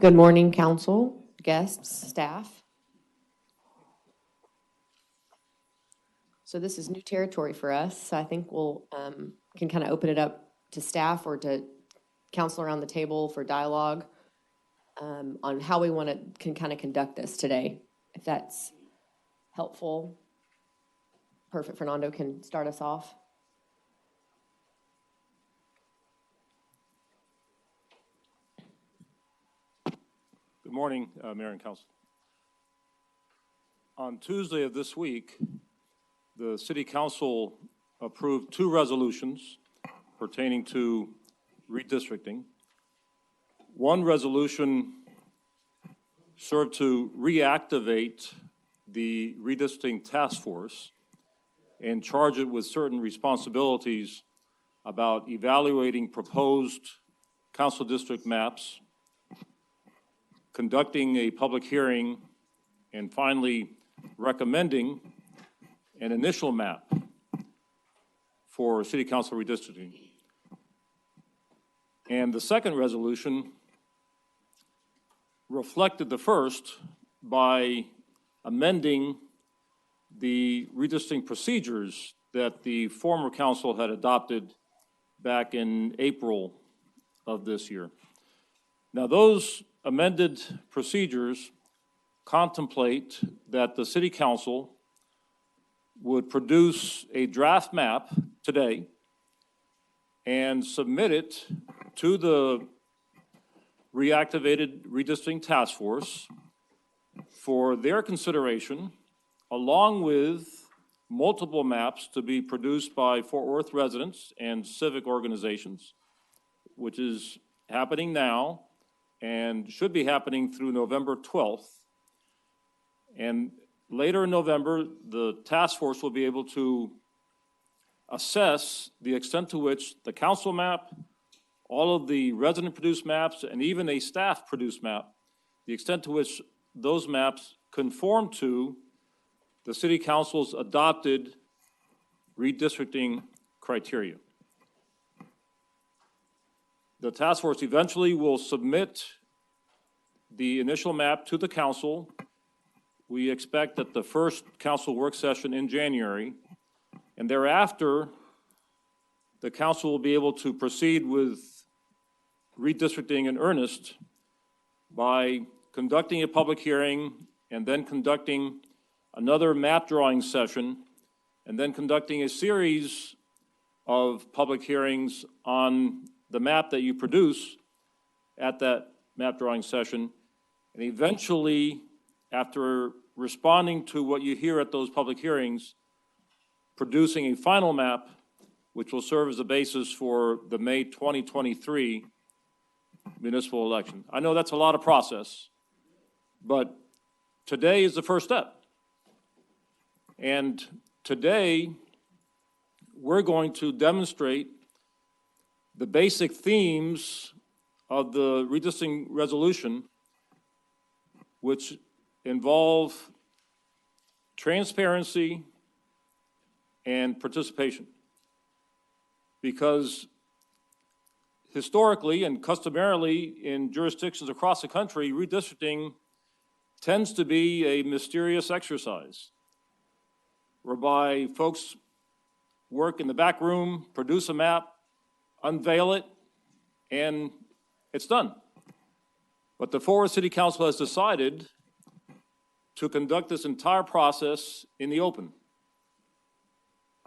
Good morning, council, guests, staff. So this is new territory for us. So I think we'll can kind of open it up to staff or to council around the table for dialogue on how we can kind of conduct this today. If that's helpful. Perfect. Fernando can start us off. Good morning, Mayor and Council. On Tuesday of this week, the City Council approved 2 resolutions pertaining to redistricting. One resolution served to reactivate the Redistricting Task Force and charge it with certain responsibilities about evaluating proposed council district maps, conducting a public hearing, and finally recommending an initial map for City Council redistricting. And the second resolution reflected the first by amending the redistricting procedures that the former council had adopted back in April of this year. Now, those amended procedures contemplate that the City Council would produce a draft map today and submit it to the reactivated Redistricting Task Force for their consideration, along with multiple maps to be produced by Fort Worth residents and civic organizations, which is happening now and should be happening through November 12th. And later in November, the task force will be able to assess the extent to which the council map, all of the resident-produced maps, and even a staff-produced map, the extent to which those maps conform to the City Council's adopted redistricting criteria. The task force eventually will submit the initial map to the council. We expect that the first council work session in January, and thereafter, the council will be able to proceed with redistricting in earnest by conducting a public hearing and then conducting another map drawing session and then conducting a series of public hearings on the map that you produce at that map drawing session, and eventually, after responding to what you hear at those public hearings, producing a final map which will serve as a basis for the May 2023 municipal election. I know that's a lot of process, but today is the first step. And today, we're going to demonstrate the basic themes of the redistricting resolution, which involve transparency and participation. Because historically and customarily in jurisdictions across the country, redistricting tends to be a mysterious exercise whereby folks work in the back room, produce a map, unveil it, and it's done. But the Fort Worth City Council has decided to conduct this entire process in the open.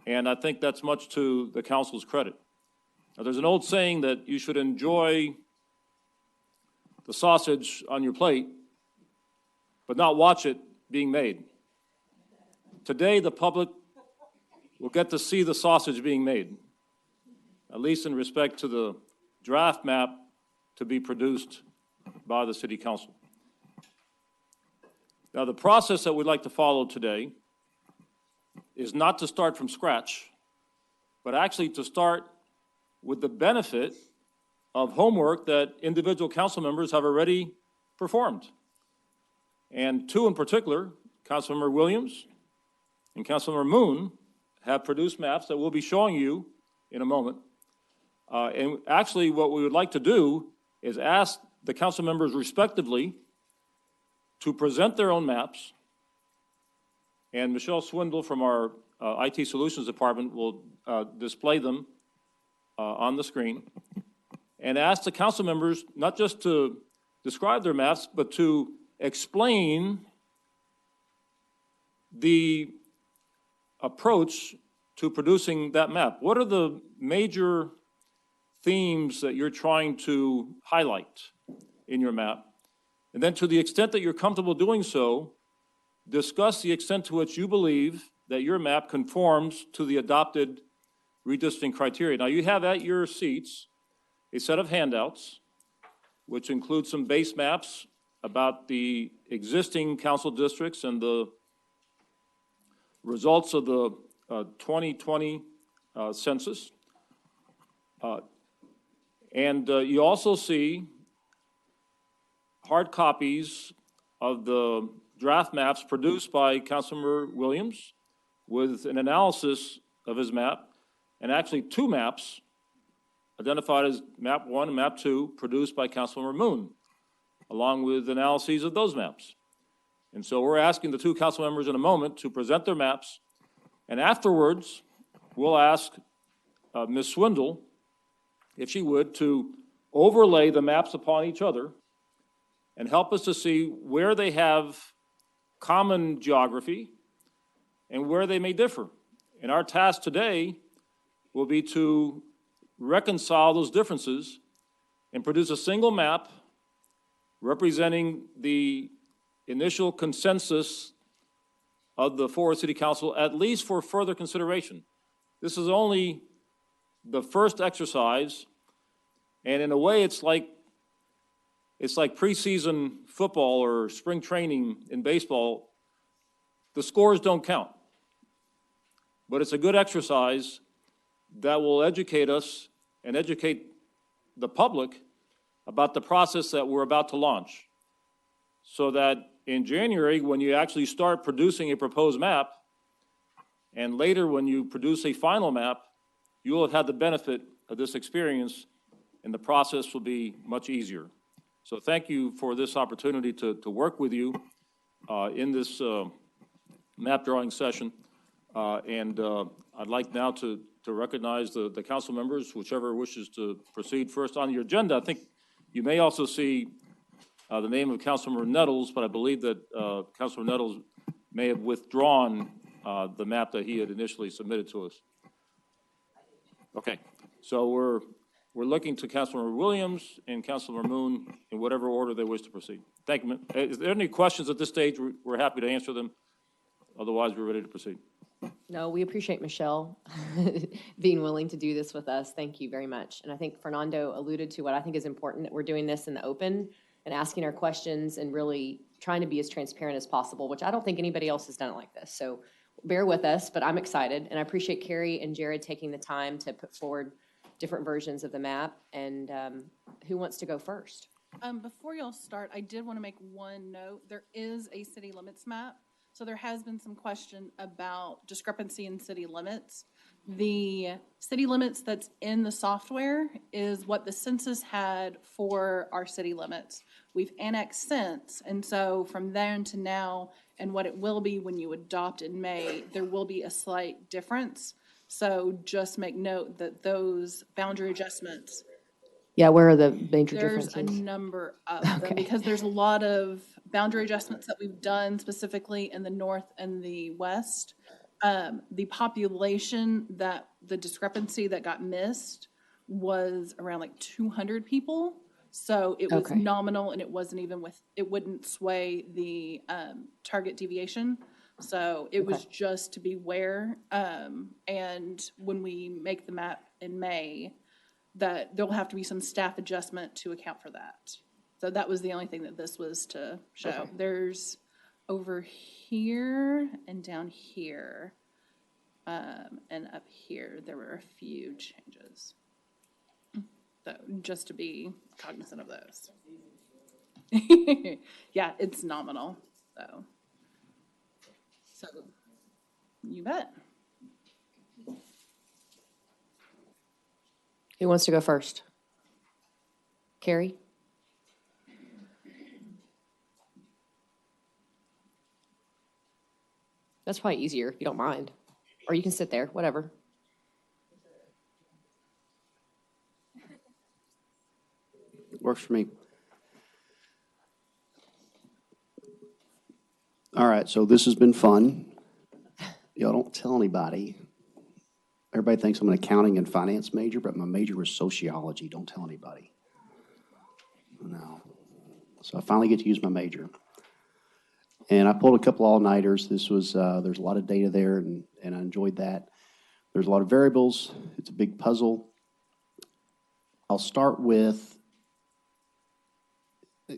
And I think that's much to the council's credit. Now, there's an old saying that you should enjoy the sausage on your plate, but not watch it being made. Today, the public will get to see the sausage being made, at least in respect to the draft map to be produced by the City Council. Now, the process that we'd like to follow today is not to start from scratch, but actually to start with the benefit of homework that individual council members have already performed. And 2 in particular, Councilmember Williams and Councilmember Moon, have produced maps that we'll be showing you in a moment. And actually what we would like to do is ask the council members respectively to present their own maps, and Michelle Swindle from our IT Solutions Department will display them on the screen, and ask the council members not just to describe their maps, but to explain the approach to producing that map. What are the major themes that you're trying to highlight in your map? And then to the extent that you're comfortable doing so, discuss the extent to which you believe that your map conforms to the adopted redistricting criteria. Now, you have at your seats a set of handouts, which include some base maps about the existing council districts and the results of the 2020 census. And you also see hard copies of the draft maps produced by Councilmember Williams with an analysis of his map, and actually two maps identified as map 1 and map 2 produced by Councilmember Moon, along with analyses of those maps. And so we're asking the two council members in a moment to present their maps, and afterwards we'll ask Ms. Swindle, if she would, to overlay the maps upon each other and help us to see where they have common geography and where they may differ. And our task today will be to reconcile those differences and produce a single map representing the initial consensus of the Fort Worth City Council, at least for further consideration. This is only the first exercise, and in a way it's like preseason football or spring training in baseball. The scores don't count, but it's a good exercise that will educate us and educate the public about the process that we're about to launch, so that in January, when you actually start producing a proposed map, and later when you produce a final map, you will have had the benefit of this experience, and the process will be much easier. So thank you for this opportunity to work with you in this map drawing session. I'd like now to recognize the council members, whichever wishes to proceed first. On your agenda, I think you may also see the name of Councilmember Nettles, but I believe that Councilmember Nettles may have withdrawn the map that he had initially submitted to us. Okay, so we're looking to Councilmember Williams and Councilmember Moon in whatever order they wish to proceed. Thank you. Is there any questions at this stage? We're happy to answer them. Otherwise, we're ready to proceed. No, we appreciate Michelle being willing to do this with us. Thank you very much. And I think Fernando alluded to what I think is important, that we're doing this in the open and asking our questions and really trying to be as transparent as possible, which I don't think anybody else has done it like this. So bear with us, but I'm excited. And I appreciate Carrie and Jared taking the time to put forward different versions of the map. And who wants to go first? Before y'all start, I did want to make one note. There is a city limits map. So there has been some question about discrepancy in city limits. The city limits that's in the software is what the census had for our city limits. We've annexed since, and so from then to now, and what it will be when you adopt in May, there will be a slight difference. So just make note that those boundary adjustments. Yeah, where are the major There's differences? a number of them, because there's a lot of boundary adjustments that we've done specifically in the north and the west. The population that the discrepancy that got missed was around like 200 people. So it was Okay. nominal, and it wasn't even it wouldn't sway the target deviation. So it was just to be aware. And when we make the map in May, that there'll have to be some staff adjustment to account for that. So that was the only thing that this was to show. Okay. There's over here and down here, and up here, there were a few changes. So just to be cognizant of those. Yeah, it's nominal, so you bet. Who wants to go first? Carrie? That's probably easier, if you don't mind. Or you can sit there, whatever. Works for me. All right, so this has been fun. Y'all don't tell anybody. Everybody thinks I'm an accounting and finance major, but my major was sociology. Don't tell anybody. No. So I finally get to use my major. And I pulled a couple all-nighters. This was, there's a lot of data there, and I enjoyed that. There's a lot of variables. It's a big puzzle. I'll start with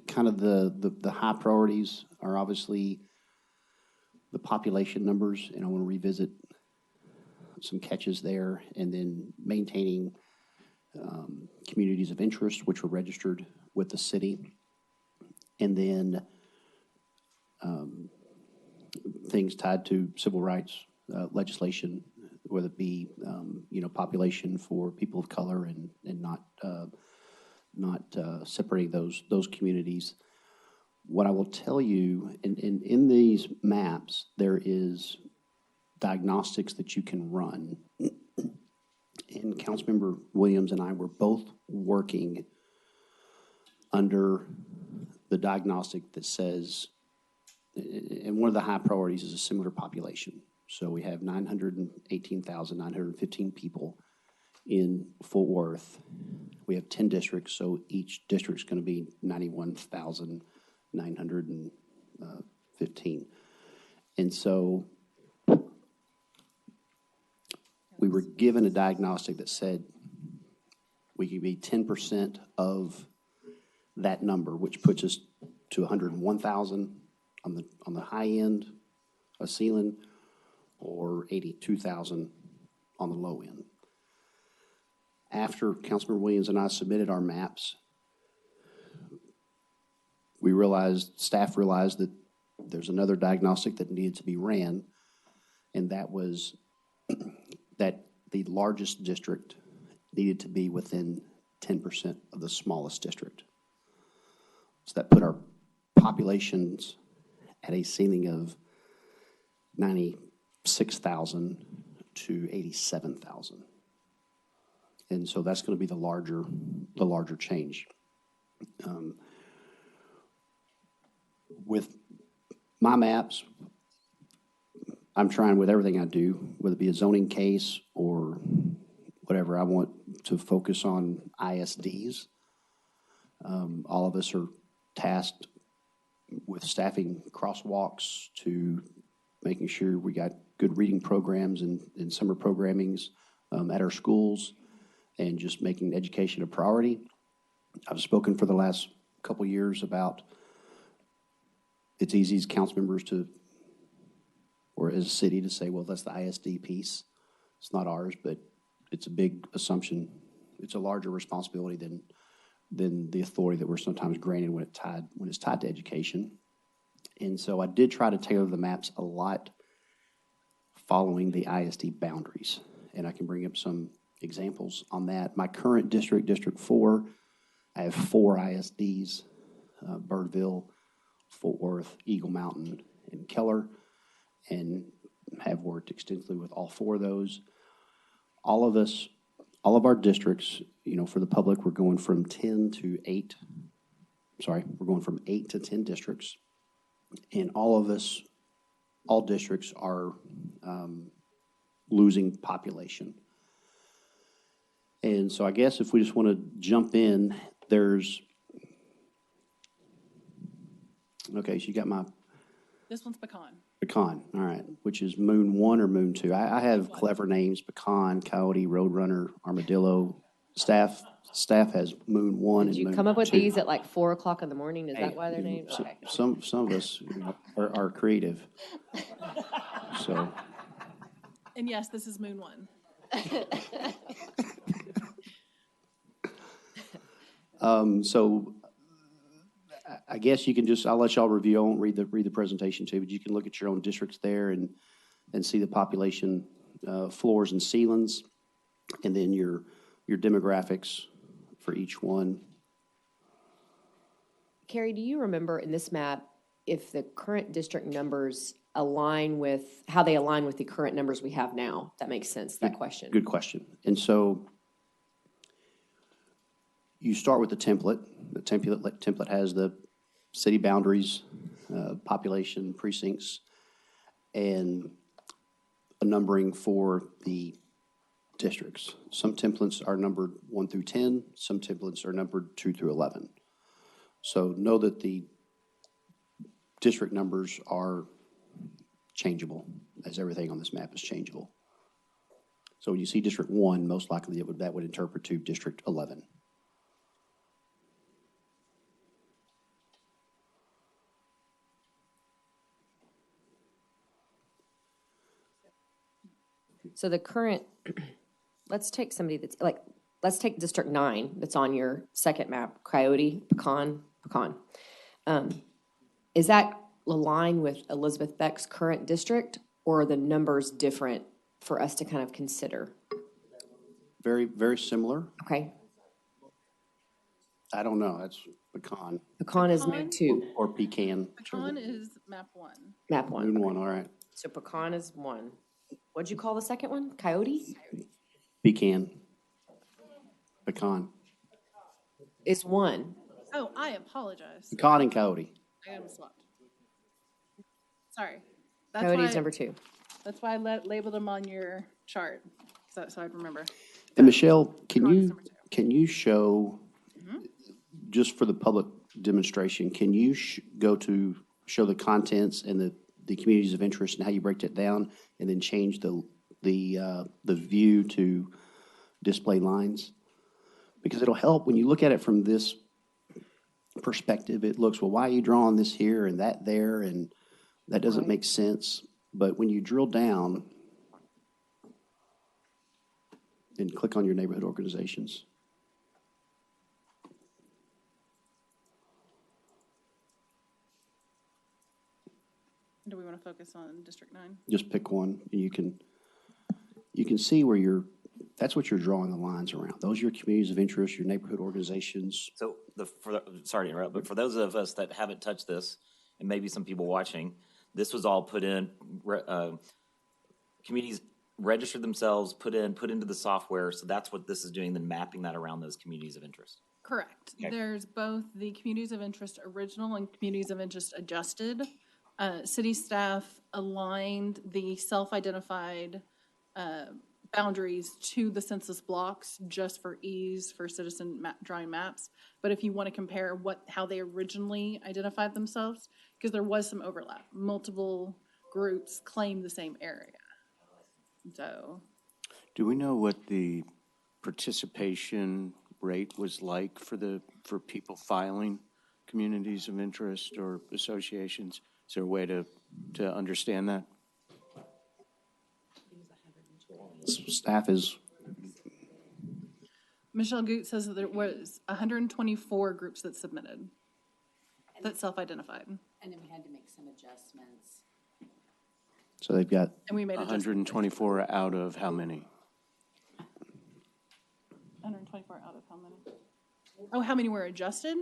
kind of the high priorities are obviously the population numbers, and I want to revisit some catches there, and then maintaining communities of interest, which were registered with the city, and then things tied to civil rights legislation, whether it be population for people of color and not separating those communities. What I will tell you, in these maps, there is diagnostics that you can run. And Councilmember Williams and I were both working under the diagnostic that says, and one of the high priorities is a similar population. So we have 918,915 people in Fort Worth. We have 10 districts, so each district's going to be 91,915. And so we were given a diagnostic that said we could be 10% of that number, which puts us to 101,000 on the high end, a ceiling, or 82,000 on the low end. After Councilmember Williams and I submitted our maps, staff realized that there's another diagnostic that needed to be ran, and that was that the largest district needed to be within 10% of the smallest district. So that put our populations at a ceiling of 96,000 to 87,000. And so that's going to be the larger change. With my maps, I'm trying with everything I do, whether it be a zoning case or whatever, I want to focus on ISDs. All of us are tasked with staffing crosswalks to making sure we got good reading programs and summer programmings at our schools, and just making education a priority. I've spoken for the last couple years about it's easy as council members to, or as a city to say, well, that's the ISD piece. It's not ours, but it's a big assumption. It's a larger responsibility than the authority that we're sometimes granted when it's tied to education. And so I did try to tailor the maps a lot following the ISD boundaries. And I can bring up some examples on that. My current district, District 4, I have 4 ISDs, Birdville, Fort Worth, Eagle Mountain, and Keller, and have worked extensively with all 4 of those. All of our districts, for the public, we're going from 8 to 10 districts. And all districts are losing population. And so I guess if we just want to jump in, so you got my This one's pecan. Pecan, all right, which is Moon 1 or Moon 2. I have clever names: Pecan, Coyote, Roadrunner, Armadillo. Staff has Moon 1 and Moon 2. Did you come up with these at like 4 o'clock in the morning? Is that why they're named? Okay. Some of us are creative. So. And yes, this is Moon 1. So I guess you can I'll let y'all review. I won't read the presentation too, but you can look at your own districts there and see the population floors and ceilings, and then your demographics for each one. Carrie, do you remember in this map, if the current district numbers align with, how they align with the current numbers we have now. That makes sense, that question. Good question. And so you start with the template. The template has the city boundaries, population, precincts, and a numbering for the districts. Some templates are numbered 1 through 10. Some templates are numbered 2 through 11. So know that the district numbers are changeable, as everything on this map is changeable. So when you see District 1, most likely that would interpret to District 11. So the current, let's take somebody that's like, let's take District 9 that's on your second map, Coyote, Pecan. Is that aligned with Elizabeth Beck's current district, or are the numbers different for us to kind of consider? Very, very similar. Okay. I don't know. That's Pecan Pecan is map 2, or Pecan. Pecan is map 1. map 1. Moon 1, all right. So Pecan is 1. What'd you call the second one? Coyote? Pecan. Pecan. Is 1. Oh, I apologize. Pecan and Coyote. I got them swapped. Sorry. That's Coyote's why, number 2. that's why I labeled them on your chart, so I'd remember. And Michelle, Pecan's number 2. can you show, just for the public demonstration, can you show the contents and the communities of interest and how you break it down, and then change the view to display lines? Because it'll help when you look at it from this perspective. It looks, well, why are you drawing this here and that there, and that doesn't make sense. But when you drill down and click on your neighborhood organizations, Do we want to focus on District 9? just pick one, and you can see where that's what you're drawing the lines around. Those are your communities of interest, your neighborhood organizations. So sorry to interrupt, but for those of us that haven't touched this, and maybe some people watching, this was all put in, communities registered themselves, put into the software. So that's what this is doing, then mapping that around those communities of interest. Correct. Okay. There's both the communities of interest original and communities of interest adjusted. City staff aligned the self-identified boundaries to the census blocks just for ease for citizen drawing maps. But if you want to compare how they originally identified themselves, because there was some overlap, multiple groups claim the same area. So, Do we know what the participation rate was like for people filing communities of interest or associations? Is there a way to understand that? Staff is, Michelle Goot says that there was 124 groups that submitted, that self-identified. And then we had to make some adjustments. so they've got, And we made adjustments. 124 out of how many? 124 out of how many? Oh, how many were adjusted?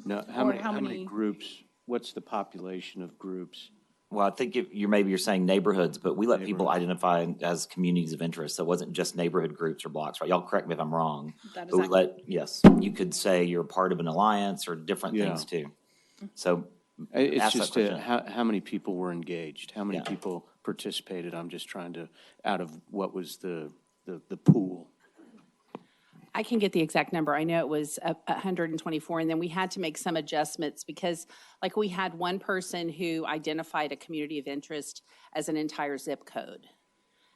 No, Or how how many many- groups? What's the population of groups? Well, I think you're saying neighborhoods, but we let people identify as communities of interest. So it wasn't just neighborhood groups or blocks, right? Y'all correct me if I'm wrong. That is But we accurate. yes, you could say you're part of an alliance or different things too. So It's ask that just question. how many people were engaged? How many Yeah. people participated? I'm just trying to, out of what was the pool? I can get the exact number. I know it was 124, and then we had to make some adjustments because, like, we had one person who identified a community of interest as an entire zip code.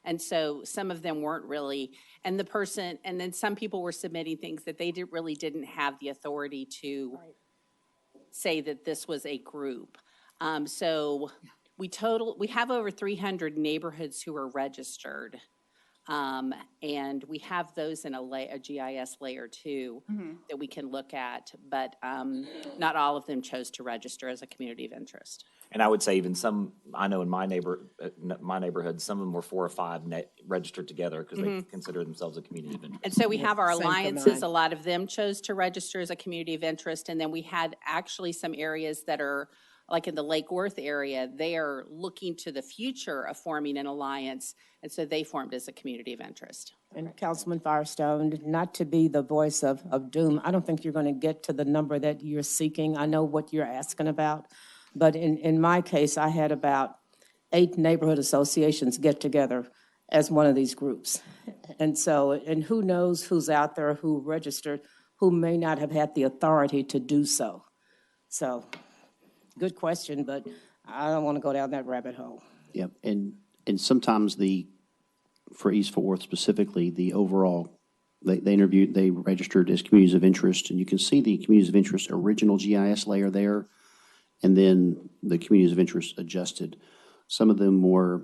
And so some of them weren't really, and then some people were submitting things that they really didn't have the authority to say that this was a group. So we have over 300 neighborhoods who are registered. And we have those in a GIS layer too that we can look at, but not all of them chose to register as a community of interest. And I would say even some, I know in my neighborhood, some of them were 4 or 5 registered together because they consider themselves a community of interest. And so we have our Same for alliances, mine. a lot of them chose to register as a community of interest, and then we had actually some areas that are like in the Lake Worth area, they are looking to the future of forming an alliance, and so they formed as a community of interest. And Councilman Firestone, not to be the voice of doom, I don't think you're going to get to the number that you're seeking. I know what you're asking about, but in my case, I had about 8 neighborhood associations get together as one of these groups. And so, and who knows who's out there, who registered, who may not have had the authority to do so. So, good question, but I don't want to go down that rabbit hole. Yep, and sometimes for East Fort Worth specifically, the overall, they registered as communities of interest, and you can see the communities of interest original GIS layer there, and then the communities of interest adjusted. Some of them were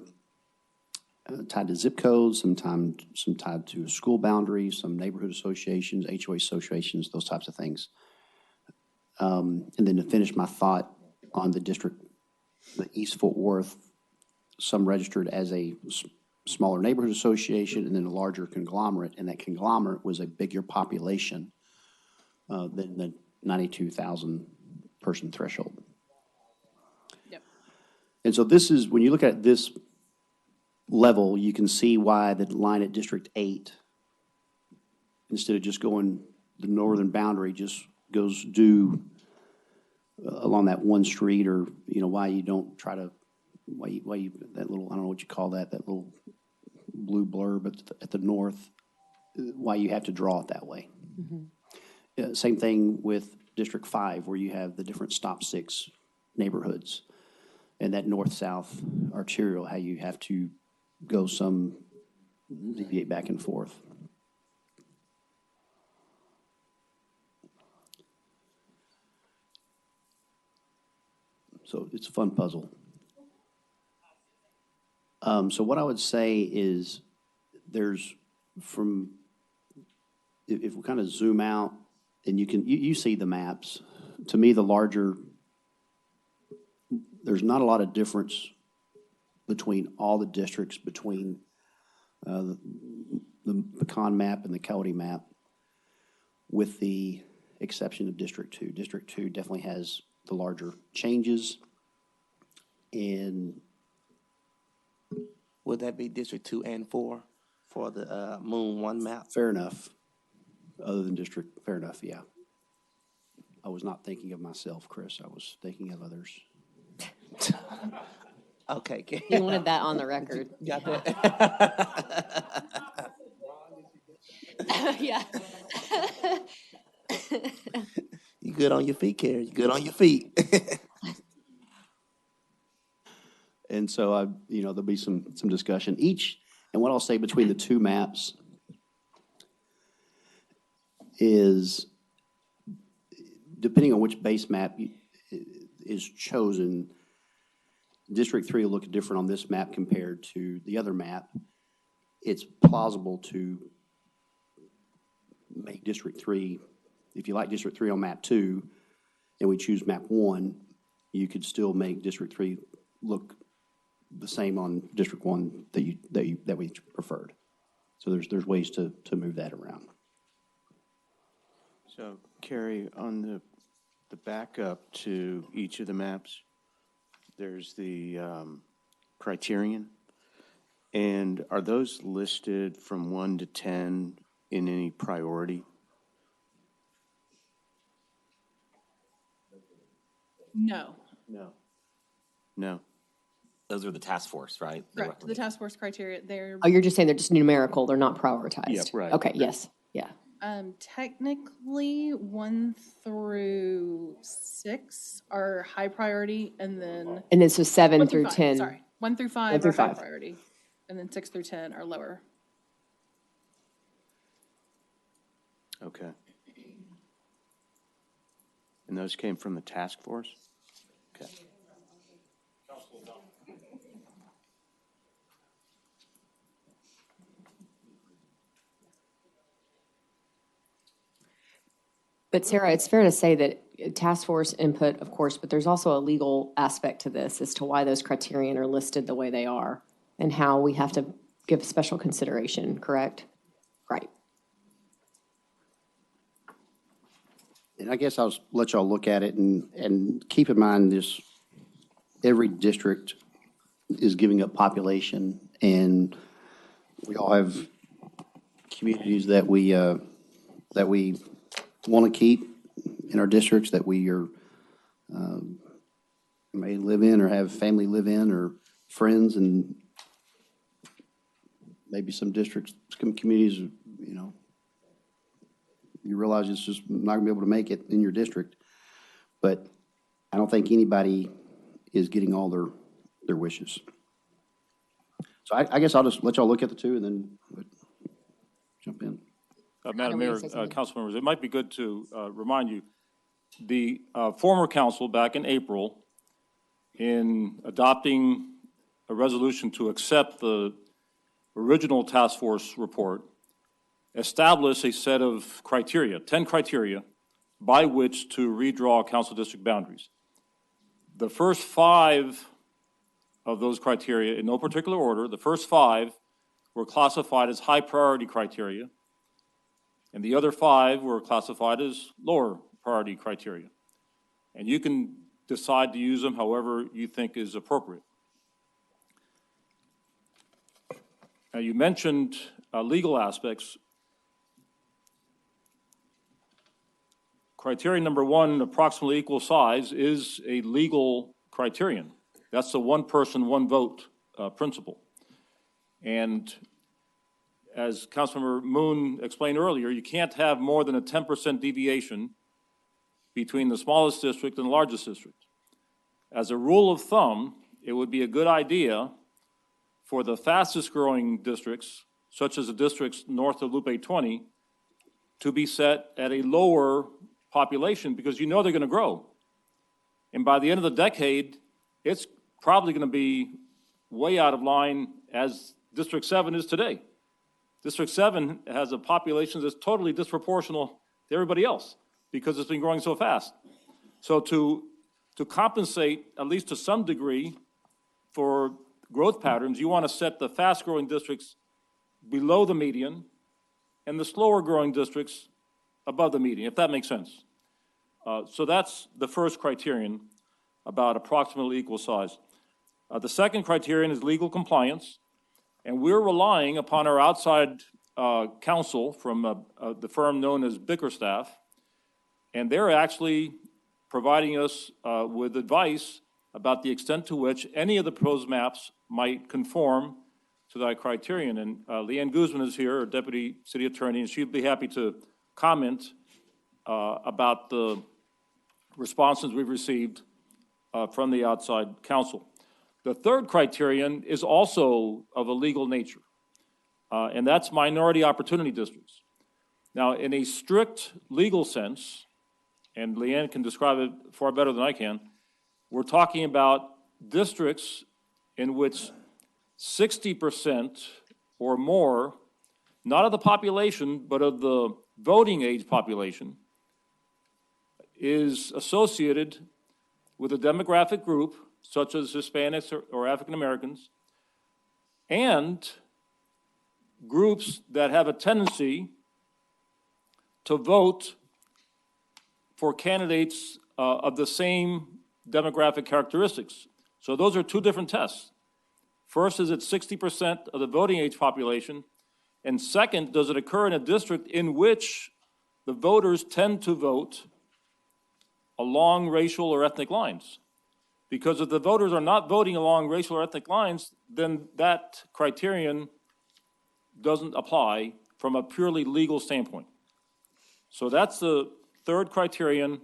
tied to zip codes, some tied to school boundaries, some neighborhood associations, HOA associations, those types of things. And then to finish my thought on the East Fort Worth, some registered as a smaller neighborhood association and then a larger conglomerate, and that conglomerate was a bigger population than the 92,000 person threshold. Yep. And so this is, when you look at this level, you can see why the line at District 8, instead of just going the northern boundary, just goes due along that one street, or, why you don't try to, why you, that little, I don't know what you call that little blue blurb at the north, why you have to draw it that way. Mm-hmm. Same thing with District 5, where you have the different stop 6 neighborhoods, and that north-south arterial, how you have to go deviate back and forth. So it's a fun puzzle. So what I would say is if we kind of zoom out, and you see the maps, to me, there's not a lot of difference between all the districts, between the pecan map and the county map, with the exception of District 2. District 2 definitely has the larger changes. And would that be District 2 and 4 for the Moon 1 map? fair enough. Other than fair enough, yeah. I was not thinking of myself, Chris. I was thinking of others. Okay. He wanted that on the record. Got that? Yeah. You good on your feet, Carrie? You good on your feet? And so there'll be some discussion. And what I'll say between the two maps is, depending on which base map is chosen, District 3 will look different on this map compared to the other map. It's plausible to make District 3, if you like District 3 on map 2, and we choose map 1, you could still make District 3 look the same on District 1 that we preferred. So there's ways to move that around. So, Carrie, on the backup to each of the maps, there's the criterion. And are those listed from 1 to 10 in any priority? No. No. Those are the task force, right? Correct. The task force criteria, they're Oh, you're just saying they're just numerical, they're not prioritized? Yeah, right. Okay, yes, yeah. technically 1 through 6 are high priority, and then And then so 7 1 through 5, 10. sorry, 1 through 5 1 through are high 5. priority, and then 6 through 10 are lower. Okay. And those came from the task force? Okay. But Sarah, it's fair to say that task force input, of course, but there's also a legal aspect to this as to why those criterion are listed the way they are and how we have to give special consideration, correct? Right. And I guess I'll let y'all look at it and keep in mind this, every district is giving up population, and we all have communities that we want to keep in our districts, that we are, may live in or have family live in or friends, and maybe some districts, some communities, you know, you realize it's just not gonna be able to make it in your district. But I don't think anybody is getting all their wishes. So I guess I'll just let y'all look at the two and then jump in. Madam were you Mayor, gonna say something? council members, it might be good to remind you, the former council back in April, in adopting a resolution to accept the original task force report, established a set of criteria, 10 criteria, by which to redraw council district boundaries. The first 5 of those criteria, in no particular order, the first 5 were classified as high priority criteria, and the other 5 were classified as lower priority criteria. And you can decide to use them however you think is appropriate. Now, you mentioned legal aspects. Criterion number 1, approximately equal size, is a legal criterion. That's the one person, one vote principle. And as Councilmember Moon explained earlier, you can't have more than a 10% deviation between the smallest district and the largest district. As a rule of thumb, it would be a good idea for the fastest growing districts, such as the districts north of Loop 820, to be set at a lower population because you know they're going to grow. And by the end of the decade, it's probably going to be way out of line as District 7 is today. District 7 has a population that's totally disproportional to everybody else because it's been growing so fast. So to compensate, at least to some degree, for growth patterns, you want to set the fast-growing districts below the median and the slower-growing districts above the median, if that makes sense. So that's the first criterion about approximately equal size. The second criterion is legal compliance, and we're relying upon our outside counsel from the firm known as Bickerstaff, and they're actually providing us with advice about the extent to which any of the proposed maps might conform to that criterion. And Leanne Guzman is here, our Deputy City Attorney, and she'd be happy to comment about the responses we've received from the outside counsel. The third criterion is also of a legal nature, and that's minority opportunity districts. Now, in a strict legal sense, and Leanne can describe it far better than I can, we're talking about districts in which 60% or more, not of the population, but of the voting age population, is associated with a demographic group such as Hispanics or African Americans, and groups that have a tendency to vote for candidates of the same demographic characteristics. So those are two different tests. First, is it 60% of the voting age population? And second, does it occur in a district in which the voters tend to vote along racial or ethnic lines? Because if the voters are not voting along racial or ethnic lines, then that criterion doesn't apply from a purely legal standpoint. So that's the third criterion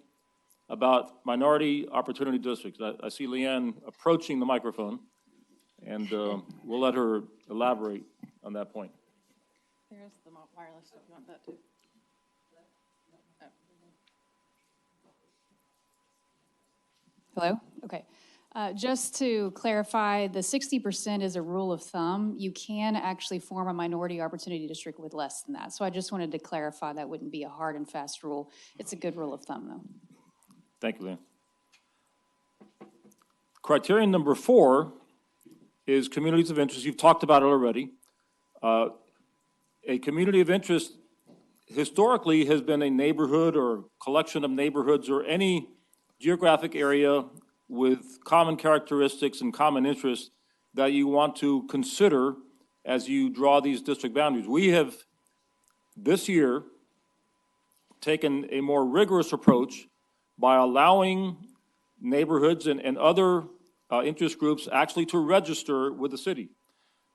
about minority opportunity districts. I see Leanne approaching the microphone, and we'll let her elaborate on that point. There's the wireless, if you want that too. Hello? Okay. Just to clarify, the 60% is a rule of thumb. You can actually form a minority opportunity district with less than that. So I just wanted to clarify that wouldn't be a hard and fast rule. It's a good rule of thumb, though. Thank you, Leanne. Criterion number 4 is communities of interest. You've talked about it already. A community of interest historically has been a neighborhood or collection of neighborhoods or any geographic area with common characteristics and common interests that you want to consider as you draw these district boundaries. We have, this year, taken a more rigorous approach by allowing neighborhoods and other interest groups actually to register with the city.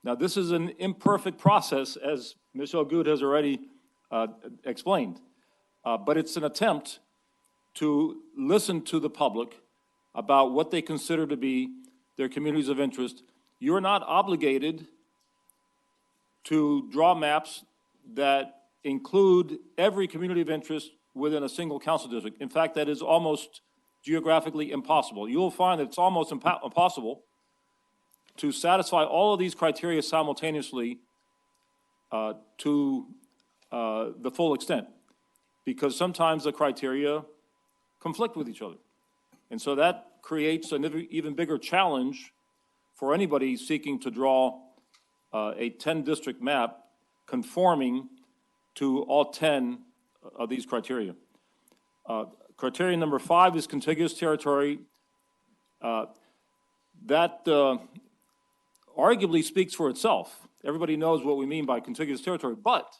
Now, this is an imperfect process, as Michelle Good has already explained, but it's an attempt to listen to the public about what they consider to be their communities of interest. You're not obligated to draw maps that include every community of interest within a single council district. In fact, that is almost geographically impossible. You will find that it's almost impossible to satisfy all of these criteria simultaneously to the full extent, because sometimes the criteria conflict with each other. And so that creates an even bigger challenge for anybody seeking to draw a 10-district map conforming to all 10 of these criteria. Criterion number 5 is contiguous territory. That arguably speaks for itself. Everybody knows what we mean by contiguous territory, but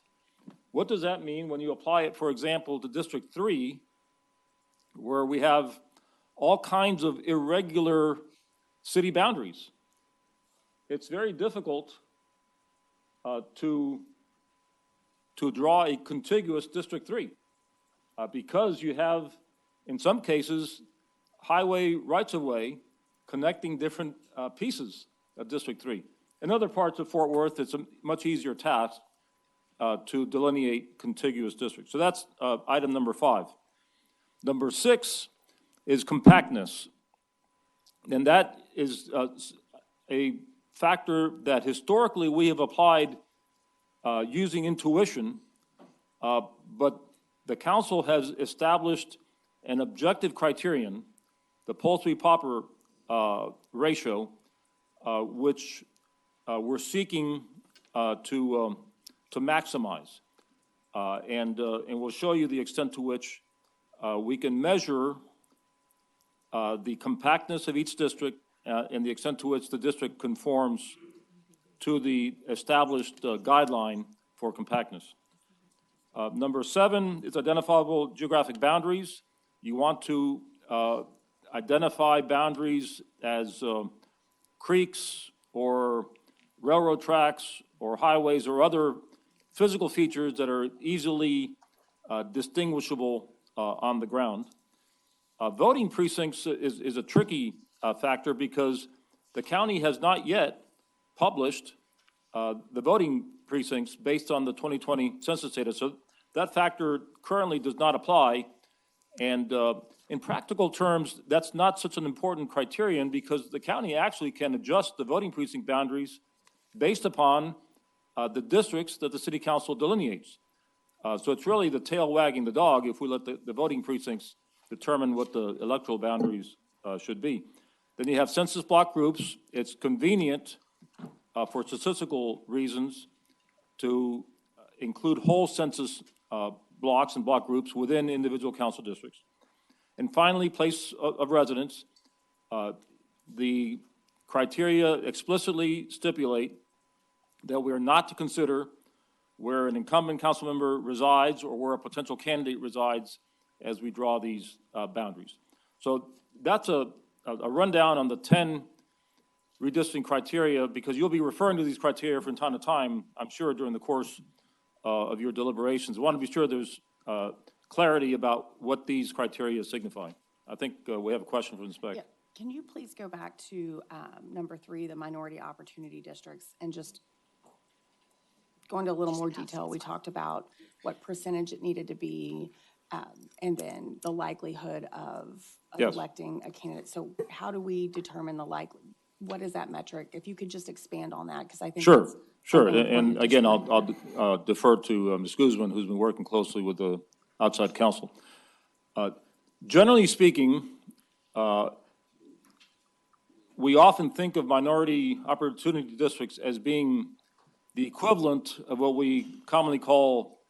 what does that mean when you apply it, for example, to District 3, where we have all kinds of irregular city boundaries? It's very difficult to draw a contiguous District 3 because you have, in some cases, highway rights-of-way connecting different pieces of District 3. In other parts of Fort Worth, it's a much easier task to delineate contiguous districts. So that's item number 5. Number 6 is compactness. And that is a factor that historically we have applied using intuition, but the council has established an objective criterion, the Poultry-Popper ratio, which we're seeking to maximize. And we'll show you the extent to which we can measure the compactness of each district and the extent to which the district conforms to the established guideline for compactness. Number 7 is identifiable geographic boundaries. You want to identify boundaries as creeks or railroad tracks or highways or other physical features that are easily distinguishable on the ground. Voting precincts is a tricky factor because the county has not yet published the voting precincts based on the 2020 census data. So that factor currently does not apply. And in practical terms, that's not such an important criterion because the county actually can adjust the voting precinct boundaries based upon the districts that the city council delineates. So it's really the tail wagging the dog if we let the voting precincts determine what the electoral boundaries should be. Then you have census block groups. It's convenient for statistical reasons to include whole census blocks and block groups within individual council districts. And finally, place of residence. The criteria explicitly stipulate that we are not to consider where an incumbent council member resides or where a potential candidate resides as we draw these boundaries. So that's a rundown on the 10 redistricting criteria, because you'll be referring to these criteria from time to time, I'm sure, during the course of your deliberations. I want to be sure there's clarity about what these criteria signify. I think we have a question from the spec. Yeah. Can you please go back to number 3, the minority opportunity districts, and just go into a little more detail? We talked about what percentage it needed to be, and then the likelihood of Yes. electing a candidate. So how do we determine the what is that metric? If you could just expand on that, because I think Sure, it's sure. something And important to again, share. I'll defer to Ms. Guzman, who's been working closely with the outside counsel. Generally speaking, we often think of minority opportunity districts as being the equivalent of what we commonly call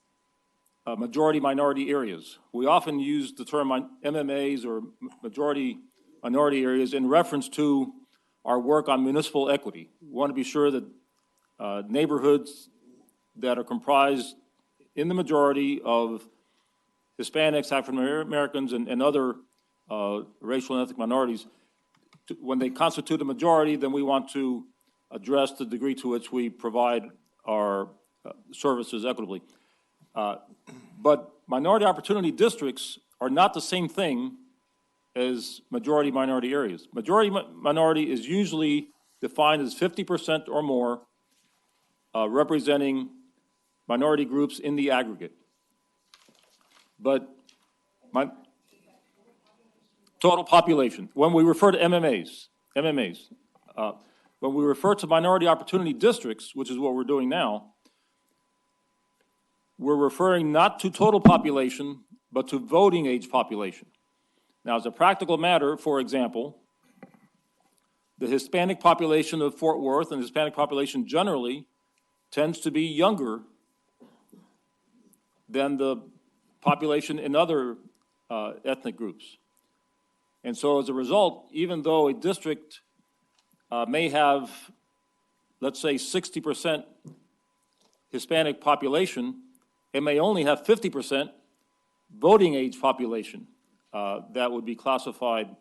majority minority areas. We often use the term MMAs or majority minority areas in reference to our work on municipal equity. We want to be sure that neighborhoods that are comprised in the majority of Hispanics, African Americans, and other racial and ethnic minorities, when they constitute a majority, then we want to address the degree to which we provide our services equitably. But minority opportunity districts are not the same thing as majority minority areas. Majority minority is usually defined as 50% or more representing minority groups in the aggregate. But total population, when we refer to MMAs, when we refer to minority opportunity districts, which is what we're doing now, we're referring not to total population, but to voting age population. Now, as a practical matter, for example, the Hispanic population of Fort Worth and the Hispanic population generally tends to be younger than the population in other ethnic groups. And so as a result, even though a district may have, let's say, 60% Hispanic population, it may only have 50% voting age population that would be classified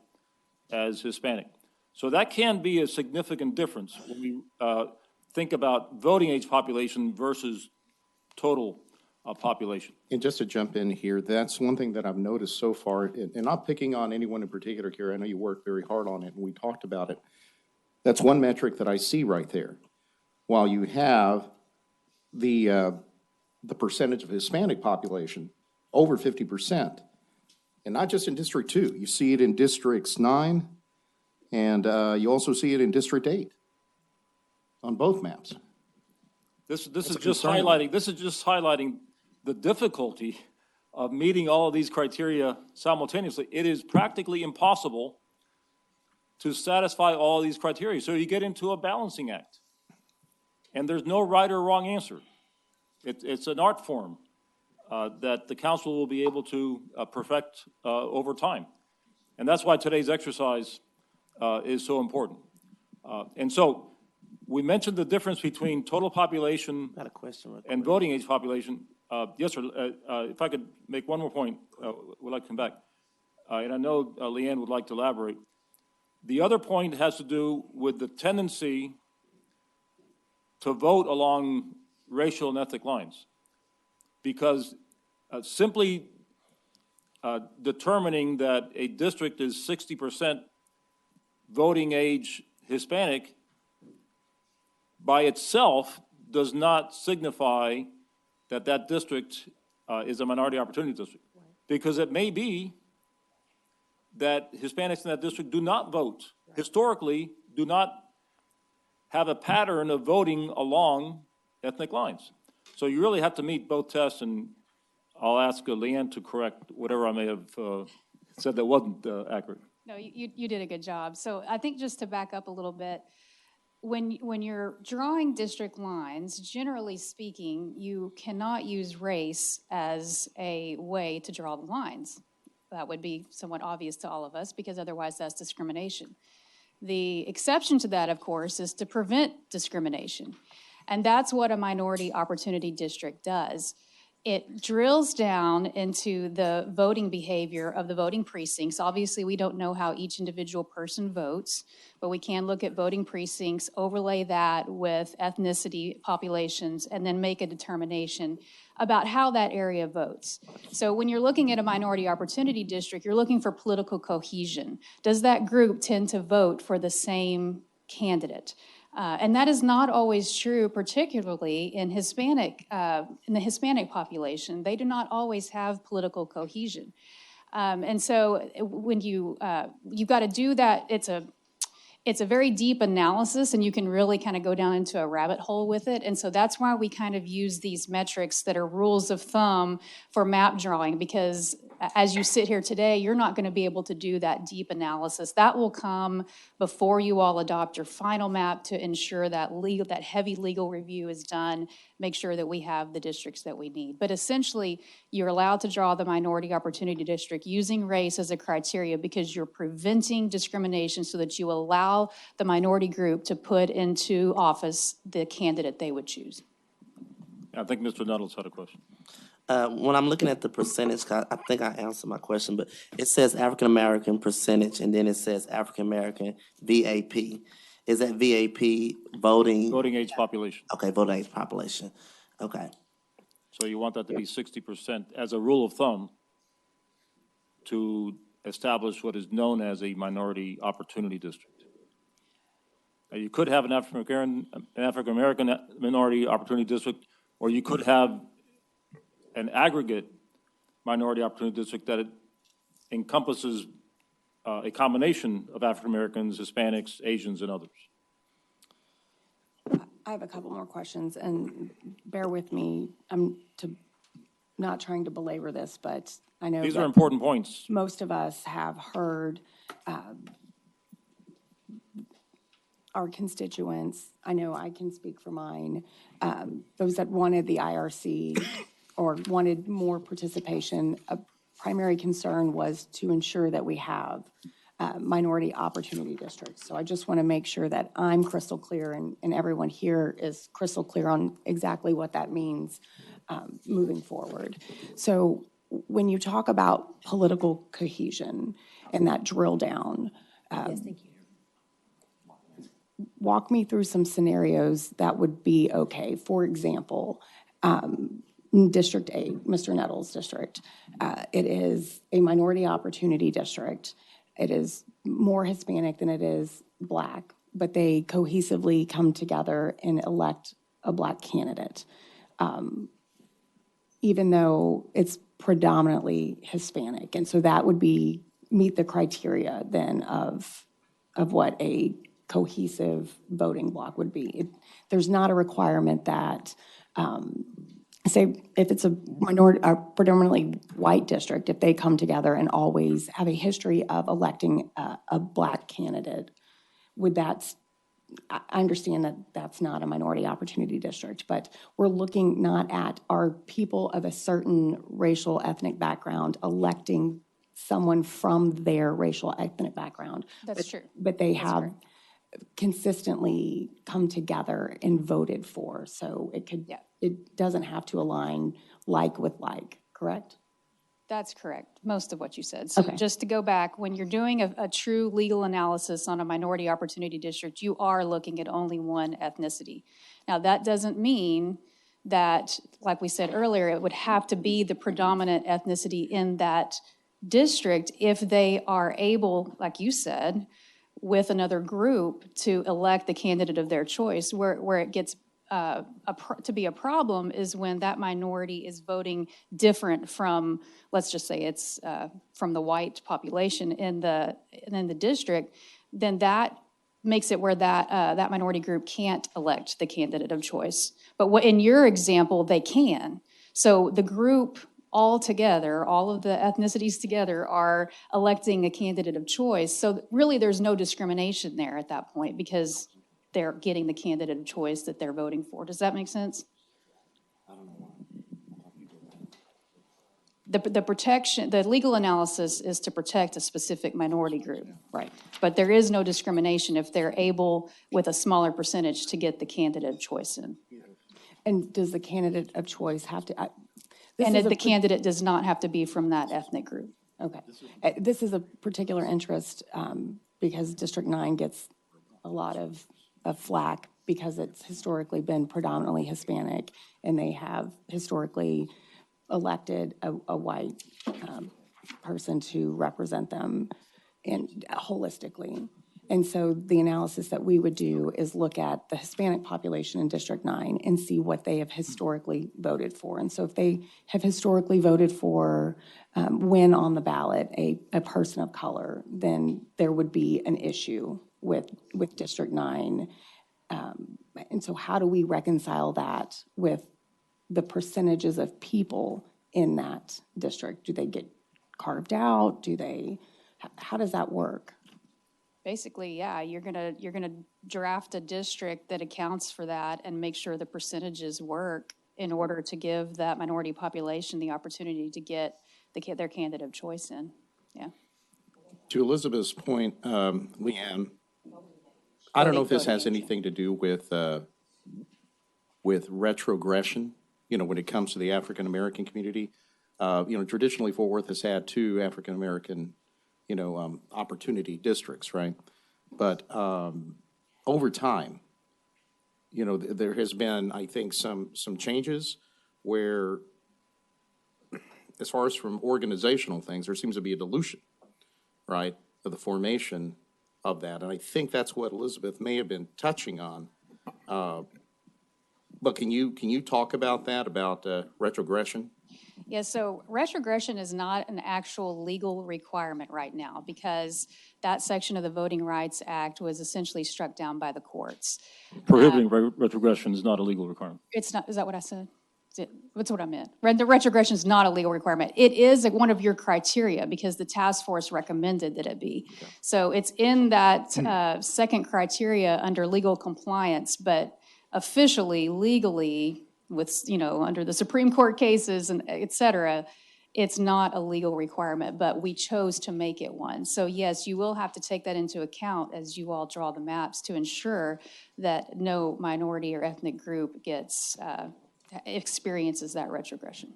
as Hispanic. So that can be a significant difference when we think about voting age population versus total population. And just to jump in here, that's one thing that I've noticed so far, and not picking on anyone in particular here, I know you worked very hard on it and we talked about it. That's one metric that I see right there. While you have the percentage of Hispanic population over 50%, and not just in District 2, you see it in Districts 9, and you also see it in District 8 on both maps. This is just highlighting the difficulty of meeting all of these criteria simultaneously. It is practically impossible to satisfy all of these criteria. So you get into a balancing act. And there's no right or wrong answer. It's an art form that the council will be able to perfect over time. And that's why today's exercise is so important. And so we mentioned the difference between total population Got a question. and voting age population. Yes, sir. If I could make one more point, would like to come back. And I know Leanne would like to elaborate. The other point has to do with the tendency to vote along racial and ethnic lines. Because simply determining that a district is 60% voting age Hispanic by itself does not signify that that district is a minority opportunity district. Because it may be that Hispanics in that district do not vote, historically do not have a pattern of voting along ethnic lines. So you really have to meet both tests, and I'll ask Leanne to correct whatever I may have said that wasn't accurate. No, you did a good job. So I think just to back up a little bit, when you're drawing district lines, generally speaking, you cannot use race as a way to draw the lines. That would be somewhat obvious to all of us, because otherwise that's discrimination. The exception to that, of course, is to prevent discrimination. And that's what a minority opportunity district does. It drills down into the voting behavior of the voting precincts. Obviously, we don't know how each individual person votes, but we can look at voting precincts, overlay that with ethnicity populations, and then make a determination about how that area votes. So when you're looking at a minority opportunity district, you're looking for political cohesion. Does that group tend to vote for the same candidate? And that is not always true, particularly in the Hispanic population. They do not always have political cohesion. And so when you've got to do that, it's a very deep analysis, and you can really kind of go down into a rabbit hole with it. And so that's why we kind of use these metrics that are rules of thumb for map drawing, because as you sit here today, you're not going to be able to do that deep analysis. That will come before you all adopt your final map to ensure that that heavy legal review is done, make sure that we have the districts that we need. But essentially, you're allowed to draw the minority opportunity district using race as a criteria because you're preventing discrimination so that you allow the minority group to put into office the candidate they would choose. I think Mr. Nettles had a question. When I'm looking at the percentage, I think I answered my question, but it says African-American percentage, and then it says African-American VAP. Is that VAP voting? Voting age population. Okay, voting age population. Okay. So you want that to be 60% as a rule of thumb to establish what is known as a minority opportunity district. Now, you could have an African-American minority opportunity district, or you could have an aggregate minority opportunity district that it encompasses a combination of African-Americans, Hispanics, Asians, and others. I have a couple more questions, and bear with me. I'm not trying to belabor this, but I know These are important points. most of us have heard our constituents, I know I can speak for mine, those that wanted the IRC or wanted more participation. A primary concern was to ensure that we have minority opportunity districts. So I just want to make sure that I'm crystal clear and everyone here is crystal clear on exactly what that means moving forward. So when you talk about political cohesion and that drill down, walk me through some scenarios that would be okay. For example, District 8, Mr. Nettles' district, it is a minority opportunity district. It is more Hispanic than it is Black, but they cohesively come together and elect a Black candidate, even though it's predominantly Hispanic. And so that would meet the criteria then of what a cohesive voting block would be. There's not a requirement that, say, if it's a predominantly white district, if they come together and always have a history of electing a Black candidate, I understand that that's not a minority opportunity district, but we're looking not at are people of a certain racial ethnic background electing someone from their racial ethnic background. That's true. But they have consistently come together and voted for. So it doesn't have to align like with like, correct? That's correct, most of what you said. So Okay. just to go back, when you're doing a true legal analysis on a minority opportunity district, you are looking at only one ethnicity. Now, that doesn't mean that, like we said earlier, it would have to be the predominant ethnicity in that district if they are able, like you said, with another group to elect the candidate of their choice. Where it gets to be a problem is when that minority is voting different from, let's just say it's from the white population in the district, then that makes it where that minority group can't elect the candidate of choice. But in your example, they can. So the group all together, all of the ethnicities together are electing a candidate of choice. So really there's no discrimination there at that point because they're getting the candidate of choice that they're voting for. Does that make sense? The protection, the legal analysis is to protect a specific minority group. Right. But there is no discrimination if they're able, with a smaller percentage, to get the candidate of choice in. And does the candidate of choice have to? And the candidate does not have to be from that ethnic group. Okay. This is a particular interest because District 9 gets a lot of flack because it's historically been predominantly Hispanic, and they have historically elected a white person to represent them holistically. And so the analysis that we would do is look at the Hispanic population in District 9 and see what they have historically voted for. And so if they have historically voted for, when on the ballot, a person of color, then there would be an issue with District 9. And so how do we reconcile that with the percentages of people in that district? Do they get carved out? How does that work? Basically, yeah, you're gonna draft a district that accounts for that and make sure the percentages work in order to give that minority population the opportunity to get their candidate of choice in, yeah. To Elizabeth's point, Leanne, I don't know if this has anything to do with retrogression, when it comes to the African-American community. Traditionally, Fort Worth has had 2 African-American, opportunity districts, right? But over time, there has been, I think, some changes where, as far as from organizational things, there seems to be a dilution, right, of the formation of that. And I think that's what Elizabeth may have been touching on. But can you talk about that, about retrogression? Yeah, so retrogression is not an actual legal requirement right now because that section of the Voting Rights Act was essentially struck down by the courts. Prohibiting retrogression is not a legal requirement. It's not, is that what I said? That's what I meant. The retrogression is not a legal requirement. It is one of your criteria because the task force recommended that it be. Okay. So it's in that second criteria under legal compliance, but officially, legally, with, under the Supreme Court cases and et cetera, it's not a legal requirement, but we chose to make it one. So yes, you will have to take that into account as you all draw the maps to ensure that no minority or ethnic group gets, experiences that retrogression.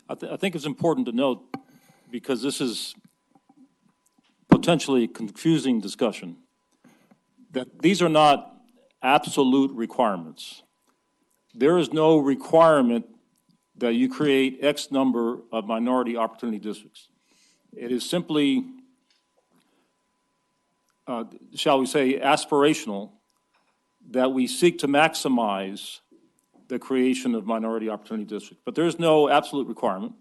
I think it's important to note, because this is potentially confusing discussion, that these are not absolute requirements. There is no requirement that you create X number of minority opportunity districts. It is simply, shall we say, aspirational, that we seek to maximize the creation of minority opportunity districts. But there's no absolute requirement.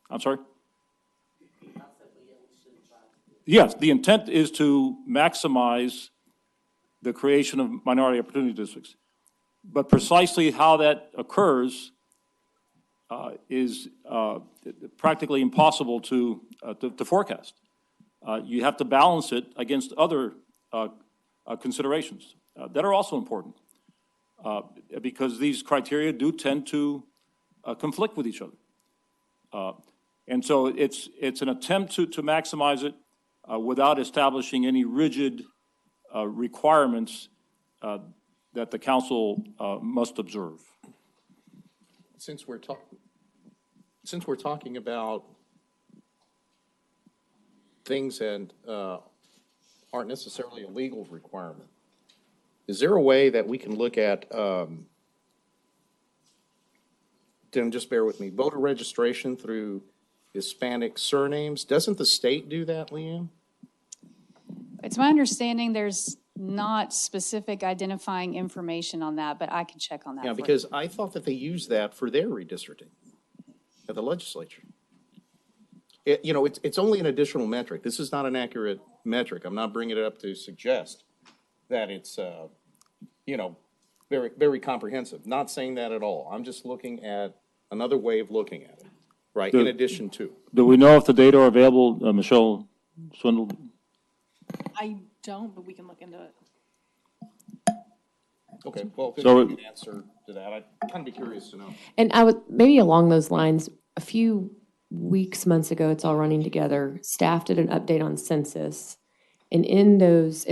I'm sorry? Yes, the intent is to maximize the creation of minority opportunity districts. But precisely how that occurs is practically impossible to forecast. You have to balance it against other considerations that are also important because these criteria do tend to conflict with each other. And so it's an attempt to maximize it without establishing any rigid requirements that the council must observe. Since we're talking about things that aren't necessarily a legal requirement, is there a way that we can look at, then just bear with me, voter registration through Hispanic surnames? Doesn't the state do that, Leanne? It's my understanding there's not specific identifying information on that, but I can check on that. Yeah, because I thought that they used that for their redistricting at the legislature. It's only an additional metric. This is not an accurate metric. I'm not bringing it up to suggest that it's, very, very comprehensive. Not saying that at all. I'm just looking at another way of looking at it, right, in addition to. Do we know if the data are available, Michelle Swindle? I don't, but we can look into it. Okay, well, if So you can answer to that, I'd kind of be curious to know. And I would, maybe along those lines, a few weeks, months ago, it's all running together, staff did an update on census. And in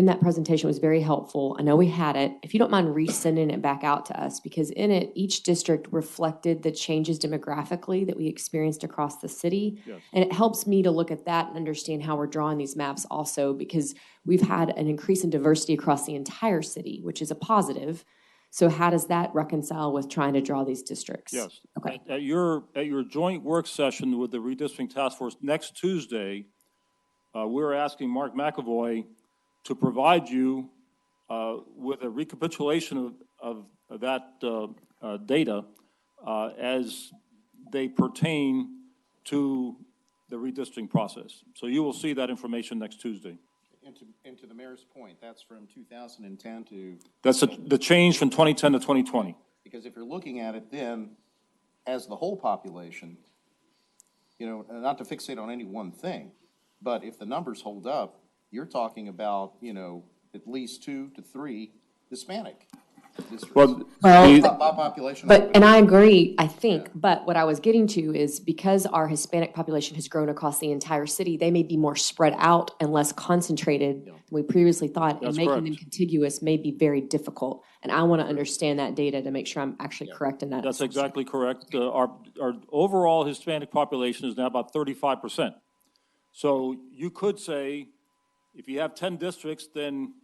that presentation was very helpful. I know we had it. If you don't mind resending it back out to us, because in it, each district reflected the changes demographically that we experienced across the city. Yes. And it helps me to look at that and understand how we're drawing these maps also, because we've had an increase in diversity across the entire city, which is a positive. So how does that reconcile with trying to draw these districts? Yes. Okay. At your joint work session with the Redistricting Task Force next Tuesday, we're asking Mark McAvoy to provide you with a recapitulation of that data as they pertain to the redistricting process. So you will see that information next Tuesday. And to the mayor's point, that's from 2010 to... That's the change from 2010 to 2020. Because if you're looking at it then as the whole population, you know, and not to fixate on any one thing, but if the numbers hold up, you're talking about, you know, at least 2 to 3 Hispanic districts. Well, Well, By population. But, and I agree, I think, but what I was getting to is because our Hispanic population has grown across the entire city, they may be more spread out and less concentrated than we previously thought, and That's making correct. them contiguous may be very difficult. And I want to understand that data to make sure I'm actually correct in that. That's assumption. exactly correct. Our overall Hispanic population is now about 35%. So you could say, if you have 10 districts, then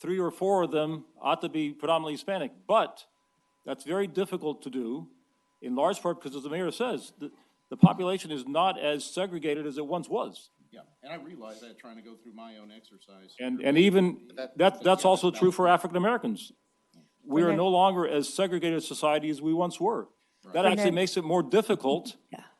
3 or 4 of them ought to be predominantly Hispanic. But that's very difficult to do, in large part because, as the mayor says, the population is not as segregated as it once was. Yeah, and I realize that trying to go through my own exercise. And even, that's also true for African Americans. We are no longer as segregated a society as we once were. That actually makes it more difficult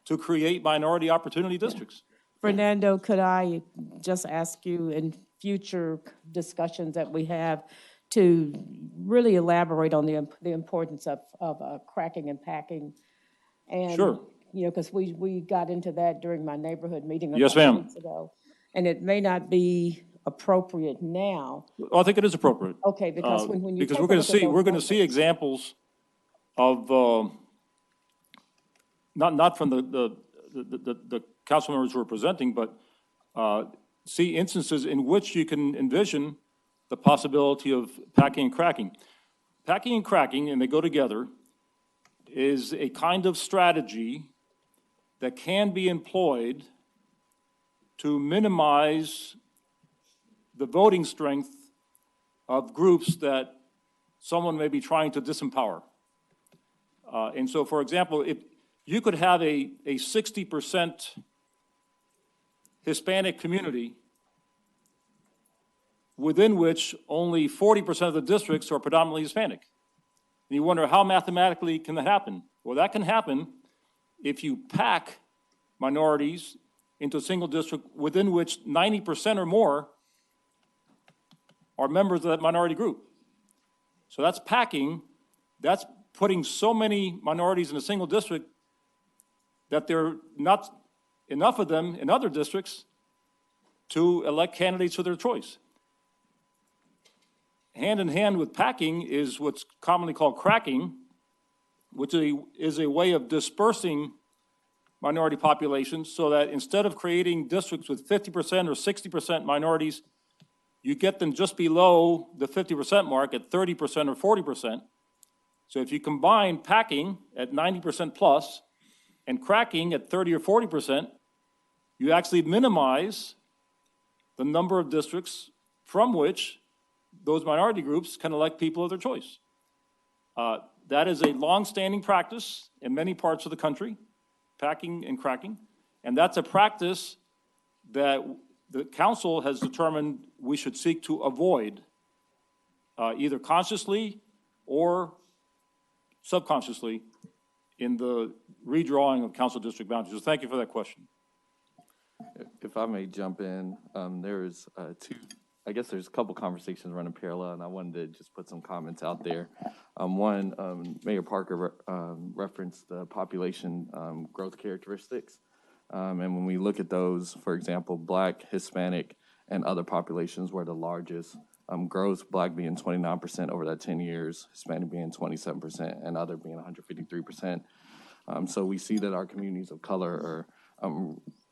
to create minority opportunity districts. Fernando, could I just ask you in future discussions that we have to really elaborate on the importance of cracking and packing? And, Sure. you know, because we got into that during my neighborhood meeting a Yes, couple ma'am. weeks ago. And it may not be appropriate now. Well, I think it is appropriate. Okay, because when you Because take we're a going look to at see, those we're going to see numbers- examples of, not from the council members who are presenting, but see instances in which you can envision the possibility of packing and cracking. Packing and cracking, and they go together, is a kind of strategy that can be employed to minimize the voting strength of groups that someone may be trying to disempower. And so, for example, if you could have a 60% Hispanic community within which only 40% of the districts are predominantly Hispanic. And you wonder, how mathematically can that happen? Well, that can happen if you pack minorities into a single district within which 90% or more are members of that minority group. So that's packing. That's putting so many minorities in a single district that there are not enough of them in other districts to elect candidates of their choice. Hand in hand with packing is what's commonly called cracking, which is a way of dispersing minority populations so that instead of creating districts with 50% or 60% minorities, you get them just below the 50% mark at 30% or 40%. So if you combine packing at 90% plus and cracking at 30 or 40%, you actually minimize the number of districts from which those minority groups can elect people of their choice. That is a long-standing practice in many parts of the country, packing and cracking, and that's a practice that the council has determined we should seek to avoid, either consciously or subconsciously in the redrawing of council district boundaries. So thank you for that question. If I may jump in, there's there's a couple conversations running parallel, and I wanted to just put some comments out there. One, Mayor Parker referenced the population growth characteristics. And when we look at those, for example, Black, Hispanic, and other populations were the largest growth, Black being 29% over that 10 years, Hispanic being 27%, and other being 153%. So we see that our communities of color are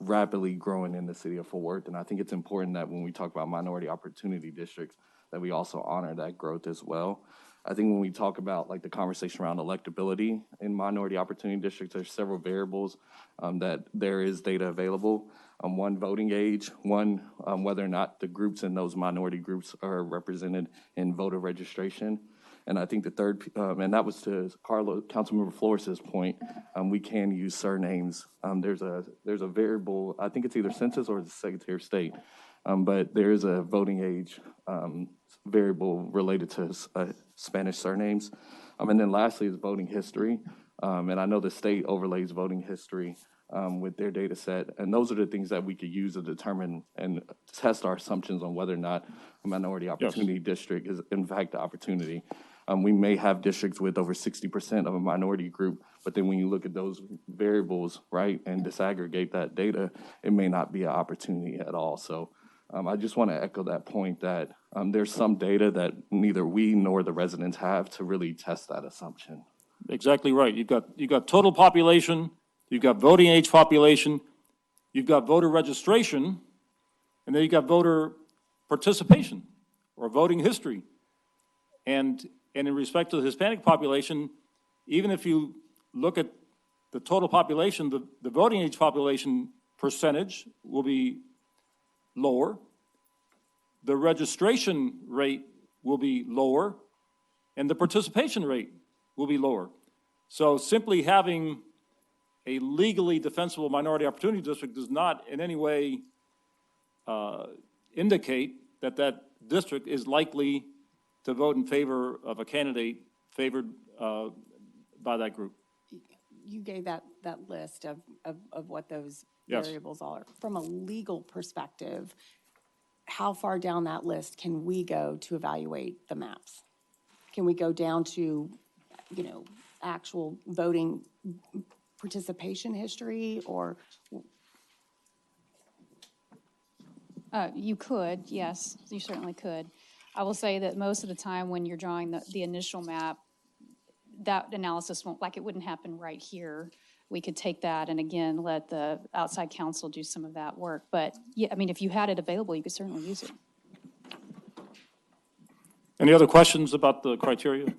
rapidly growing in the city of Fort Worth, and I think it's important that when we talk about minority opportunity districts, that we also honor that growth as well. I think when we talk about like the conversation around electability in minority opportunity districts, there's several variables that there is data available. One, voting age, one, whether or not the groups in those minority groups are represented in voter registration. And I think the third, and that was to Councilmember Flores' point, we can use surnames. There's a variable, I think it's either census or the Secretary of State, but there is a voting age variable related to Spanish surnames. And then lastly is voting history. And I know the state overlays voting history with their data set. And those are the things that we could use to determine and test our assumptions on whether or not a minority opportunity district is in fact the opportunity. We may have districts with over 60% of a minority group, but then when you look at those variables, right, and disaggregate that data, it may not be an opportunity at all. So I just want to echo that point that there's some data that neither we nor the residents have to really test that assumption. Exactly right. You've got total population, you've got voting age population, you've got voter registration, and then you've got voter participation or voting history. And in respect to the Hispanic population, even if you look at the total population, the voting age population percentage will be lower. The registration rate will be lower, and the participation rate will be lower. So simply having a legally defensible minority opportunity district does not in any way indicate that that district is likely to vote in favor of a candidate favored by that group. You gave that list of what those Yes. variables are. From a legal perspective, how far down that list can we go to evaluate the maps? Can we go down to, actual voting participation history, or? You could, yes, you certainly could. I will say that most of the time when you're drawing the initial map, that analysis it wouldn't happen right here. We could take that and again, let the outside counsel do some of that work. But yeah, I mean, if you had it available, you could certainly use it. Any other questions about the criteria?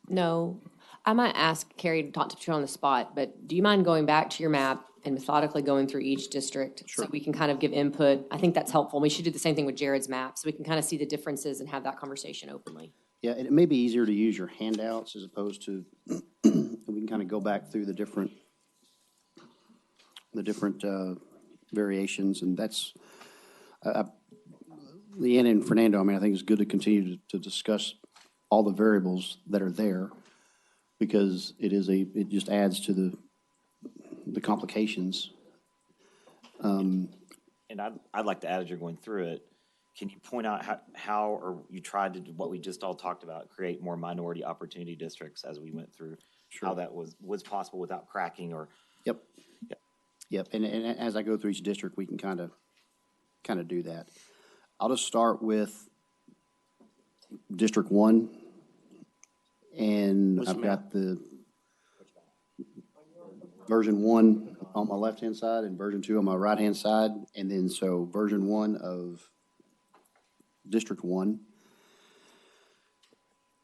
No. I might ask Carrie, not to put you on the spot, but do you mind going back to your map and methodically going through each district? Sure. So we can kind of give input. I think that's helpful. We should do the same thing with Jared's map, so we can kind of see the differences and have that conversation openly. Yeah, and it may be easier to use your handouts as opposed to, we can kind of go back through the different variations, and that's, Leanna and Fernando, I mean, I think it's good to continue to discuss all the variables that are there, because it just adds to the complications. And I'd like to add, as you're going through it, can you point out how or you tried to do what we just all talked about, create more minority opportunity districts as we went through? Sure. How that was possible without cracking or? Yep. And as I go through each district, we can kind of do that. I'll just start with District 1. And I've got the version 1 on my left-hand side and version 2 on my right-hand side. And then so version 1 of District 1,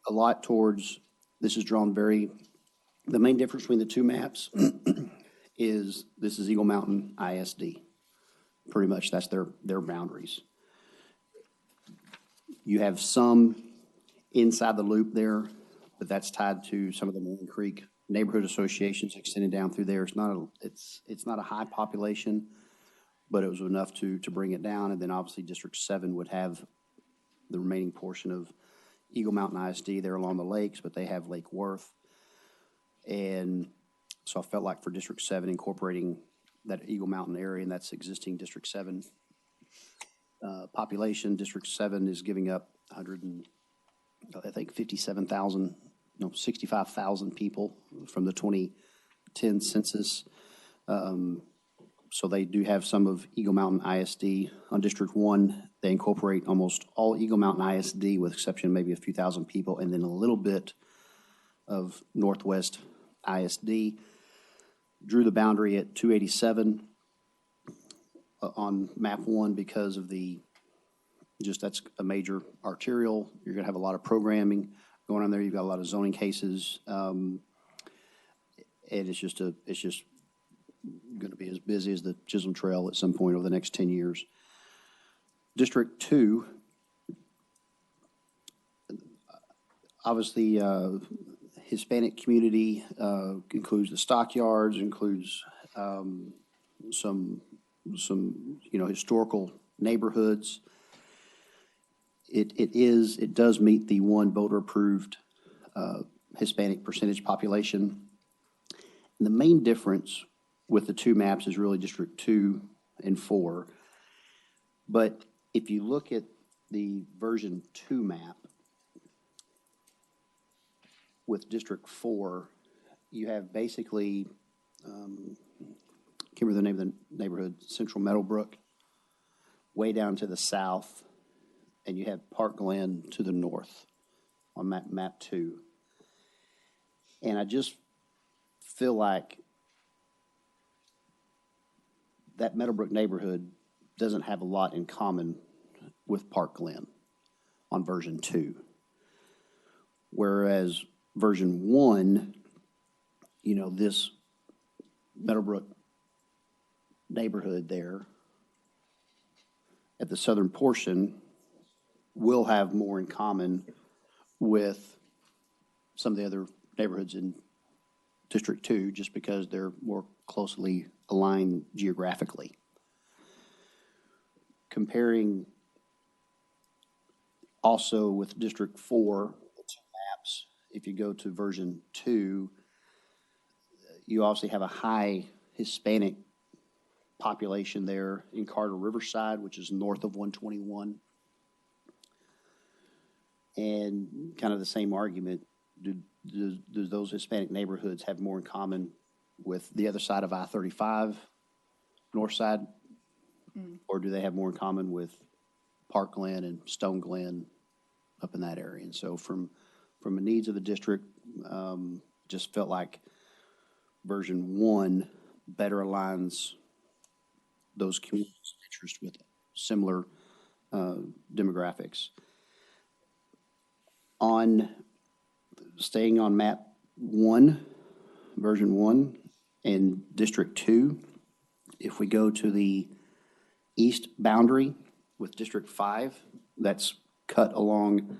a lot towards, this is drawn the main difference between the two maps is this is Eagle Mountain ISD. Pretty much that's their boundaries. You have some inside the loop there, but that's tied to some of the Moline Creek neighborhood associations extended down through there. It's not a high population, but it was enough to bring it down. And then obviously District 7 would have the remaining portion of Eagle Mountain ISD there along the lakes, but they have Lake Worth. And so I felt like for District 7, incorporating that Eagle Mountain area, and that's existing District 7 population. District 7 is giving up 65,000 people from the 2010 census. So they do have some of Eagle Mountain ISD. On District 1, they incorporate almost all Eagle Mountain ISD with exception of maybe a few thousand people, and then a little bit of Northwest ISD. Drew the boundary at 287 on map 1 because of that's a major arterial. You're going to have a lot of programming going on there. You've got a lot of zoning cases. And it's just going to be as busy as the Chisholm Trail at some point over the next 10 years. District 2, obviously, Hispanic community includes the stockyards, includes some historical neighborhoods. It does meet the one voter approved Hispanic percentage population. And the main difference with the two maps is really District 2 and 4. But if you look at the version 2 map with District 4, you have basically, can't remember the name of the neighborhood, Central Meadowbrook, way down to the south, and you have Park Glen to the north on map 2. And I just feel like that Meadowbrook neighborhood doesn't have a lot in common with Park Glen on version 2. Whereas version 1, you know, this Meadowbrook neighborhood there at the southern portion will have more in common with some of the other neighborhoods in District 2, just because they're more closely aligned geographically. Comparing also with District 4, the 2 maps, if you go to version 2, you obviously have a high Hispanic population there in Carter Riverside, which is north of 121. And kind of the same argument, do those Hispanic neighborhoods have more in common with the other side of I-35, north side? Or do they have more in common with Park Glen and Stone Glen up in that area? And so from the needs of the district, just felt like version 1 better aligns those communities' interest with similar demographics. Staying on map 1, version 1, and District 2, if we go to the east boundary with District 5, that's cut along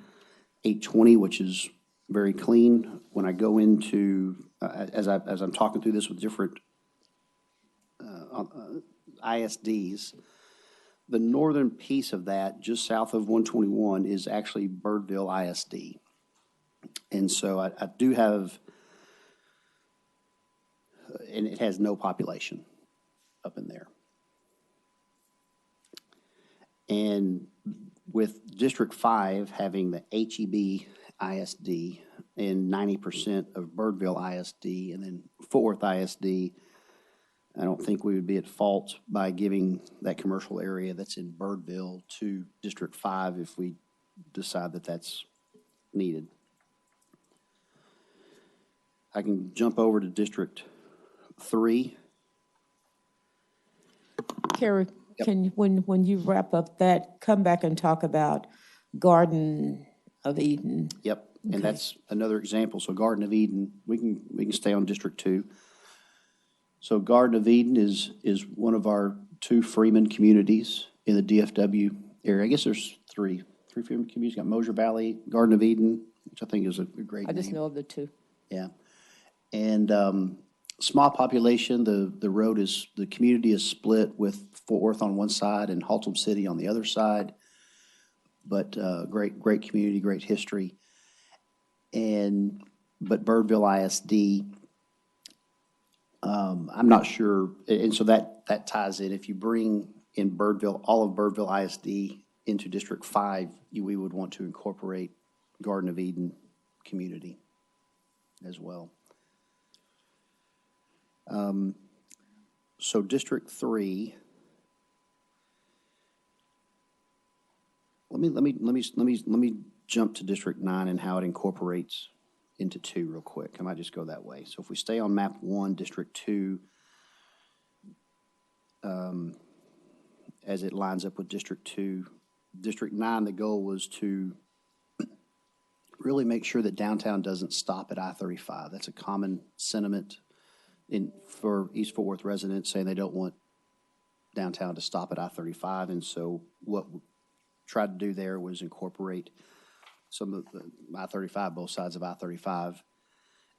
820, which is very clean. When I go into, as I'm talking through this with different ISDs, the northern piece of that, just south of 121, is actually Birdville ISD. And so I do have, and it has no population up in there. And with District 5 having the HEB ISD and 90% of Birdville ISD and then Fort Worth ISD, I don't think we would be at fault by giving that commercial area that's in Birdville to District 5 if we decide that that's needed. I can jump over to District 3. Carrie, can you, when you wrap up that, come back and talk about Garden of Eden? Yep, and that's another example. So Garden of Eden, we can stay on District 2. So Garden of Eden is one of our 2 Freeman communities in the DFW area. I guess there's three Freeman communities. Got Mosier Valley, Garden of Eden, which I think is a great I just name. know of the 2. Yeah. And small population, the community is split with Fort Worth on one side and Haltom City on the other side. But great community, great history. But Birdville ISD, I'm not sure, and so that ties in. If you bring in Birdville, all of Birdville ISD into District 5, we would want to incorporate Garden of Eden community as well. So District 3. Let me jump to District 9 and how it incorporates into 2 real quick. I might just go that way. So if we stay on map 1, District 2, as it lines up with District 2, District 9, the goal was to really make sure that downtown doesn't stop at I-35. That's a common sentiment for East Fort Worth residents, saying they don't want downtown to stop at I-35. And so what we tried to do there was incorporate some of the I-35, both sides of I-35,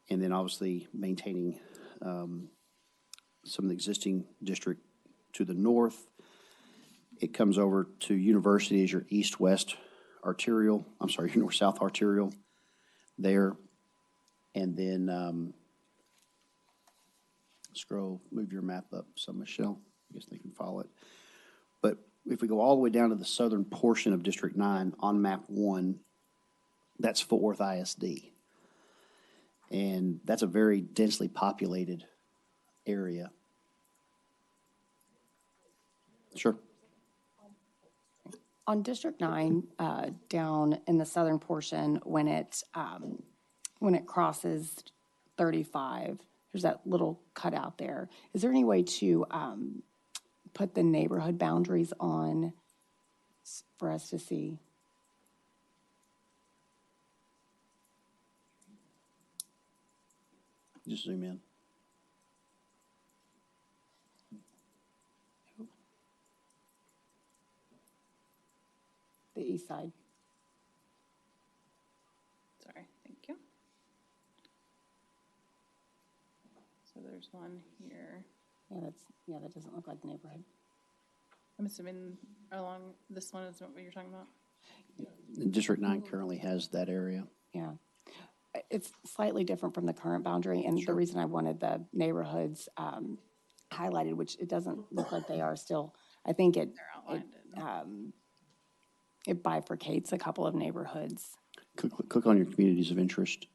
and then obviously maintaining some of the existing district to the north. It comes over to University as your east-west arterial, your north-south arterial there. And then move your map up some, Michelle. I guess they can follow it. But if we go all the way down to the southern portion of District 9 on map 1, that's Fort Worth ISD. And that's a very densely populated area. Sure. On District 9, down in the southern portion, when it crosses 35, there's that little cutout there. Is there any way to put the neighborhood boundaries on for us to see? Just zoom in. The east side. Sorry, thank you. So there's one here. Yeah, that doesn't look like the neighborhood. I'm assuming along this one is what you're talking about? District 9 currently has that area. Yeah. It's slightly different from the current boundary, and the reason I wanted the neighborhoods highlighted, which it doesn't look like they are still, I think it bifurcates a couple of neighborhoods. Click on your communities of interest.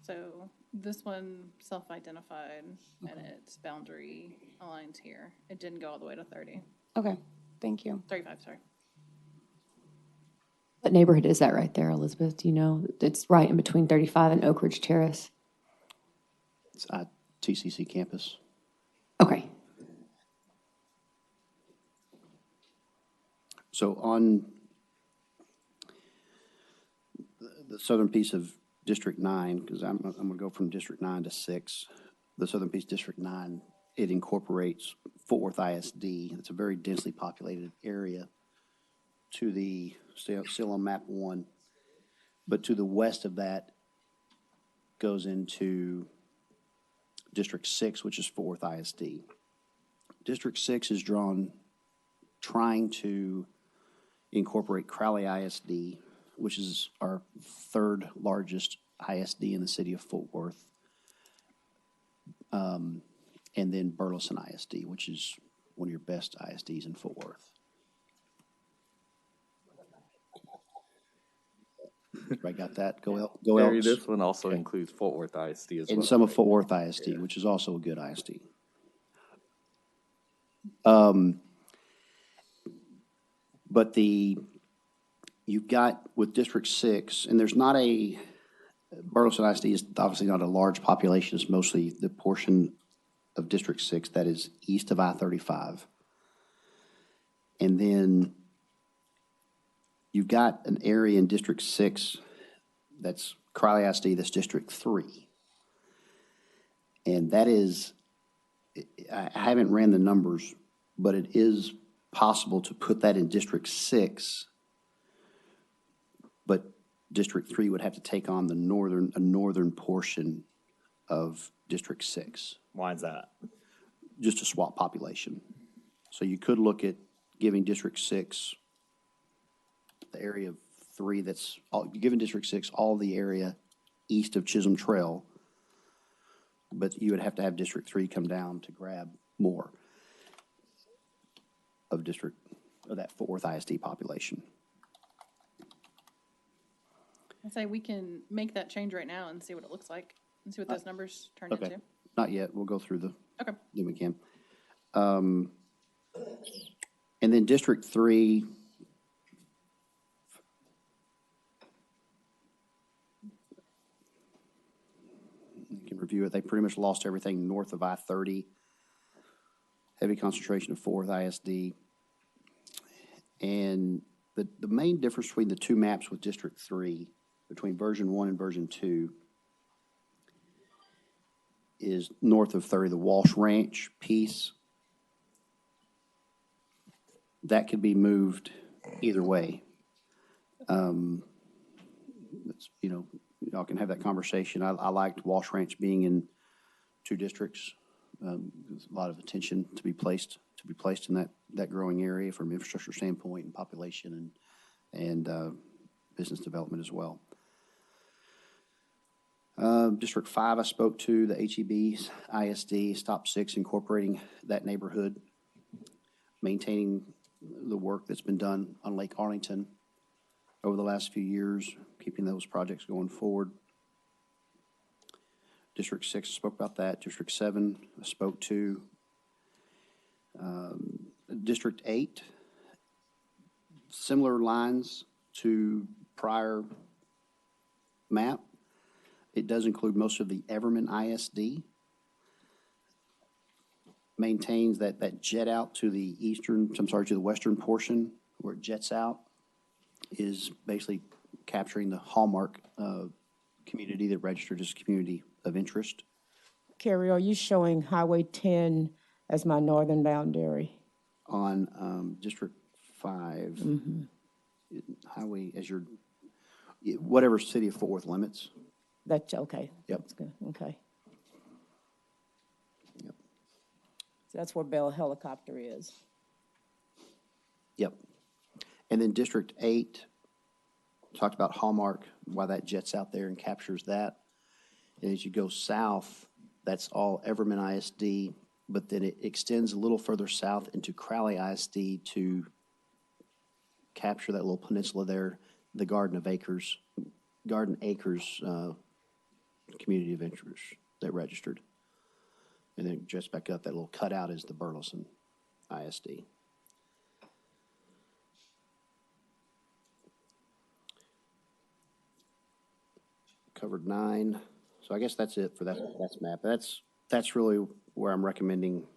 So this one self-identified and its boundary aligns here. It didn't go all the way to 30. Okay, thank you. 35, sorry. What neighborhood is that right there, Elizabeth? Do you know? It's right in between 35 and Oak Ridge Terrace. It's TCC campus. Okay. So on the southern piece of District 9, because I'm going to go from District 9 to 6, the southern piece, District 9, it incorporates Fort Worth ISD. It's a very densely populated area to the, still on map 1, but to the west of that goes into District 6, which is Fort Worth ISD. District 6 is drawn trying to incorporate Crowley ISD, which is our third largest ISD in the city of Fort Worth, and then Burleson ISD, which is one of your best ISDs in Fort Worth. Everybody got that? Go Barry, else. this one also includes Fort Worth ISD as well. And some of Fort Worth ISD, which is also a good ISD. But you've got with District 6, and there's not Burleson ISD is obviously not a large population. It's mostly the portion of District 6 that is east of I-35. And then you've got an area in District 6 that's Crowley ISD, that's District 3. And that is, I haven't ran the numbers, but it is possible to put that in District 6, but District 3 would have to take on the northern portion of District 6. Why is that? Just a swap population. So you could look at giving District 6 the area of 3 giving District 6 all the area east of Chisholm Trail, but you would have to have District 3 come down to grab more of that Fort Worth ISD population. I'd say we can make that change right now and see what it looks like and see what those numbers turn Okay. into. Not yet. We'll go through Okay. then we can. And then District 3, you can review it. They pretty much lost everything north of I-30. Heavy concentration of Fort Worth ISD. And the main difference between the two maps with District 3, between version 1 and version 2, is north of 30, the Walsh Ranch piece. That could be moved either way. Y'all can have that conversation. I liked Walsh Ranch being in 2 districts. There's a lot of attention to be placed in that growing area from an infrastructure standpoint and population and business development as well. District 5, I spoke to the HEB's ISD, Stop 6, incorporating that neighborhood, maintaining the work that's been done on Lake Arlington over the last few years, keeping those projects going forward. District 6, I spoke about that. District 7, I spoke to. District 8, similar lines to prior map. It does include most of the Everman ISD. Maintains that jet out to the to the western portion where it jets out is basically capturing the hallmark community that registered as community of interest. Carrie, are you showing Highway 10 as my northern boundary? On District 5, highway as your, whatever city of Fort Worth limits. That's okay. Yep. That's good, okay. Yep. So that's where Bell Helicopter is. Yep. And then District 8, talked about Hallmark, why that jets out there and captures that. And as you go south, that's all Everman ISD, but then it extends a little further south into Crowley ISD to capture that little peninsula there, the Garden Acres community of interest that registered. And then just back up, that little cutout is the Burleson ISD. Covered 9. So I guess that's it for that's map. That's really where I'm recommending.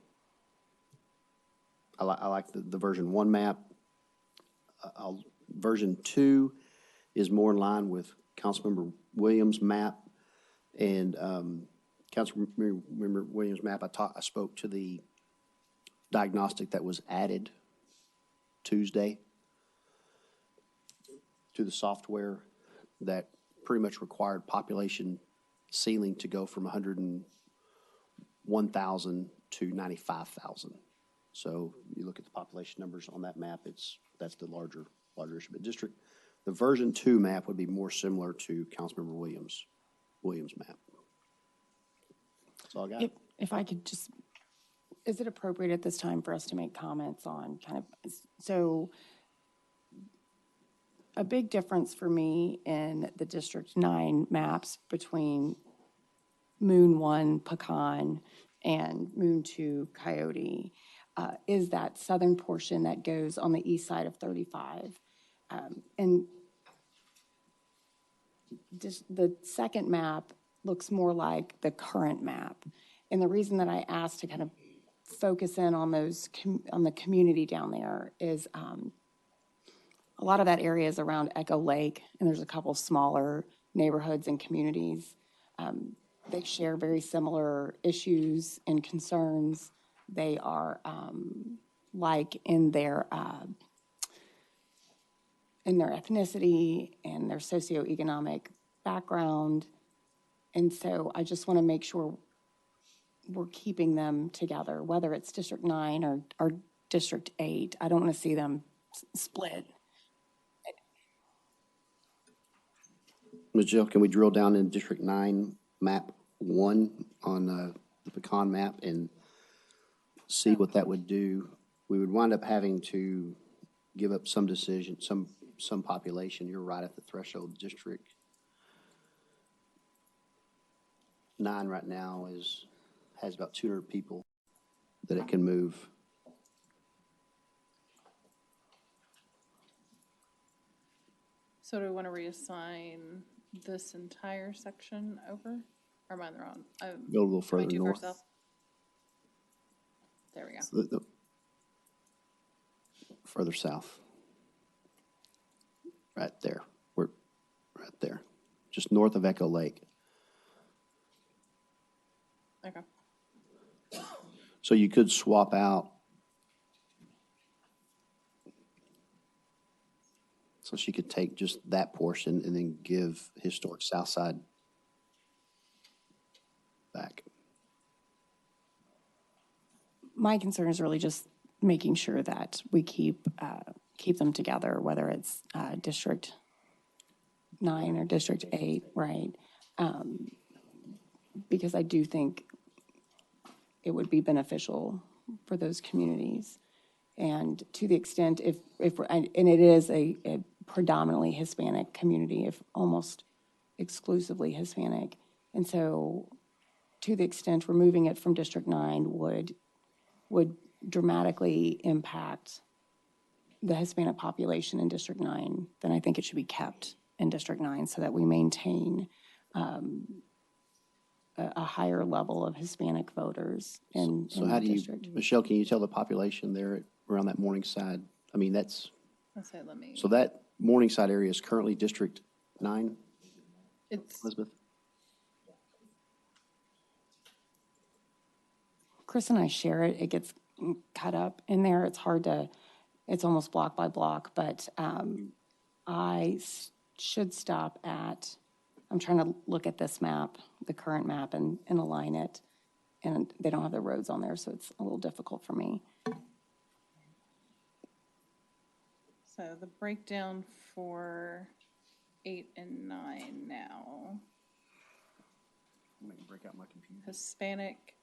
I like the version 1 map. Version 2 is more in line with Councilmember Williams' map. And Councilmember Williams' map, I spoke to the diagnostic that was added Tuesday to the software that pretty much required population ceiling to go from 101,000 to 95,000. So you look at the population numbers on that map, that's the larger issue. But the version 2 map would be more similar to Councilmember Williams' map. That's all I got. If I could just, is it appropriate at this time for us to make comments on so a big difference for me in the District 9 maps between Moon 1, Pecan, and Moon 2, Coyote, is that southern portion that goes on the east side of 35. And the second map looks more like the current map. And the reason that I asked to kind of focus in on on the community down there is a lot of that area is around Echo Lake, and there's a couple smaller neighborhoods and communities. They share very similar issues and concerns. They are like in their ethnicity and their socioeconomic background. And so I just want to make sure we're keeping them together, whether it's District 9 or District 8. I don't want to see them split. Ms. Jill, can we drill down in District 9, map 1 on the Pecan map and see what that would do? We would wind up having to give up some decision, some population. You're right at the threshold. District 9 right now has about 200 people that it can move. So do we want to reassign this entire section over? Or am I on the wrong? Go a little further 22 north. south. There we go. Further south. Right there. We're right there. Just north of Echo Lake. Okay. So you could swap out. So she could take just that portion and then give historic Southside back. My concern is really just making sure that we keep them together, whether it's District 9 or District 8, right? because I do think it would be beneficial for those communities. And to the extent and it is a predominantly Hispanic community, if almost exclusively Hispanic. And so to the extent removing it from District 9 would dramatically impact the Hispanic population in District 9, then I think it should be kept in District 9 so that we maintain a higher level of Hispanic voters in So the how do you, district. Michelle, can you tell the population there around that Morningside? I mean, that's, Let me, so that Morningside area is currently District 9, it's, Elizabeth? Chris and I share it. It gets cut up in there. It's hard to, it's almost block by block, but should stop at, I'm trying to look at this map, the current map, and align it. And they don't have the roads on there, so it's a little difficult for me. so the breakdown for 8 and 9 now. Break out my computer. Hispanic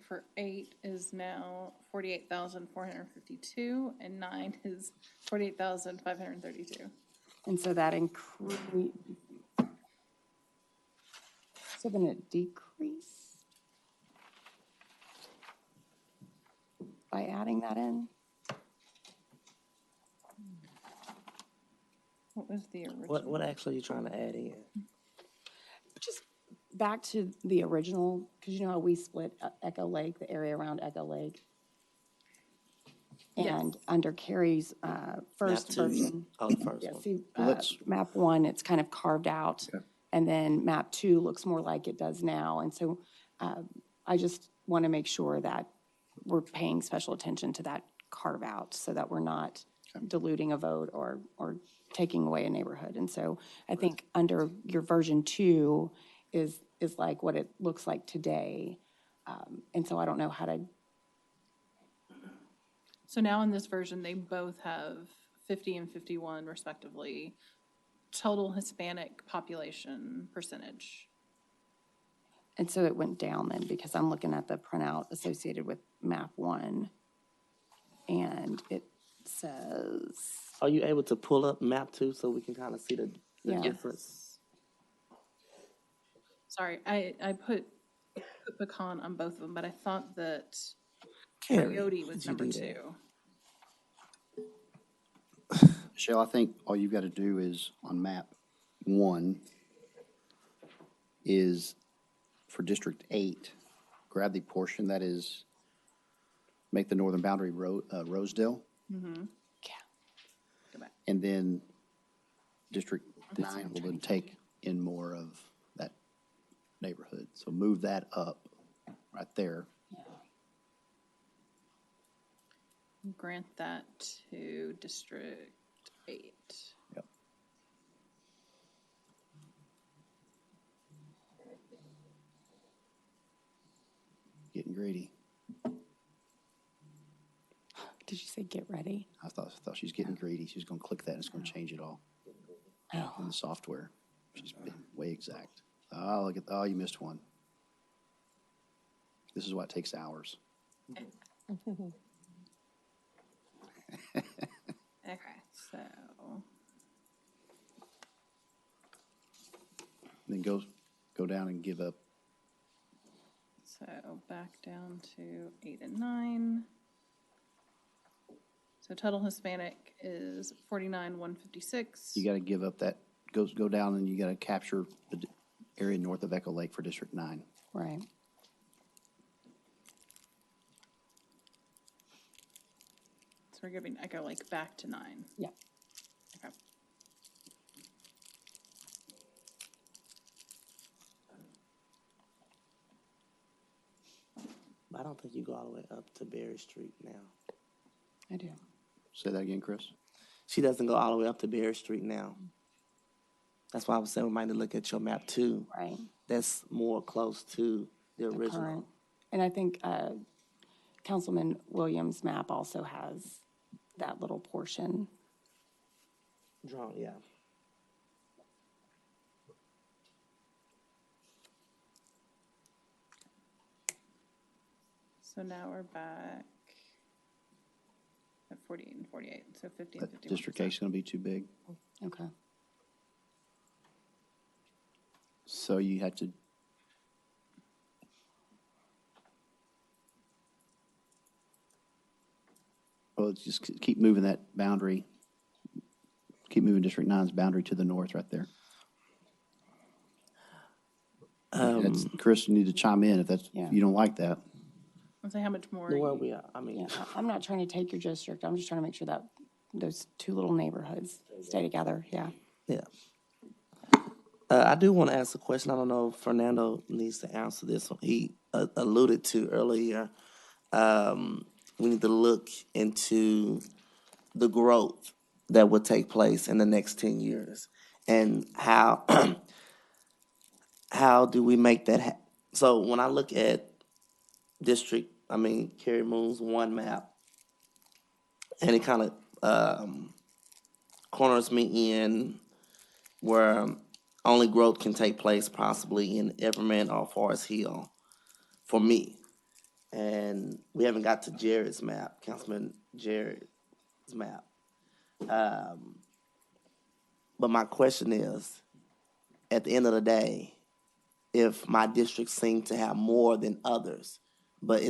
for 8 is now 48,452, and 9 is 48,532. And so that increase, so then it decreased by adding that in? What was the original? What actually are you trying to add in? Just back to the original, because you know how we split Echo Lake, the area around Echo Lake? And under Carrie's first Map 2. version. Oh, the first Yeah, one. see, Let's- map 1, it's kind of carved out. Okay. And then map 2 looks more like it does now. And so I just want to make sure that we're paying special attention to that carve out so that we're not diluting a vote or taking away a neighborhood. And so I think under your version 2 is like what it looks like today. And so I don't know how to, So now in this version, they both have 50 and 51 respectively, total Hispanic population percentage. and so it went down then because I'm looking at the printout associated with map 1. And it says, Are you able to pull up map 2 so we can kind of see the Yeah. difference? Sorry, I put pecan on both of them, but I thought that Carrie, coyote was did you number do that? 2. Michelle, I think all you've got to do is on map 1 is for District 8, grab the portion that is, make the northern boundary Rosedale. Go back. And then District 9 will then take in more of that neighborhood. So move that up right there. Grant that to District 8. Yep. Getting greedy. did you say get ready? I thought she was getting greedy. She was going to click that and it's going to change it all in the software. She's been way exact. Oh, look at, oh, you missed one. This is why it takes hours. Okay, so Then go down and give up. so back down to 8 and 9. So total Hispanic is 49,156. You got to give up that, go down and you got to capture the area north of Echo Lake for District 9. Right. So we're giving Echo Lake back to 9. Yeah. Okay. I don't think you go all the way up to Berry Street now. I do. Say that again, Chris. She doesn't go all the way up to Berry Street now. That's why I was saying we might need to look at your map 2. Right. That's more close to the original. Current. And I think Councilman Williams' map also has that little portion. Drawn, yeah. So now we're back at 48 and 48, so 50 and But 51%. District A is going to be too big. Okay. So you had to, well, just keep moving that boundary. Keep moving District 9's boundary to the north right there. That's, Chris, you need to chime in if that's, Yeah. if you don't like that. Let's say how much more. Where you- we are, I mean, Yeah, I'm not trying to take your district. I'm just trying to make sure that those two little neighborhoods stay together, yeah. yeah. I do want to ask a question. I don't know if Fernando needs to answer this. He alluded to earlier, we need to look into the growth that will take place in the next 10 years and how, how do we make that so when I look at Carrie Moon's one map, and it kind of corners me in where only growth can take place possibly in Everman or Forest Hill for me. And we haven't got to Jared's map, Councilman Jared's map. But my question is, at the end of the day, if my districts seem to have more than others, but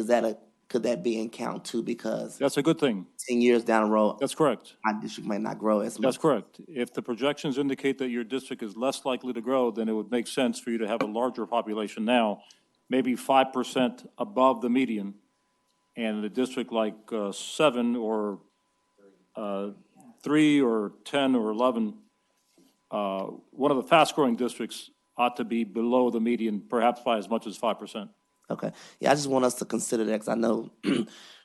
could that be in count too? Because That's a good thing. 10 years down the road, That's correct. my district may not grow as much. That's correct. If the projections indicate that your district is less likely to grow, then it would make sense for you to have a larger population now, maybe 5% above the median. And a district like 7 or 3 or 10 or 11, one of the fast-growing districts ought to be below the median, perhaps by as much as 5%. Okay. Yeah, I just want us to consider that because I know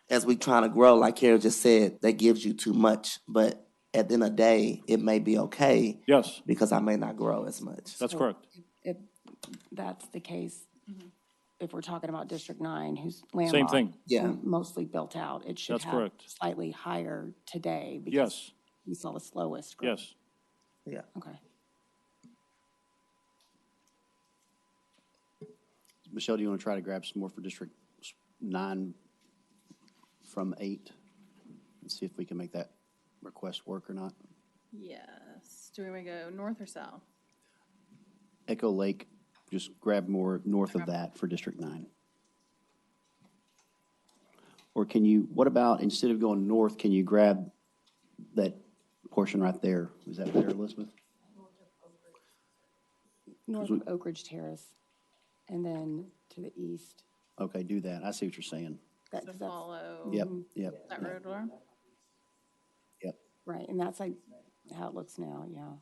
as we trying to grow, like Carol just said, that gives you too much. But at the end of the day, it may be okay. Yes. Because I may not grow as much. That's correct. If that's the case, Mm-hmm. if we're talking about District 9, who's landlocked. thing. Yeah. and mostly built out, it should That's have correct. slightly higher today. Because Yes, we saw the slowest growth. yes. Yeah. Okay. Michelle, do you want to try to grab some more for District 9 from 8? And see if we can make that request work or not? Yes. Do we want to go north or south? Echo Lake, just grab more north of that for District 9. Or can you, what about, instead of going north, can you grab that portion right there? Is that better, Elizabeth? North of Oak Ridge Terrace, and then to the east. Okay, do that. I see what you're saying. So 'Cause that's- follow Yep, yep. that road arm? Yep. Right, and that's like how it looks now, yeah.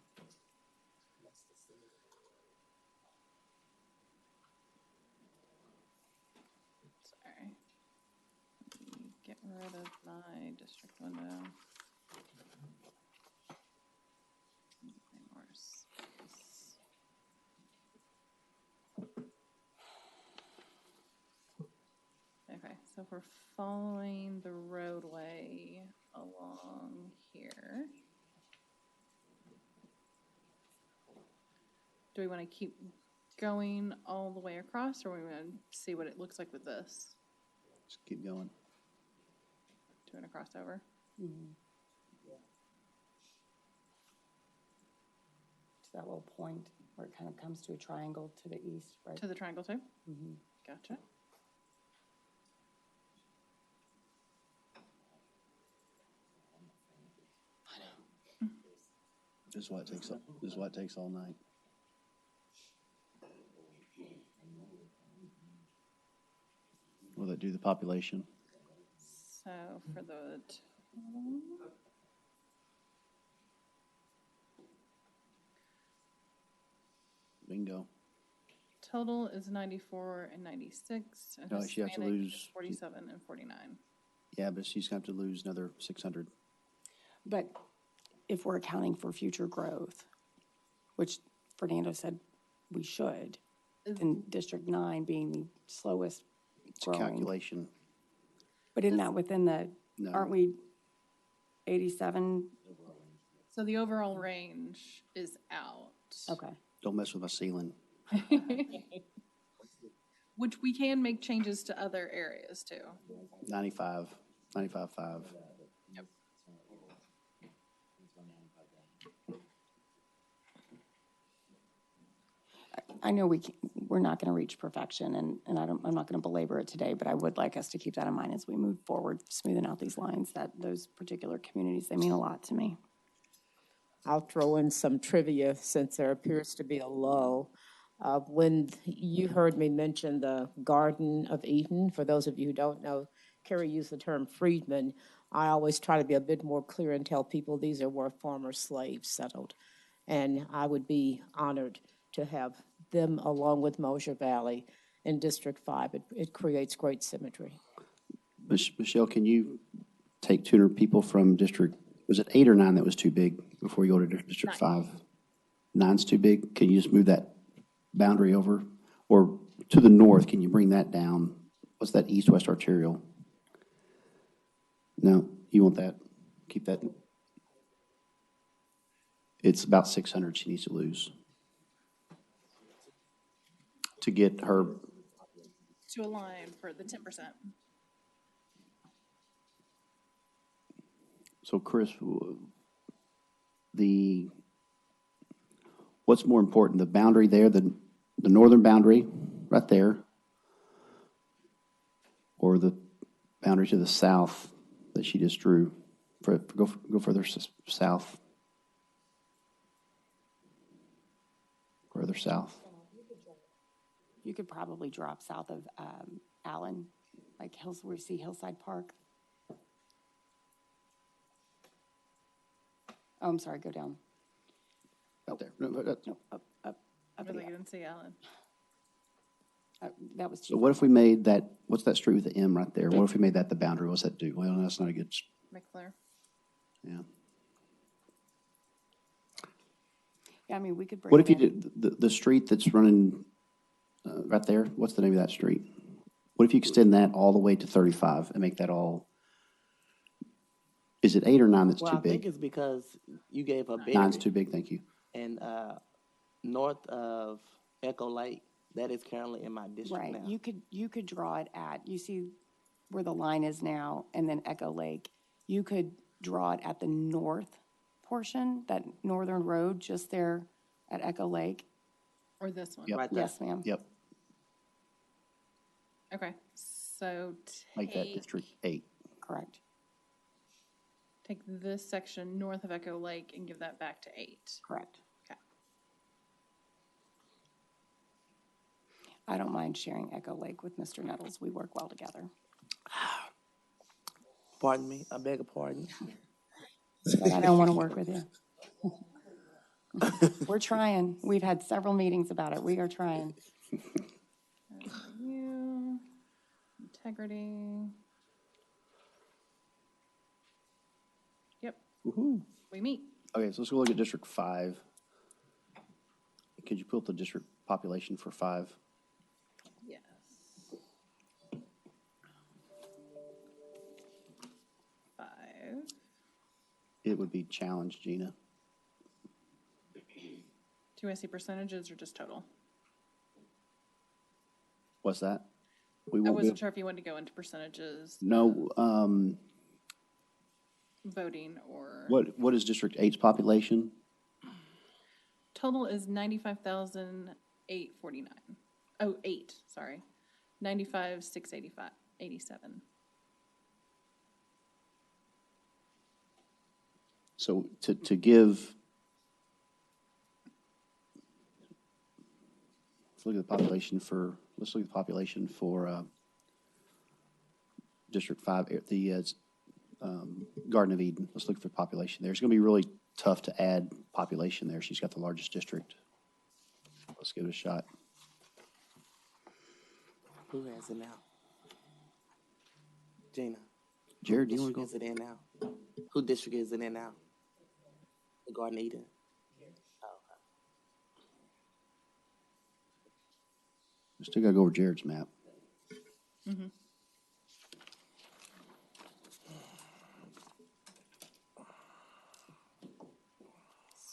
Sorry. Let me get rid of my district window. More space. Okay, so if we're following the roadway along here. Do we want to keep going all the way across, or we want to see what it looks like with this? Just keep going. Doing a crossover? To that little point where it kind of comes to a triangle to the east, right? To the triangle too? Gotcha. This is why it takes all night. Will that do the population? So for the Bingo. total is 94 and 96, and No, she has to Hispanic is lose- 47 and 49. Yeah, but she's going to have to lose another 600. But if we're accounting for future growth, which Fernando said we should, then District 9 being the slowest It's a growing. calculation. But isn't that within the, No. aren't we 87? So the overall range is out. Okay. Don't mess with my ceiling. Which we can make changes to other areas too. 95, 95.5. I know we're not going to reach perfection, and I'm not going to belabor it today, but I would like us to keep that in mind as we move forward, smoothing out these lines, that those particular communities, they mean a lot to me. I'll throw in some trivia since there appears to be a lull. When you heard me mention the Garden of Eden, for those of you who don't know, Carrie used the term freedmen. I always try to be a bit more clear and tell people these are where former slaves settled. And I would be honored to have them along with Mosher Valley in District 5. It creates great symmetry. Michelle, can you take 200 people from District, was it 8 or 9 that was too big before you go to District 5? 9's too big? Can you just move that boundary over? Or to the north, can you bring that down? What's that east-west arterial? No, you want that? Keep that? It's about 600 she needs to lose to get her. To align for the 10%. So Chris, what's more important, the boundary there, the northern boundary right there, or the boundary to the south that she just drew? Go further south. Further south. You could probably drop south of Allen, like where you see Hillside Park. Oh, I'm sorry, go down. Out there. No, up I to really the, didn't see Alan. that was So what if we made that, what's that street with the M right there? What if we made that the boundary? What's that do? Well, that's not a good, McClure. yeah. Yeah, I mean, we could bring What if you it in. did, the street that's running right there, what's the name of that street? What if you extend that all the way to 35 and make that all, is it 8 or 9 that's Well, too I think big? it's because you gave her bigger. 9's too big, thank you. And north of Echo Lake, that is currently in my district Right, now. you could draw it at, you see where the line is now, and then Echo Lake. You could draw it at the north portion, that northern road just there at Echo Lake. Or this one. Yep. Right there. Yes, ma'am. Yep, Okay, so make that District 8. Correct. take this section north of Echo Lake and give that back to 8. Correct. Okay. I don't mind sharing Echo Lake with Mr. Nettles. We work well together. Pardon me, I beg a pardon. But I don't want to work with you. We're trying. We've had several meetings about it. We are trying. You, integrity. Yep, we meet. Okay, so let's go look at District 5. Could you pull up the district population for 5? Yes. It would be challenged, Gina. Do I see percentages or just total? What's that? I We won't be wasn't able- sure if you wanted to go into percentages, No, voting or. what is District 8's population? Total is 95,849. Oh, 8, sorry. 95,687. So to give, let's look at the population for District 5, the Garden of Eden. Let's look for population there. It's going to be really tough to add population there. She's got the largest district. Let's give it a shot. Who has it now? Gina. Jared, do Who you want to district go? is it in now? Who district is it in now? The Garden of Eden? We still got to go over Jared's map.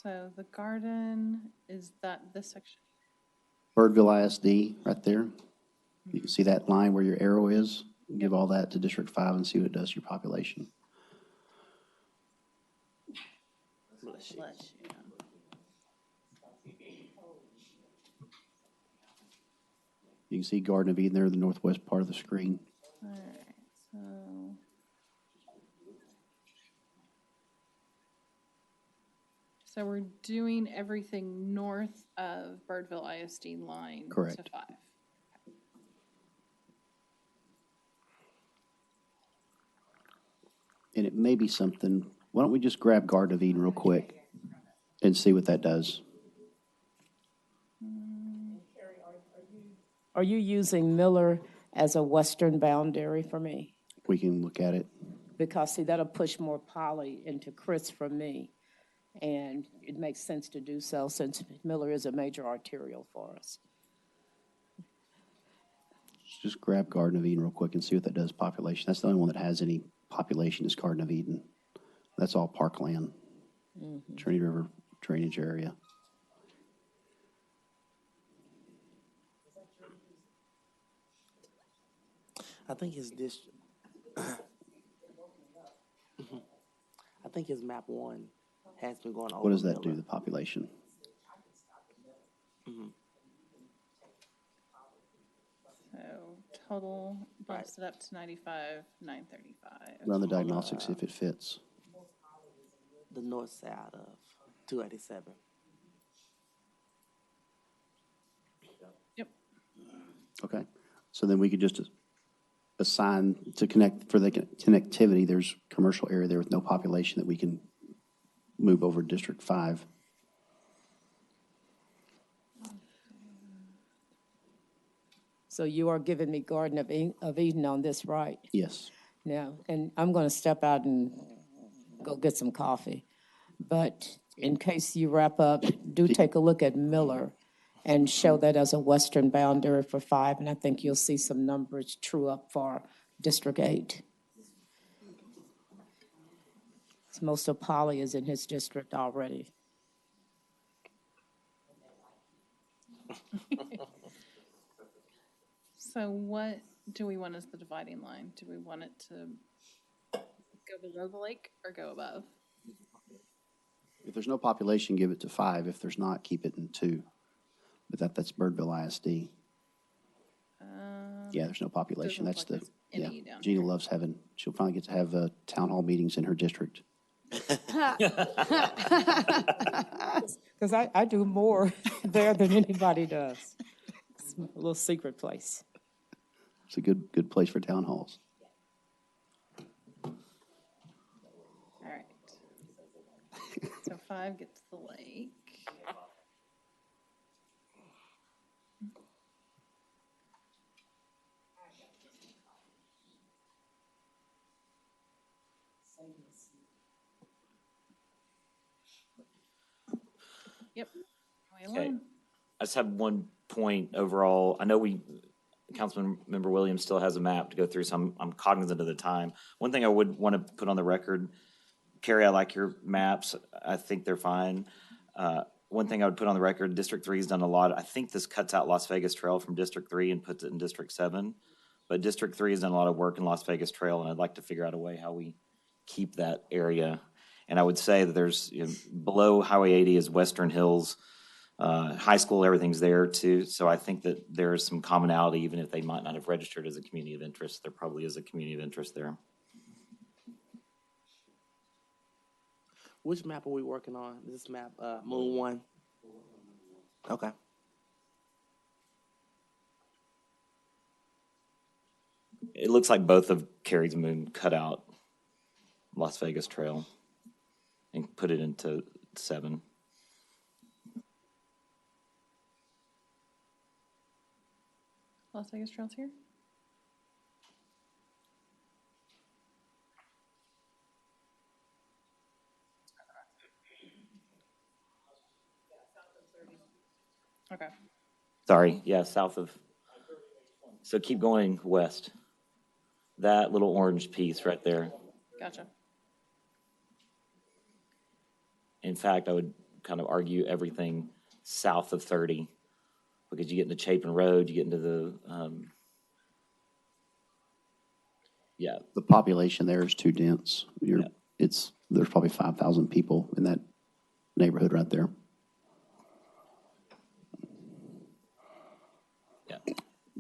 So the garden, is that this section? Birdville ISD, right there. You can see that line where your arrow is? Give all that to District 5 and see what it does to your population. Bless you. You can see Garden of Eden there in the northwest part of the screen. All right, so we're doing everything north of Birdville ISD line to Correct. 5. And it may be something, why don't we just grab Garden of Eden real quick and see what that does? Are you using Miller as a western boundary for me? We can look at it. Because, see, that'll push more poly into Chris from me. And it makes sense to do so since Miller is a major arterial for us. Just grab Garden of Eden real quick and see what that does population. That's the only one that has any population is Garden of Eden. That's all parkland, Trinity River drainage area. I think his I think his map 1 has been going over. What does that do to Miller. the population? So total bumps it up to 95, 935. Run the diagnostics, see if it fits. The north side of 287. Yep. Okay. So then we could just assign to connect, for the connectivity, there's commercial area there with no population that we can move over District 5. So you are giving me Garden of Eden on this, right? Yes. Now, and I'm going to step out and go get some coffee. But in case you wrap up, do take a look at Miller and show that as a western boundary for 5, and I think you'll see some numbers true up for District 8. Most of Poly is in his district already. So what do we want as the dividing line? Do we want it to go below the lake or go above? If there's no population, give it to 5. If there's not, keep it in 2. But that's Birdville ISD. Yeah, there's no population. That's doesn't look like there's any down Gina here. loves having, she'll finally get to have town hall meetings in her district. Because I do more there than anybody does. It's a little secret place. It's a good place for town halls. All right. So 5 gets the lake. Yep. Okay. I just have one point overall. I know Councilmember Williams still has a map to go through, so I'm cognizant of the time. One thing I would want to put on the record, Carrie, I like your maps. I think they're fine. One thing I would put on the record, District 3 has done a lot. I think this cuts out Las Vegas Trail from District 3 and puts it in District 7. But District 3 has done a lot of work in Las Vegas Trail, and I'd like to figure out a way how we keep that area. And I would say that there's, below Highway 80 is Western Hills, high school, everything's there too. So I think that there's some commonality, even if they might not have registered as a community of interest. There probably is a community of interest there. Which map are we working on? This map, Moon 1? Okay. It looks like both of Carrie's Moon cut out Las Vegas Trail and put it into 7. Las Vegas Trail's here? Okay. Sorry, yeah, south of. So keep going west. That little orange piece right there. Gotcha. In fact, I would kind of argue everything south of 30, because you get into Chapin Road, you get into the Yeah, The population there is too dense. There's probably 5,000 people in that neighborhood right there. yeah.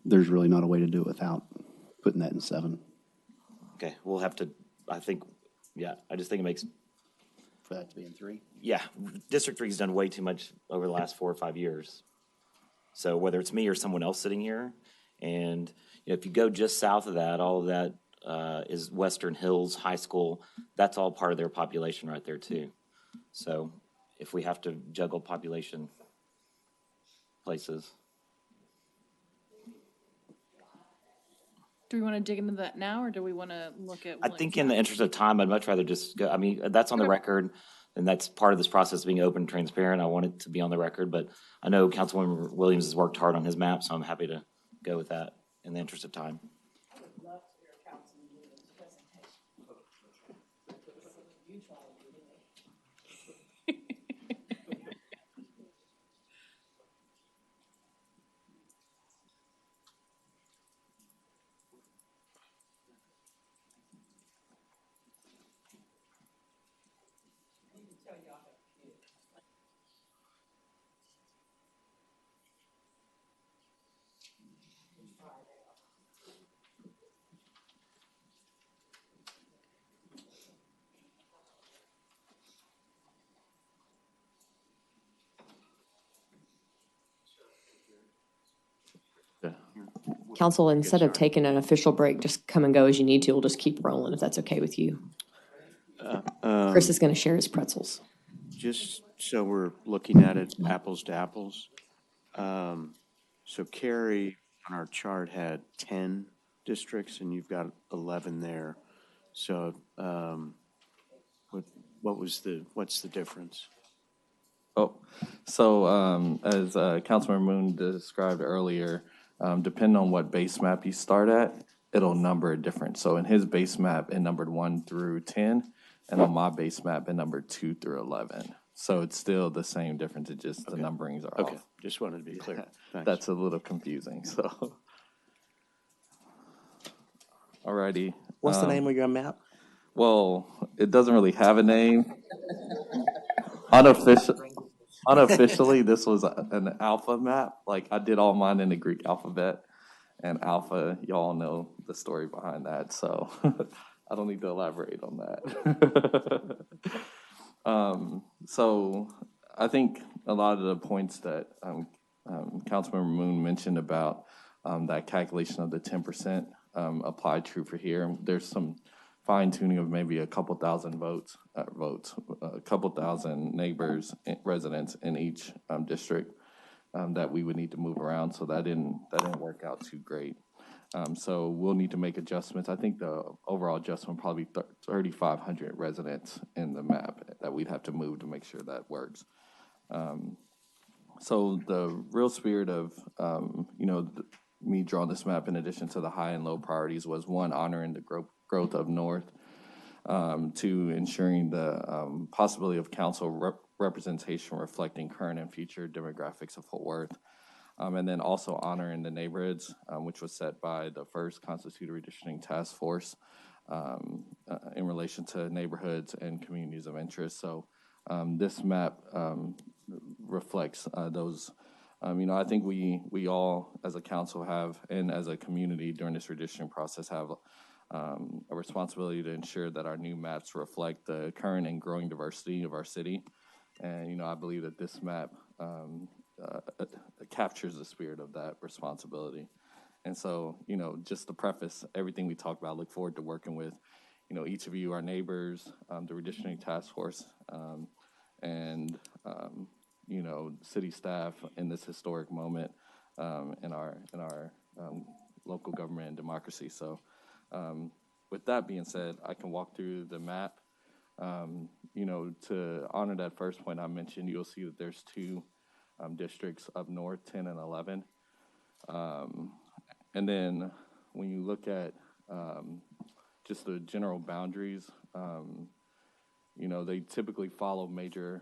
There's really not a way to do it without putting that in 7. Okay, we'll have to, I think, yeah, I just think it makes, For that to be in 3? yeah, District 3's done way too much over the last 4 or 5 years. So whether it's me or someone else sitting here, and if you go just south of that, all of that is Western Hills High School. That's all part of their population right there too. So if we have to juggle population places. Do we want to dig into that now, or do we want to look at? I think in the interest of time, I'd much rather just go, I mean, that's on the record, and that's part of this process being open and transparent. I want it to be on the record, but I know Councilwoman Williams has worked hard on his map, so I'm happy to go with that in the interest of time. Council, instead of taking an official break, just come and go as you need to. We'll just keep rolling if that's okay with you. Chris is going to share his pretzels. Just so we're looking at it apples to apples. So Cary on our chart had 10 districts and you've got 11 there. So what's the difference? Oh, so as Councilmember Moon described earlier, depending on what base map you start at, it'll number different. So in his base map, it numbered 1 through 10, and on my base map, it numbered 2 through 11. So it's still the same difference, it just the numberings are Okay, off. just wanted to be clear. Thanks. That's a little confusing, so. Alrighty. What's the name of your map? Well, it doesn't really have a name. Unofficially, this was an alpha map. Like, I did all mine in the Greek alphabet. And alpha, y'all know the story behind that, so I don't need to elaborate on that. So I think a lot of the points that Councilmember Moon mentioned about that calculation of the 10% apply true for here. There's some fine tuning of maybe a couple thousand votes, a couple thousand neighbors, residents in each district that we would need to move around. So that didn't work out too great. So we'll need to make adjustments. I think the overall adjustment probably 3,500 residents in the map that we'd have to move to make sure that works. So the real spirit of, me drawing this map in addition to the high and low priorities was, one, honoring the growth of North, to ensuring the possibility of council representation reflecting current and future demographics of Fort Worth. And then also honoring the neighborhoods, which was set by the first constituted redistricting task force in relation to neighborhoods and communities of interest. So this map reflects those. I think we all as a council have, and as a community during this redistricting process, have a responsibility to ensure that our new maps reflect the current and growing diversity of our city. And, I believe that this map captures the spirit of that responsibility. And so, just to preface everything we talked about, I look forward to working with, each of you, our neighbors, the Redistricting Task Force, and, city staff in this historic moment in our local government and democracy. So with that being said, I can walk through the map. To honor that first point I mentioned, you'll see that there's 2 districts up north, 10 and 11. And then when you look at just the general boundaries, they typically follow major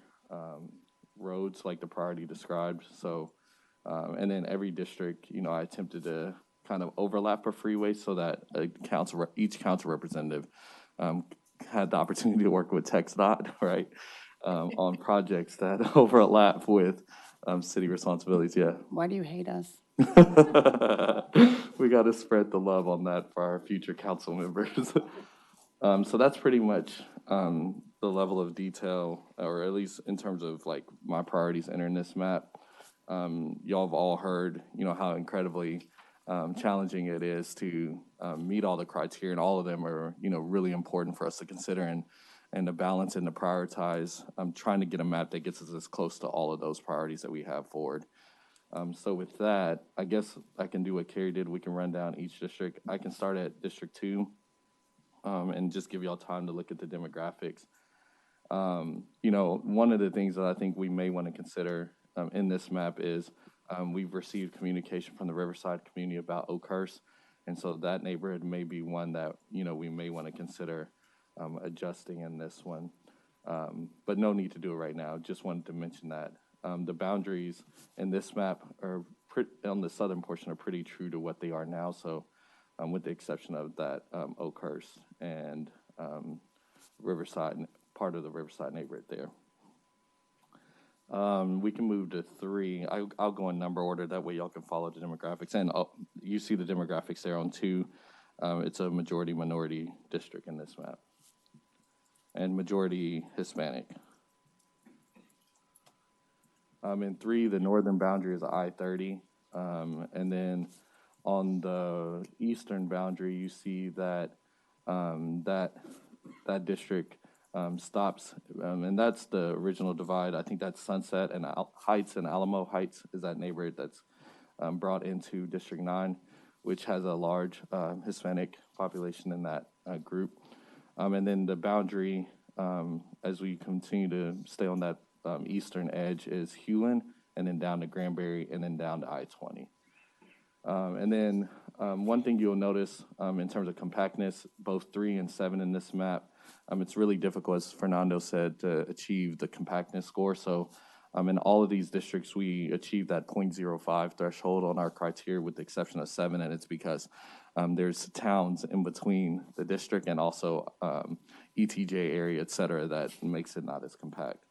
roads like the priority described. So, and then every district, I attempted to kind of overlap of freeways so that each council representative had the opportunity to work with TxDOT, right, on projects that overlap with city responsibilities. Yeah. Why do you hate us? We got to spread the love on that for our future council members. So that's pretty much the level of detail, or at least in terms of like my priorities entering this map. Y'all have all heard, how incredibly challenging it is to meet all the criteria, and all of them are, really important for us to consider and to balance and to prioritize. I'm trying to get a map that gets us as close to all of those priorities that we have forward. So with that, I guess I can do what Carrie did. We can run down each district. I can start at District 2 and just give y'all time to look at the demographics. One of the things that I think we may want to consider in this map is we've received communication from the Riverside community about Oakhurst, and so that neighborhood may be one that, we may want to consider adjusting in this one. But no need to do it right now. Just wanted to mention that. The boundaries in this map are on the southern portion are pretty true to what they are now. So with the exception of that Oakhurst and Riverside, part of the Riverside neighborhood there. We can move to 3. I'll go in number order. That way y'all can follow the demographics. And you see the demographics there on 2. It's a majority minority district in this map. And majority Hispanic. In 3, the northern boundary is I-30. And then on the eastern boundary, you see that that district stops, and that's the original divide. I think that's Sunset and Heights, and Alamo Heights is that neighborhood that's brought into District 9, which has a large Hispanic population in that group. And then the boundary, as we continue to stay on that eastern edge, is Hewlin, and then down to Granbury, and then down to I-20. And then one thing you'll notice in terms of compactness, both 3 and 7 in this map, it's really difficult, as Fernando said, to achieve the compactness score. So in all of these districts, we achieve that 0.05 threshold on our criteria, with the exception of 7, and it's because there's towns in between the district and also ETJ area, et cetera, that makes it not as compact.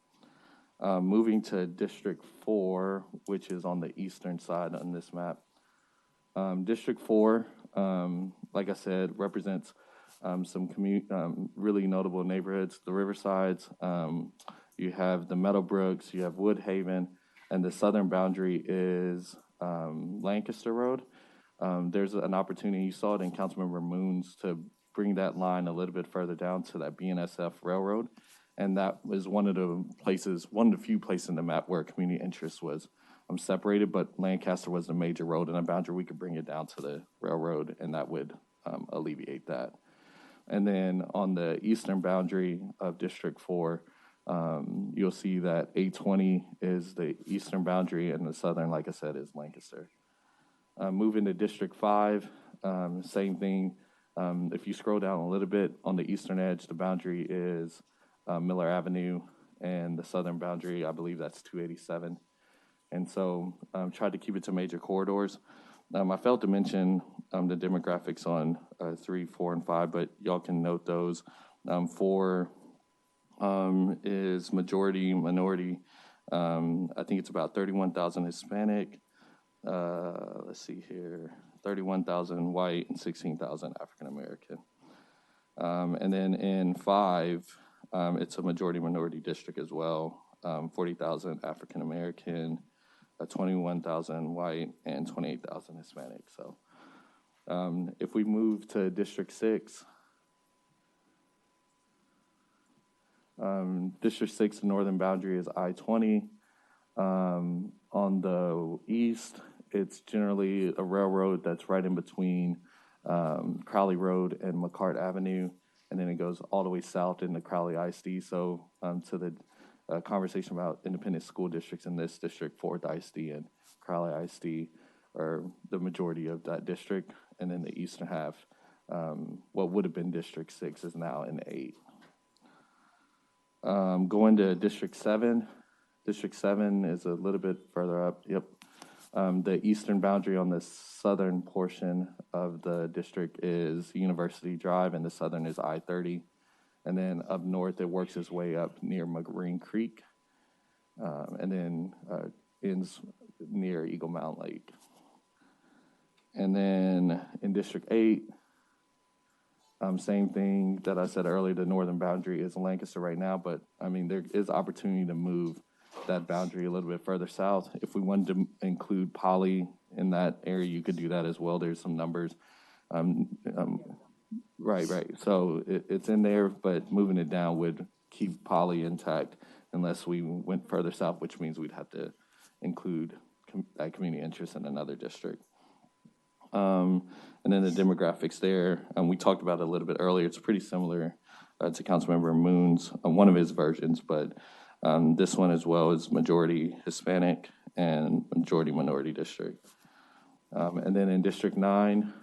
Moving to District 4, which is on the eastern side on this map. District 4, like I said, represents some really notable neighborhoods. The Riversides, you have the Meadowbrooks, you have Woodhaven, and the southern boundary is Lancaster Road. There's an opportunity, you saw it in Councilmember Moon's, to bring that line a little bit further down to that BNSF Railroad. And that was one of the few places in the map where community interest was separated, but Lancaster was the major road and a boundary. We could bring it down to the railroad, and that would alleviate that. And then on the eastern boundary of District 4, you'll see that 820 is the eastern boundary, and the southern, like I said, is Lancaster. Moving to District 5, same thing. If you scroll down a little bit, on the eastern edge, the boundary is Miller Avenue, and the southern boundary, I believe that's 287. And so tried to keep it to major corridors. I failed to mention the demographics on 3, 4, and 5, but y'all can note those. 4 is majority minority. I think it's about 31,000 Hispanic. Let's see here, 31,000 white and 16,000 African American. And then in 5, it's a majority minority district as well. 40,000 African American, 21,000 white, and 28,000 Hispanic. So if we move to District 6, District 6, the northern boundary is I-20. On the east, it's generally a railroad that's right in between Crowley Road and McCart Avenue, and then it goes all the way south into Crowley ISD. So to the conversation about independent school districts in this district, 4th ISD and Crowley ISD are the majority of that district, and then the eastern half, what would have been District 6 is now in 8. Going to District 7. District 7 is a little bit further up. Yep. The eastern boundary on the southern portion of the district is University Drive, and the southern is I-30. And then up north, it works its way up near Marine Creek, and then ends near Eagle Mountain Lake. And then in District 8, same thing that I said earlier, the northern boundary is Lancaster right now, but I mean, there is opportunity to move that boundary a little bit further south. If we wanted to include Poly in that area, you could do that as well. There's some numbers. Right. So it's in there, but moving it down would keep Poly intact unless we went further south, which means we'd have to include that community interest in another district. And then the demographics there, we talked about it a little bit earlier. It's pretty similar to Councilmember Moon's, one of his versions, but this one as well is majority Hispanic and majority minority district. And then in District 9,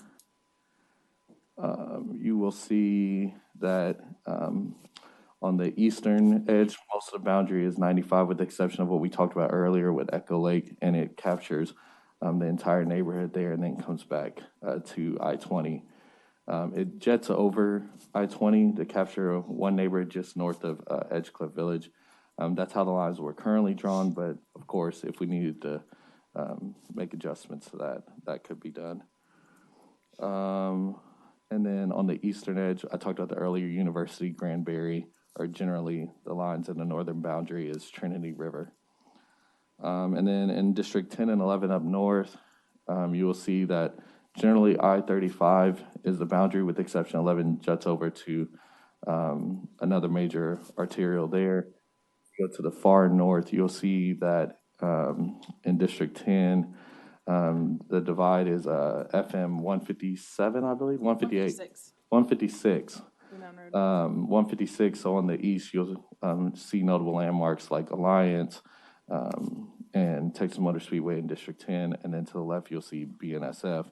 you will see that on the eastern edge, most of the boundary is 95 with the exception of what we talked about earlier with Echo Lake, and it captures the entire neighborhood there and then comes back to I-20. It jets over I-20 to capture one neighborhood just north of Edgecliff Village. That's how the lines were currently drawn, but of course, if we needed to make adjustments to that, that could be done. And then on the eastern edge, I talked about the earlier University, Granbury, or generally the lines in the northern boundary is Trinity River. And then in District 10 and 11 up north, you will see that generally I-35 is the boundary with the exception 11 juts over to another major arterial there. Go to the far north, you'll see that in District 10, the divide is FM 157, I believe, 158. 156. 156, so on the east, you'll see notable landmarks like Alliance and Texas Motor Speedway in District 10, and then to the left, you'll see BNSF.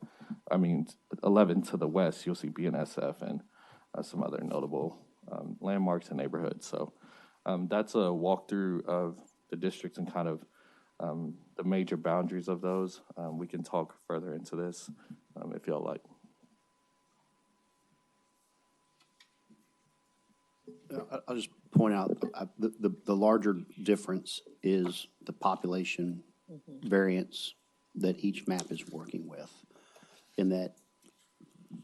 11 to the west, you'll see BNSF and some other notable landmarks and neighborhoods. So that's a walkthrough of the districts and kind of the major boundaries of those. We can talk further into this if y'all like. I'll just point out, the larger difference is the population variance that each map is working with. In that,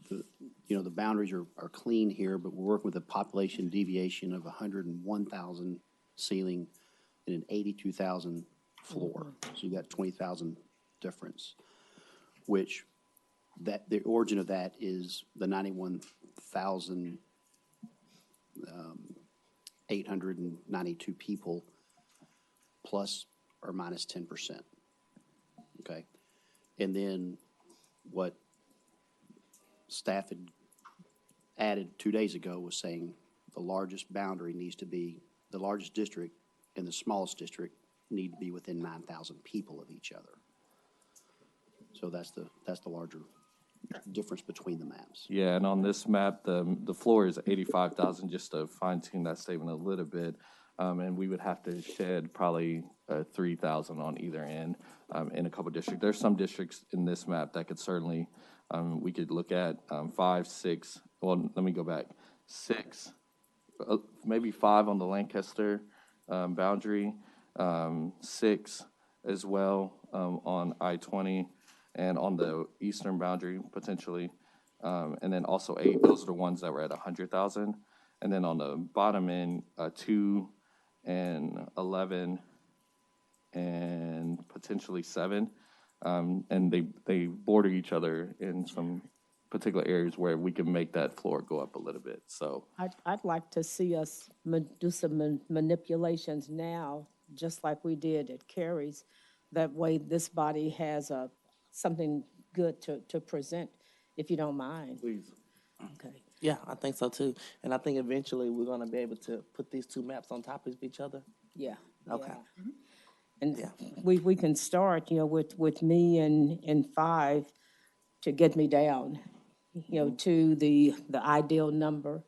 the boundaries are clean here, but we're working with a population deviation of 101,000 ceiling and an 82,000 floor. So you got 20,000 difference, which the origin of that is the 91,000 892 people plus or minus 10%. Okay. And then what staff had added 2 days ago was saying the largest boundary needs to be, the largest district and the smallest district need to be within 9,000 people of each other. So that's the larger difference between the maps. Yeah, and on this map, the floor is 85,000, just to fine tune that statement a little bit. And we would have to shed probably 3,000 on either end in a couple districts. There's some districts in this map that could certainly, we could look at 5, 6, well, let me go back, 6, maybe 5 on the Lancaster boundary, 6 as well on I-20 and on the eastern boundary potentially, and then also 8, those are the ones that were at 100,000. And then on the bottom end, 2 and 11 and potentially 7, and they border each other in some particular areas where we can make that floor go up a little bit. So I'd like to see us do some manipulations now, just like we did at Carey's. That way this body has something good to present, if you don't mind. please. Okay. Yeah, I think so too. And I think eventually we're going to be able to put these two maps on top of each other. Yeah. Okay. Yeah. And we can start, with me and 5 to get me down, to the ideal number.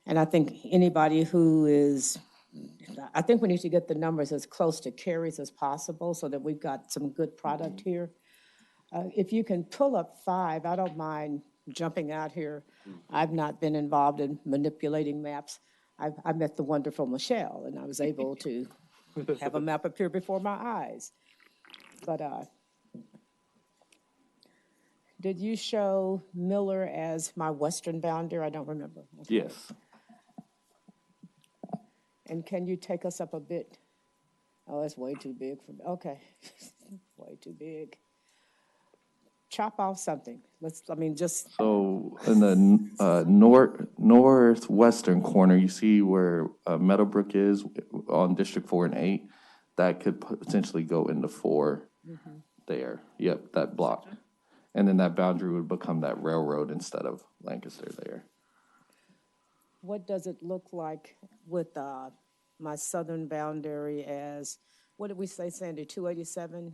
And I think anybody who is I think we need to get the numbers as close to Cary's as possible so that we've got some good product here. If you can pull up 5, I don't mind jumping out here. I've not been involved in manipulating maps. I met the wonderful Michelle, and I was able to have a map appear before my eyes. But did you show Miller as my western boundary? I don't remember. Okay. Yes. And can you take us up a bit? Oh, that's way too big for me. Okay, way too big. Chop off something. Just. So in the northwestern corner, you see where Meadowbrook is on District 4 and 8. That could potentially go into 4 there. Yep, that block. And then that boundary would become that railroad instead of Lancaster there. What does it look like with my southern boundary as, what did we say, Sandy, 287?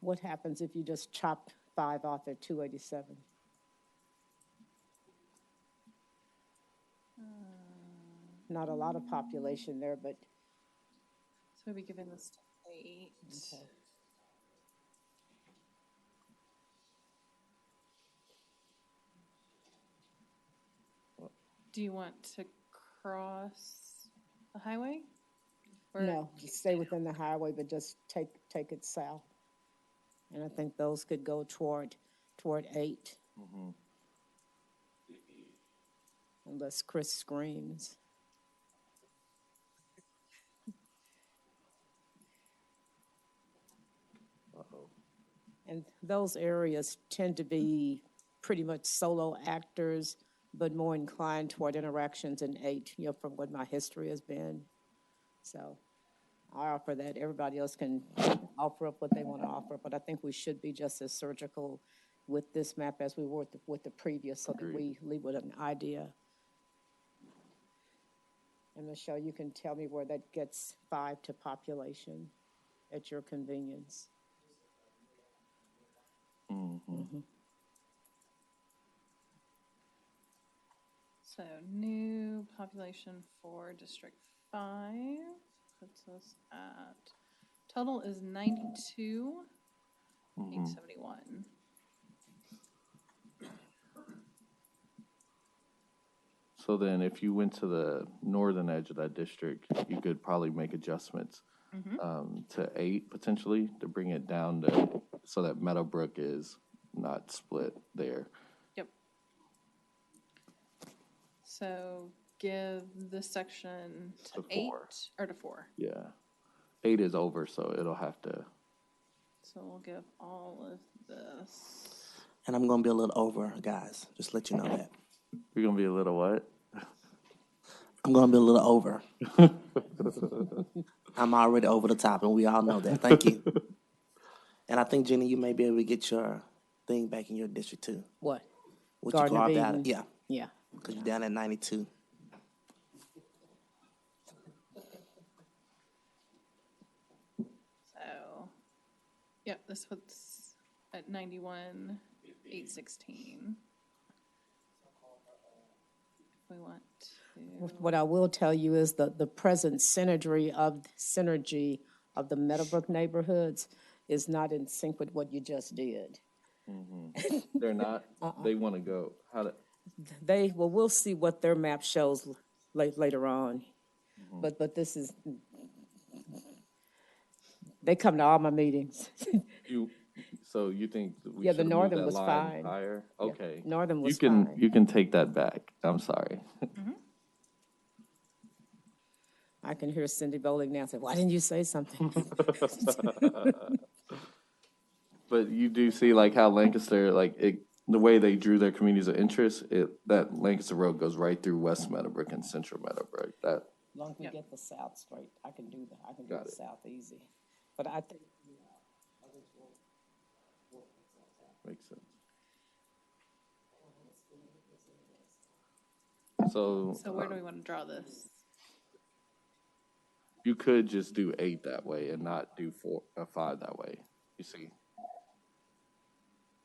What happens if you just chop 5 off at 287? Not a lot of population there, but. So we'll be giving this to 8. Okay. Do you want to cross the highway? Or No, just stay within the highway, but just take it south. And I think those could go toward 8. Unless Chris screams. And those areas tend to be pretty much solo actors, but more inclined toward interactions in 8, from what my history has been. So I offer that. Everybody else can offer up what they want to offer, but I think we should be just as surgical with this map as we were with the previous, so that we leave with an idea. And Michelle, you can tell me where that gets 5 to population at your convenience. So new population for District 5 puts us at, total is 92,871. So then if you went to the northern edge of that district, you could probably make adjustments to 8 potentially to bring it down to, so that Meadowbrook is not split there. Yep. So give this section to 8 or to 4. Yeah. 8 is over, so it'll have to. So we'll give all of this. And I'm gonna be a little over, guys, just let you know that. You're gonna be a little what? I'm gonna be a little over. I'm already over the top, and we all know that. Thank you. And I think, Jenny, you may be able to get your thing back in your district too. What? What Garden you of carved out? Eden. Yeah, Yeah. because you're down at 92. So, yep, this puts at 91,816. If we want to. What I will tell you is the present synergy of the Meadowbrook neighborhoods is not in sync with what you just did. They're not. They want to go. We'll see what their map shows later on. But this is, they come to all my meetings. So you think that we Yeah, should the move northern that was line fine. higher? Yeah, Okay. northern was fine. fine. You can take that back. I'm sorry. I can hear Cindy Bowling now say, "Why didn't you say something?" But you do see like how Lancaster, the way they drew their communities of interest, that Lancaster Road goes right through West Meadowbrook and Central Meadowbrook. That As long as we get the south straight, I can do that. I can do Got the it. south easy. But I think makes sense. So where do we want to draw this? you could just do 8 that way and not do 5 that way. You see.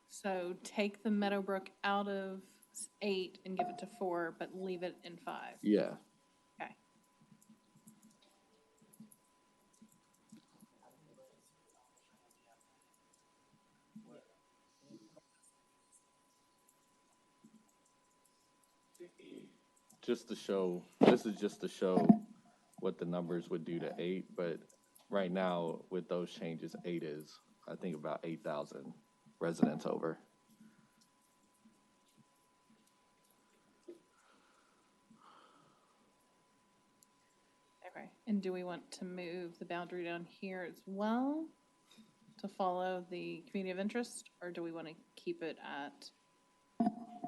So take the Meadowbrook out of 8 and give it to 4, but leave it in 5. Yeah. Okay. Just to show, this is just to show what the numbers would do to 8, but right now, with those changes, 8 is, I think, about 8,000 residents over. Okay, and do we want to move the boundary down here as well to follow the community of interest, or do we want to keep it at?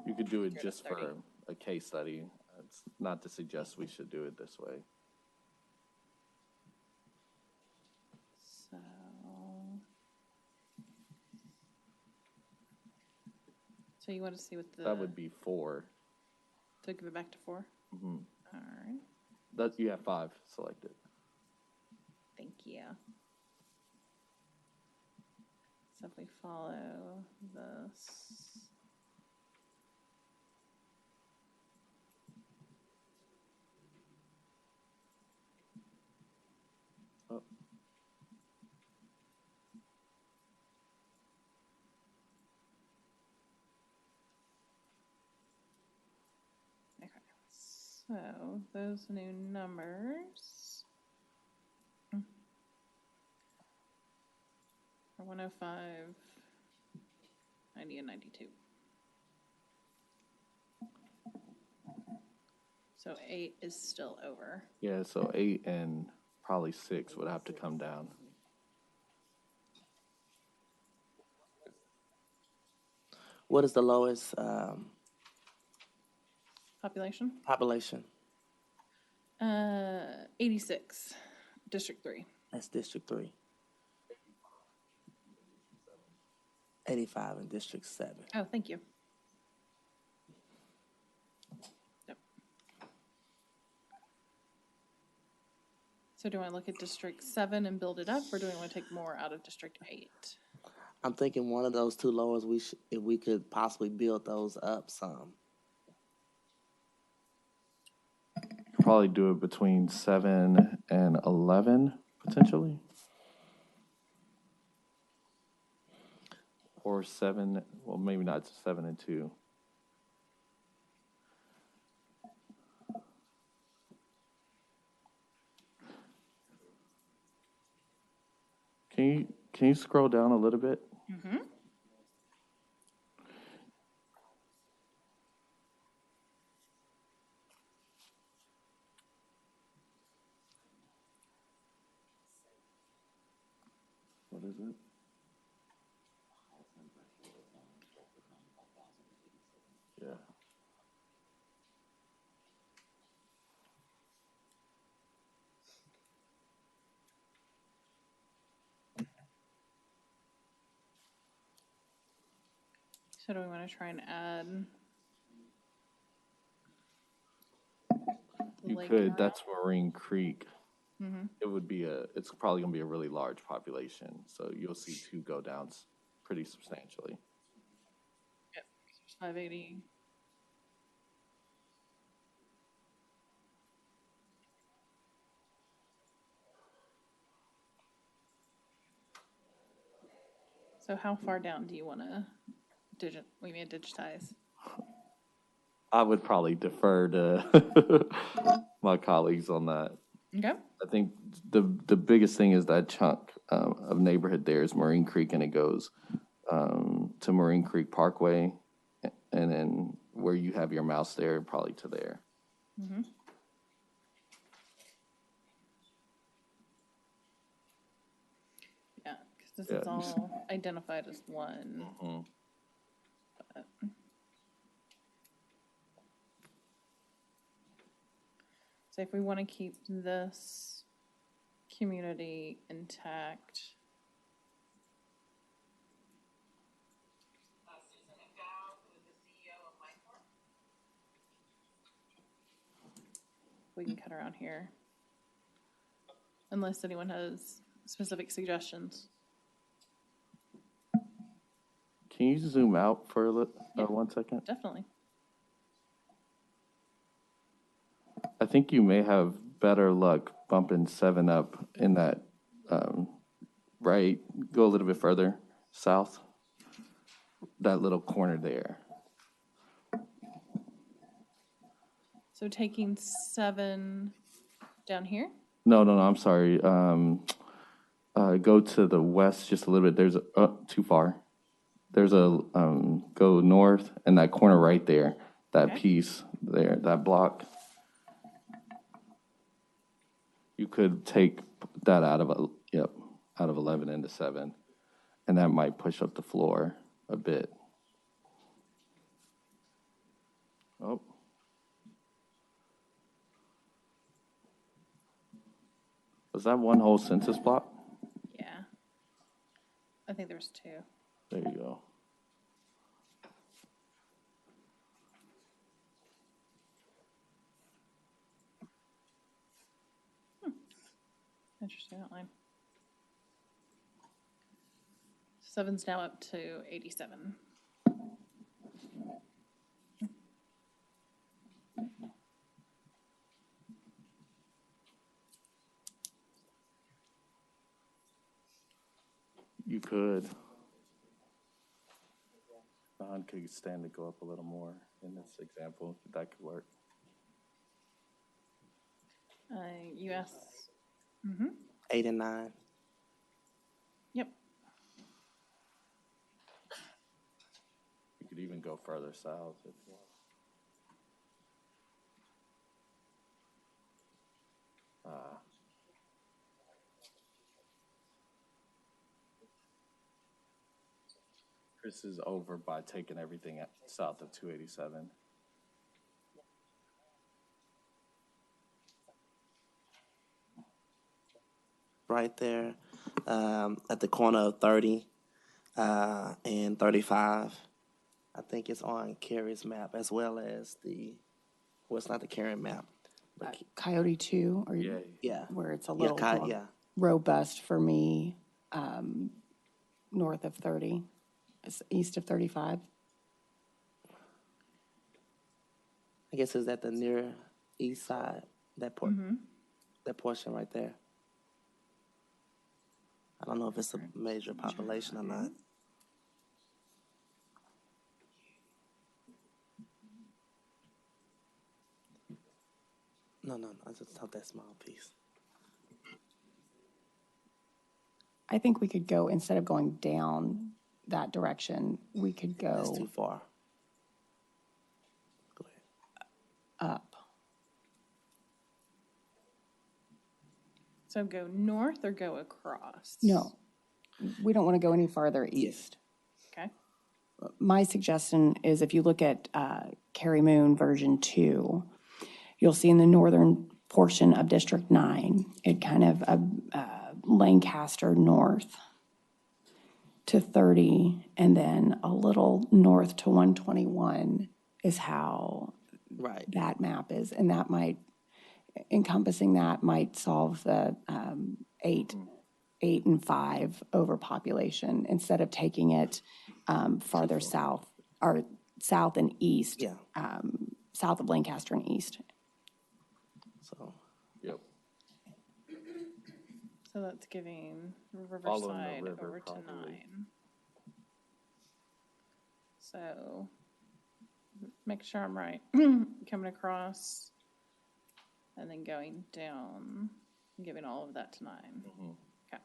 You could do it just 30. for a case study. It's not to suggest we should do it this way. So you want to see what the. That would be 4. To give it back to 4? Mm-hmm. All right, That, you have 5 selected. thank you. So if we follow this. Oh. Okay, so those new numbers are 105, 90, and 92. So 8 is still over. Yeah, so 8 and probably 6 would have to come down. What is the lowest Population? population? 86, District 3. That's District 3. 85 in District 7. Oh, thank you. Yep. So do I look at District 7 and build it up, or do I want to take more out of District 8? I'm thinking one of those two lowers, if we could possibly build those up some. Probably do it between 7 and 11, potentially. Or 7, well, maybe not 7 and 2. Can you scroll down a little bit? Mm-hmm. What is it? Yeah. So do we want to try and add? You Lake could, Morrow? that's Marine Creek. Mm-hmm. It would be it's probably gonna be a really large population, so you'll see 2 go down pretty substantially. Yep, 580. So how far down do you want to digitize? I would probably defer to my colleagues on that. Okay. I think the biggest thing is that chunk of neighborhood there is Marine Creek, and it goes to Marine Creek Parkway, and then where you have your mouse there, probably to there. Mm-hmm. Yeah, because this is all identified as one. Mm-hmm. But so if we want to keep this community intact. We can cut around here. Unless anyone has specific suggestions. Can you zoom out for 1 second? Definitely. I think you may have better luck bumping 7 up in that, right, go a little bit further south, that little corner there. So taking 7 down here? No, I'm sorry. Go to the west just a little bit. There's too far. There's go north and that corner right there, that Okay. piece there, that block. You could take that out of out of 11 into 7, and that might push up the floor a bit. Oh. Was that one whole census block? Yeah. I think there's 2. There you go. Interesting outline. 7's now up to 87. You could. Don could stand to go up a little more in this example. That could work. You asked. 8 and 9. Yep. You could even go further south if you want. Chris is over by taking everything south of 287. Right there at the corner of 30 and 35. I think it's on Carrie's map as well as well, it's not the Carrie map. But Coyote 2, or yeah. where it's a Yeah, little more yeah. robust for me, north of 30, east of 35. I guess it's at the near east side, that portion right there. I don't know if it's a major population or not. No, I just thought that small piece. I think we could go, instead of going down that direction, we could That's go too far. Go ahead. up. So go north or go across? No, we don't want to go any farther east. Okay. My suggestion is if you look at Carrie Moon version 2, you'll see in the northern portion of District 9, it kind of Lancaster north to 30, and then a little north to 121 is how that map is. And that encompassing that might solve the 8 and 5 overpopulation, instead of taking it farther south, or south and east, south of Lancaster and east. So, yep. So that's giving Following Riverside the river, over to probably. 9. So make sure I'm right. Coming across and then going down, and giving all of that to 9. Okay.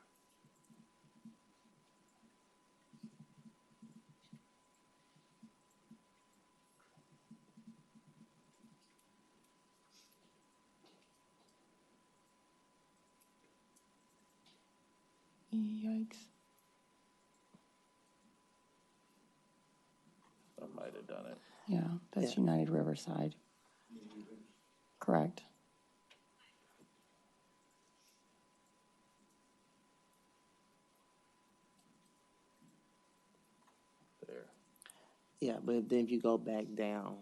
Yikes. I might have done it. Yeah, that's United Riverside. Correct. There. yeah, but then if you go back down,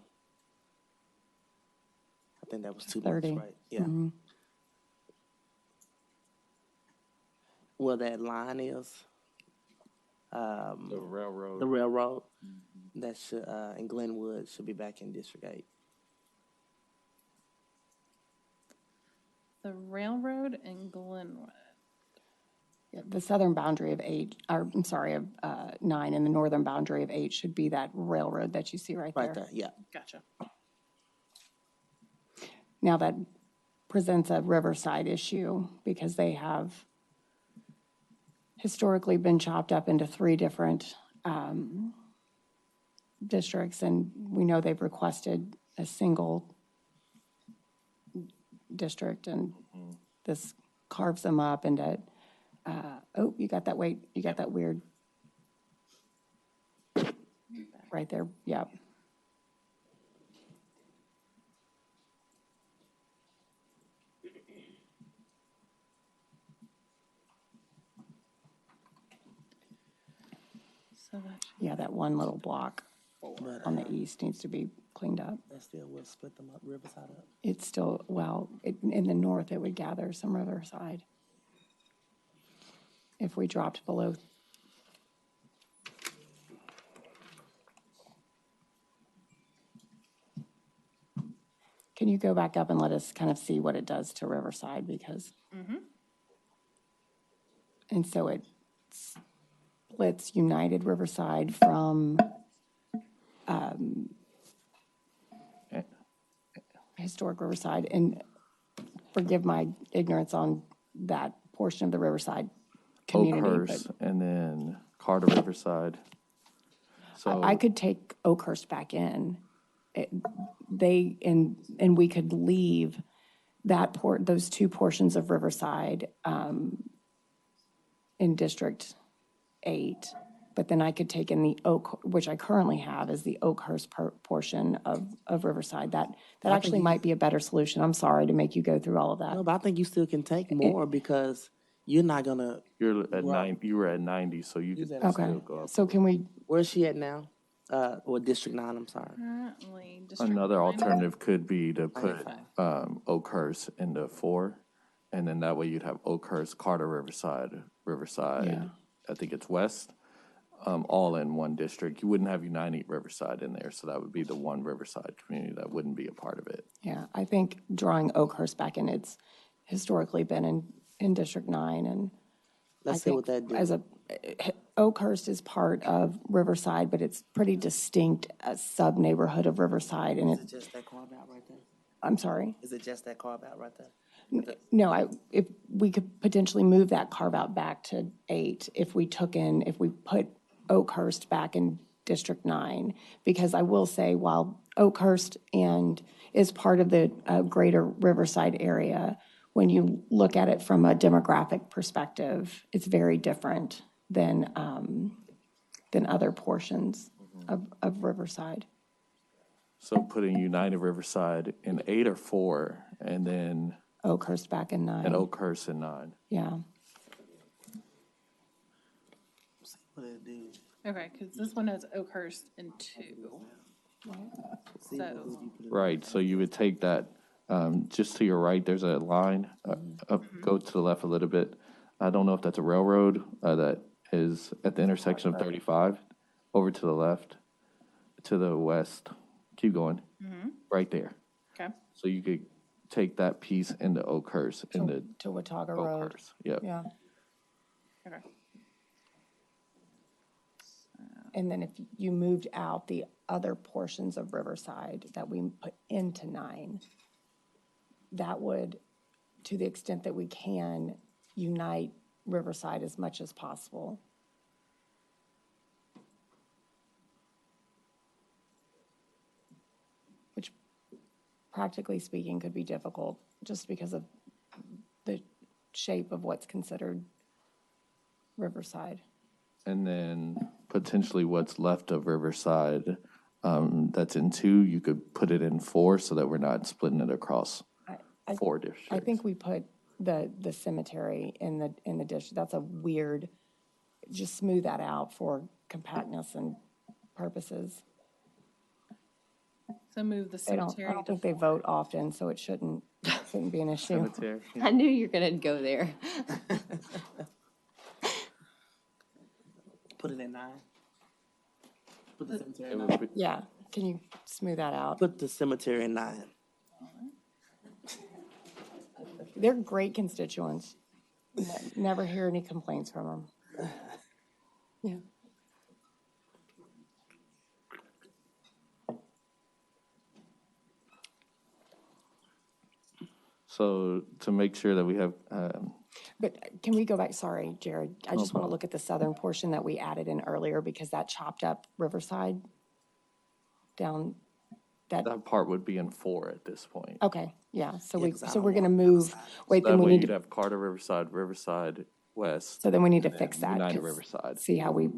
I think that was too 30. much, right? Yeah. Mm-hmm. Where that line is, The railroad. the railroad, that should, in Glenwood, should be back in District 8. The railroad in Glenwood. Yeah, the southern boundary of 8, or I'm sorry, of 9, and the northern boundary of 8 should be that railroad that you see right there. Right there, yeah. Gotcha. Now that presents a Riverside issue because they have historically been chopped up into 3 different districts, and we know they've requested a single district, and this carves them up into, oh, you got that, wait, you got that weird, right there, yep. Yeah, that one little block on the east needs to be cleaned up. That still will split them up, Riverside up. It's still, well, in the north, it would gather some Riverside. If we dropped below. Can you go back up and let us kind of see what it does to Riverside, because. And so it splits United Riverside from historic Riverside, and forgive my ignorance on that portion of the Riverside community. Oakhurst, and then Carter Riverside. So I could take Oakhurst back in. And we could leave those 2 portions of Riverside in District 8, but then I could take in the which I currently have, is the Oakhurst portion of Riverside. That actually might be a better solution. I'm sorry to make you go through all of that. No, but I think you still can take more because you're not gonna. you're at 90, you were at 90, so you could Okay, still go up. so can we, Where's she at now? Or District 9, I'm sorry. Currently, District Another 9. alternative could be to put Oakhurst into 4, and then that way you'd have Oakhurst, Carter, Riverside, Yeah. I think it's West, all in one district. You wouldn't have United Riverside in there, so that would be the one Riverside community that wouldn't be a part of it. yeah, I think drawing Oakhurst back in, it's historically been in District 9, and Let's see what that do. Oakhurst is part of Riverside, but it's pretty distinct sub-neighborhood of Riverside, and Is it just that carve out right there? I'm sorry? Is it just that carve out right there? No, if we could potentially move that carve-out back to 8, if we put Oakhurst back in District 9, because I will say, while Oakhurst is part of the greater Riverside area, when you look at it from a demographic perspective, it's very different than other portions of Riverside. So putting United Riverside in 8 or 4, and then Oakhurst back in 9. and Oakhurst in 9. Yeah. See what it do. Okay, because this one has Oakhurst in 2. So, Right, so you would take that, just to your right, there's a line, go to the left a little bit. I don't know if that's a railroad that is at the intersection of 35, over to the left, to the west. Keep going, right there. okay. So you could take that piece into Oakhurst, into To Watauga Road. Oakhurst, yep. Yeah. Okay. And then if you moved out the other portions of Riverside that we put into 9, that would, to the extent that we can, unite Riverside as much as possible. Which, practically speaking, could be difficult just because of the shape of what's considered Riverside. And then potentially what's left of Riverside, that's in 2, you could put it in 4 so that we're not splitting it across 4 districts. I think we put the cemetery in the district. That's a weird, just smooth that out for compactness and purposes. So move the I don't cemetery to think they vote often, so it shouldn't be an issue. Cemetery. I knew you were going to go there. Put it at 9. Put the cemetery It at 9. would be- Yeah, can you smooth that out? Put the cemetery at 9. They're great constituents. Never hear any complaints from them. Yeah. So to make sure that we have, But can we go back? Sorry, Jared. I just want to look at the southern portion that we added in earlier because that chopped up Riverside down that. that part would be in 4 at this point. Okay, yeah. So Yeah, 'cause I so don't we're going to want move. Wait, That then we way need you'd to. have Carter Riverside, Riverside West. So then we need to and fix then that. United 'Cause Riverside. See how we.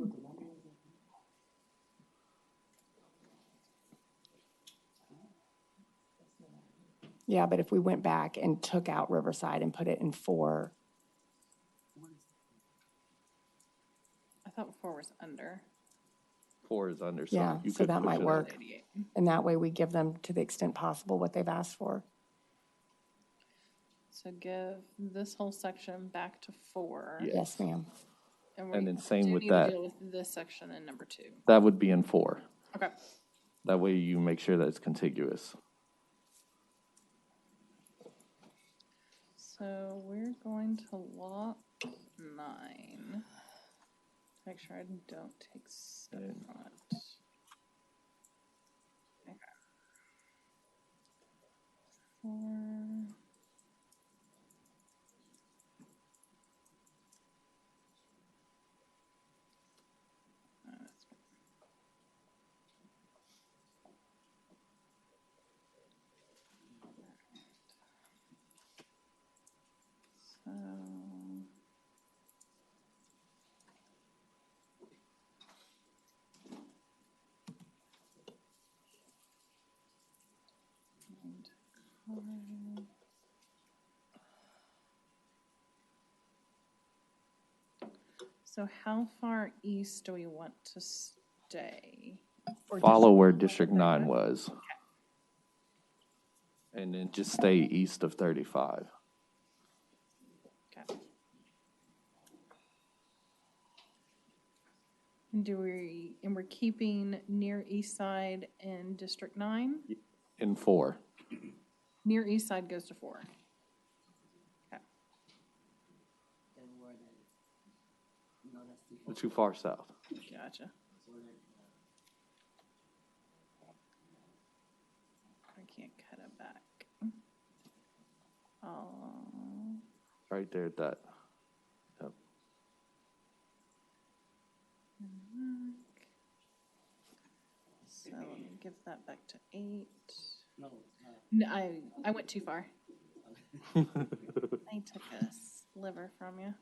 Yeah, but if we went back and took out Riverside and put it in 4, I thought 4 was under. 4 is under, so yeah, you so could that push might it up. work. And that way we give them to the extent possible what they've asked for. So give this whole section back to 4. Yes, ma'am. we And then same do with need to that. deal with this section in number 2. That would be in 4. Okay. That way you make sure that it's contiguous. So we're going to lock 9. Make sure I don't take stuff from it. Okay. 4. So So how far east do we want to stay? Follow where District 9 was. And then just stay east of 35. Okay. And we're keeping near east side in District 9? In 4. Near east side goes to 4. Okay. We're too far south. Gotcha. I can't cut it back. Right there at that. Yep. So let me give that back to 8. No, I went too far. I took a sliver from you.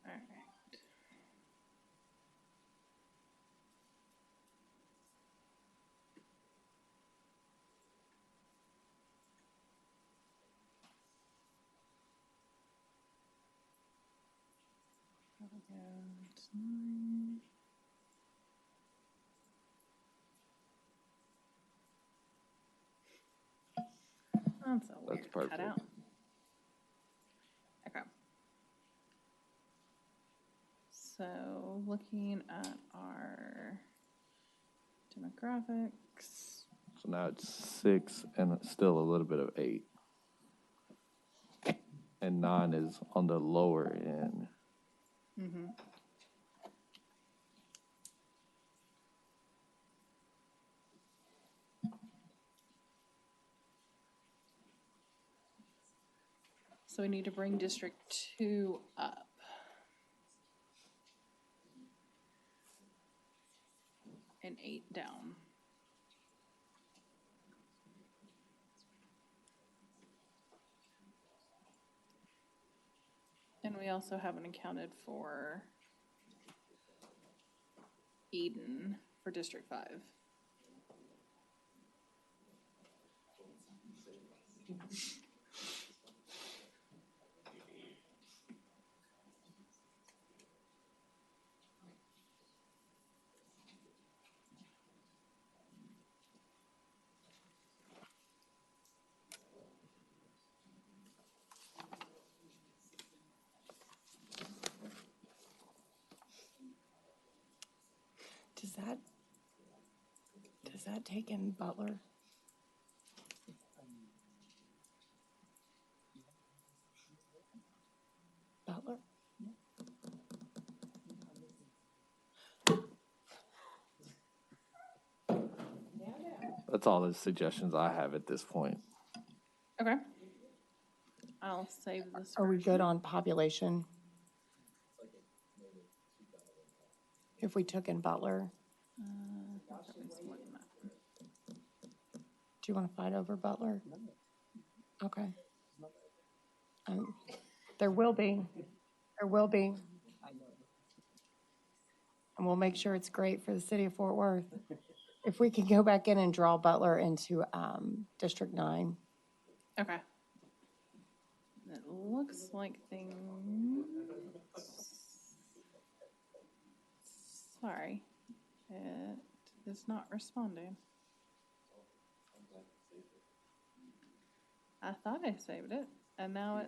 All right. That's a weird perfect. cutout. Okay. So looking at our demographics. So now it's 6 and it's still a little bit of 8. And 9 is on the lower end. Mm-hmm. So we need to bring District 2 up. And 8 down. And we also haven't accounted for Eden for District 5. Does that take in Butler? Butler? That's all the suggestions I have at this point. Okay. I'll save this. Are we good on population? If we took in Butler, do you want to fight over Butler? Okay. There will be. And we'll make sure it's great for the city of Fort Worth. If we could go back in and draw Butler into District 9. Okay. It looks like things. Sorry. It is not responding. I thought I saved it, and now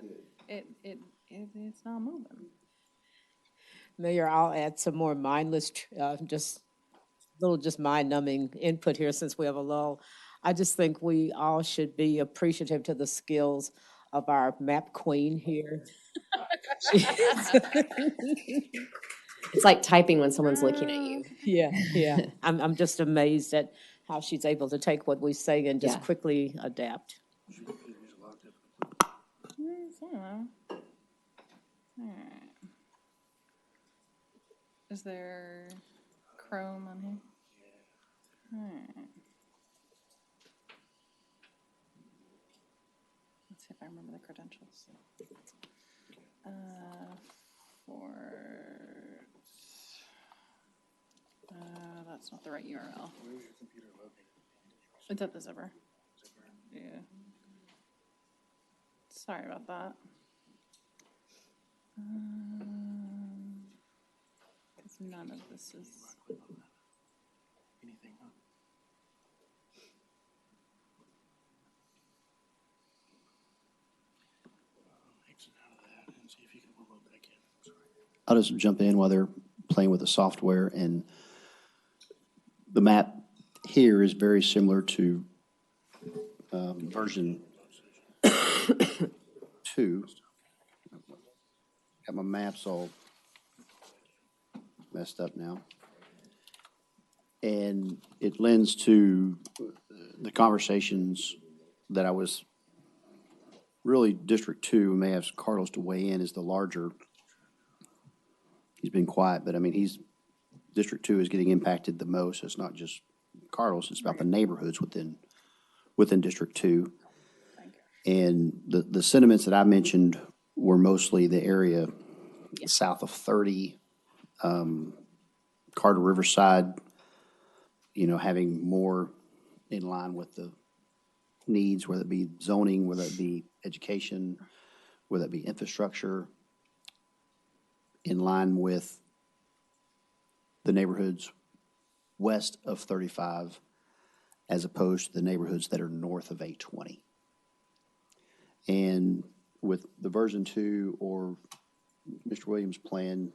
it's not moving. Mayor, I'll add some more mindless, just mind-numbing input here since we have a lull. I just think we all should be appreciative to the skills of our map queen here. It's like typing when someone's looking at you. Yeah. I'm just amazed at how she's able to take what we say and just Yeah. quickly adapt. Is there Chrome on here? Alright. Let's see if I remember the credentials. That's not the right URL. Where's your computer located? It's at the zipper. Yeah. Sorry about that. Because none of this is. Anything, huh? Exit out of that and see if you can load back in. Sorry. I'll just jump in while they're playing with the software, and the map here is very similar to version 2. Got my maps all messed up now. And it lends to the conversations that I was, really District 2, may have Carlos to weigh in, is the larger. He's been quiet, but I mean, District 2 is getting impacted the most. It's not just Carlos, it's about the neighborhoods within District 2. And the sentiments that I mentioned were mostly the area south of 30, Carter Riverside, having more in line with the needs, whether it be zoning, whether it be education, whether it be infrastructure, in line with the neighborhoods west of 35 as opposed to the neighborhoods that are north of 820. And with the version 2 or Mr. Williams' plan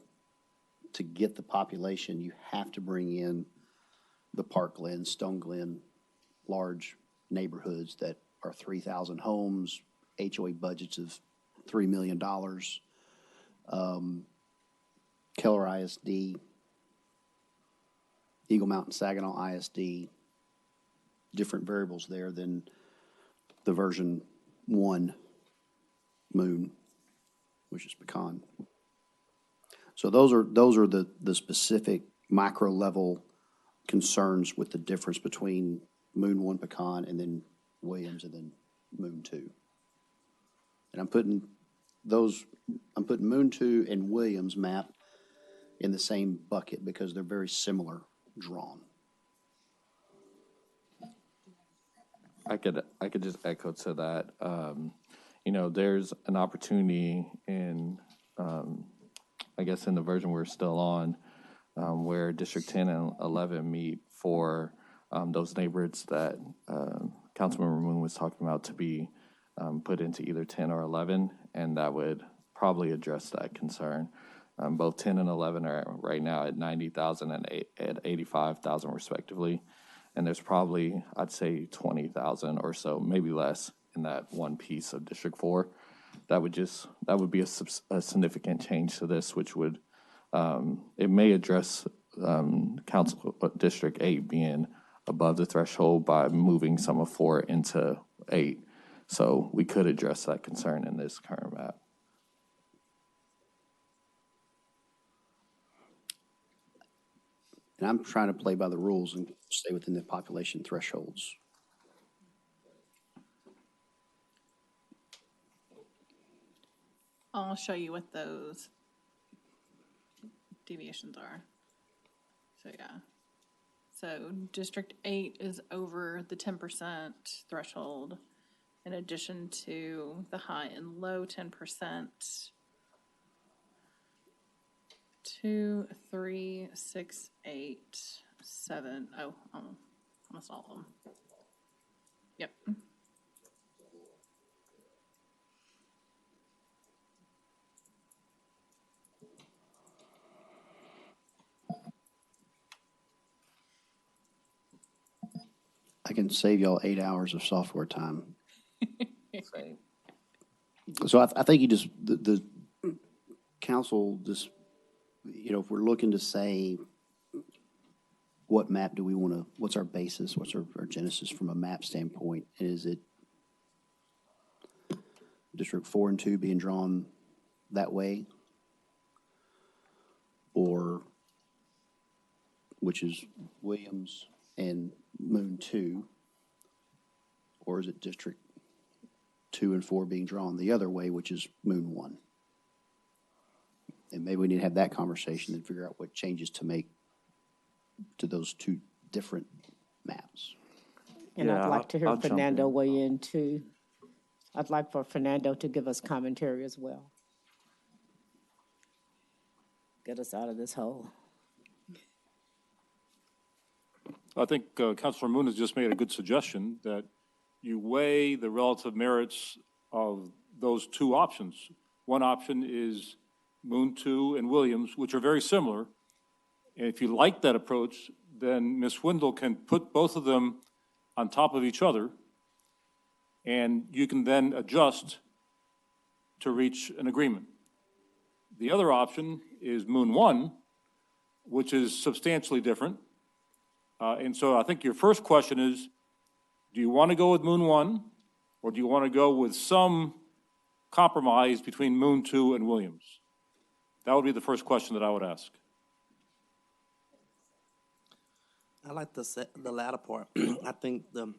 to get the population, you have to bring in the Park Glen, Stone Glen, large neighborhoods that are 3,000 homes, HOA budgets of $3 million, Keller ISD, Eagle Mountain Saginaw ISD, different variables there than the version 1 Moon, which is Pecan. So those are the specific micro level concerns with the difference between Moon 1 Pecan and then Williams and then Moon 2. And I'm putting Moon 2 and Williams map in the same bucket because they're very similar drawn. I could just echo to that. There's an opportunity in, I guess in the version we're still on, where District 10 and 11 meet for those neighborhoods that Councilmember Moon was talking about to be put into either 10 or 11, and that would probably address that concern. Both 10 and 11 are right now at 90,000 and at 85,000 respectively. And there's probably, I'd say 20,000 or so, maybe less, in that one piece of District 4. That would be a significant change to this, which would, it may address Council District 8 being above the threshold by moving some of 4 into 8. So we could address that concern in this current map. And I'm trying to play by the rules and stay within the population thresholds. I'll show you what those deviations are. So, yeah. So District 8 is over the 10% threshold in addition to the high and low 10%. 2, 3, 6, 8, 7. Oh, almost all of them. Yep. I can save y'all 8 hours of software time. So I think you just, the council just, you know, if we're looking to say, what map do we want to, what's our basis, what's our genesis from a map standpoint? Is it District 4 and 2 being drawn that way? Or, which is Williams and Moon 2? Or is it District 2 and 4 being drawn the other way, which is Moon 1? And maybe we need to have that conversation and figure out what changes to make to those two different maps. And Yeah, I'd like to hear I'll jump Fernando in. weigh in too. I'd like for Fernando to give us commentary as well. Get us out of this hole. I think Councilor Moon has just made a good suggestion that you weigh the relative merits of those two options. One option is Moon 2 and Williams, which are very similar. And if you like that approach, then Ms. Wendell can put both of them on top of each other, and you can then adjust to reach an agreement. The other option is Moon 1, which is substantially different. And so I think your first question is, do you want to go with Moon 1, or do you want to go with some compromise between Moon 2 and Williams? That would be the first question that I would ask. I like the latter part. I think the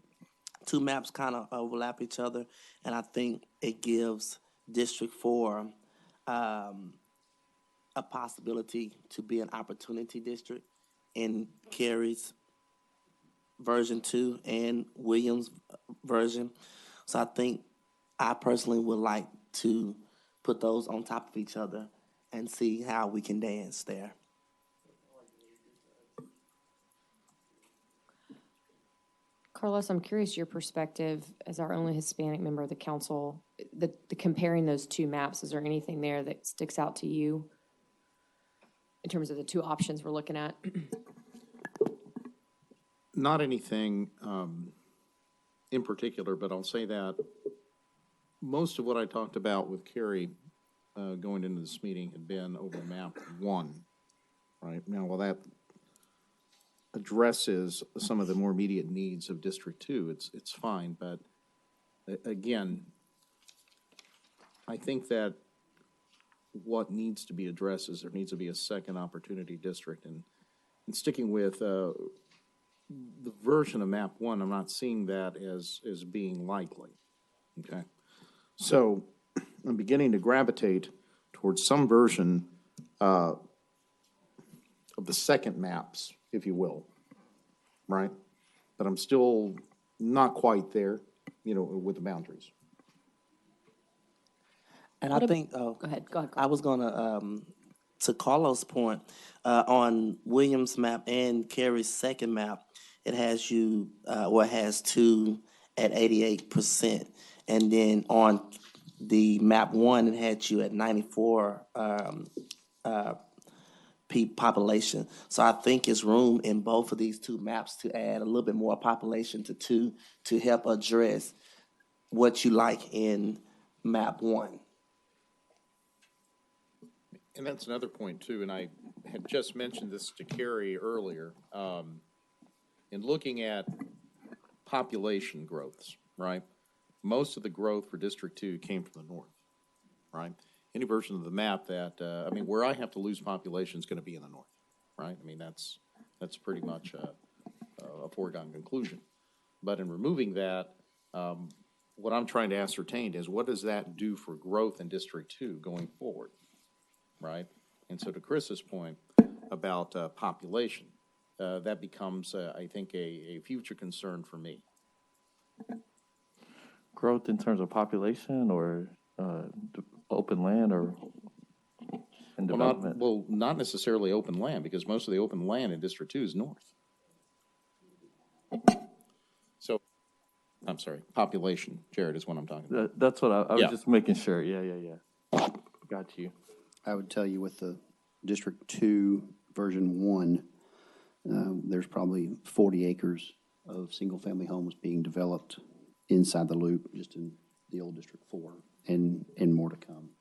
two maps kind of overlap each other, and I think it gives District 4 a possibility to be an opportunity district in Kerry's version 2 and Williams' version. So I think I personally would like to put those on top of each other and see how we can dance there. Carlos, I'm curious your perspective as our only Hispanic member of the council, the comparing those two maps. Is there anything there that sticks out to you in terms of the two options we're looking at? Not anything in particular, but I'll say that most of what I talked about with Carrie going into this meeting had been over map 1, right? Now, while that addresses some of the more immediate needs of District 2, it's fine, but again, I think that what needs to be addressed is there needs to be a second opportunity district, and sticking with the version of map 1, I'm not seeing that as being likely, okay? So I'm beginning to gravitate towards some version of the second maps, if you will, right? But I'm still not quite there, you know, with the boundaries. And I think, Go ahead. I was gonna, to Carlos' point, on Williams' map and Kerry's second map, it has you, it has 2 at 88%. And then on the map 1, it had you at 94, population. So I think it's room in both of these two maps to add a little bit more population to two to help address what you like in map 1. And that's another point too, and I had just mentioned this to Carrie earlier. In looking at population growths, right? Most of the growth for District 2 came from the north, right? Any version of the map that, where I have to lose population is going to be in the north, right? I mean, that's pretty much a foregone conclusion. But in removing that, what I'm trying to ascertain is what does that do for growth in District 2 going forward, right? And so to Chris's point about population, that becomes, I think, a future concern for me. Growth in terms of population or open land or and development? Not necessarily open land, because most of the open land in District 2 is north. So, I'm sorry, population, Jared, is what I'm talking about. That's what I was Yeah. just making sure. Yeah. Got you. I would tell you with the District 2 version 1, there's probably 40 acres of single-family homes being developed inside the loop, just in the old District 4, and more to come.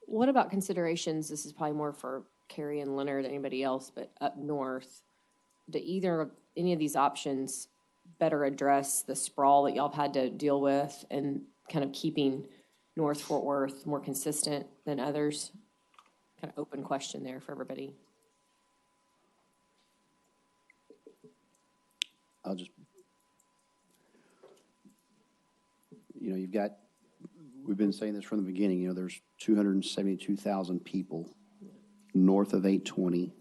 What about considerations, this is probably more for Carrie and Leonard than anybody else, but up north, do any of these options better address the sprawl that y'all have had to deal with and kind of keeping North Fort Worth more consistent than others? Kind of open question there for everybody. We've been saying this from the beginning, there's 272,000 people north of 820,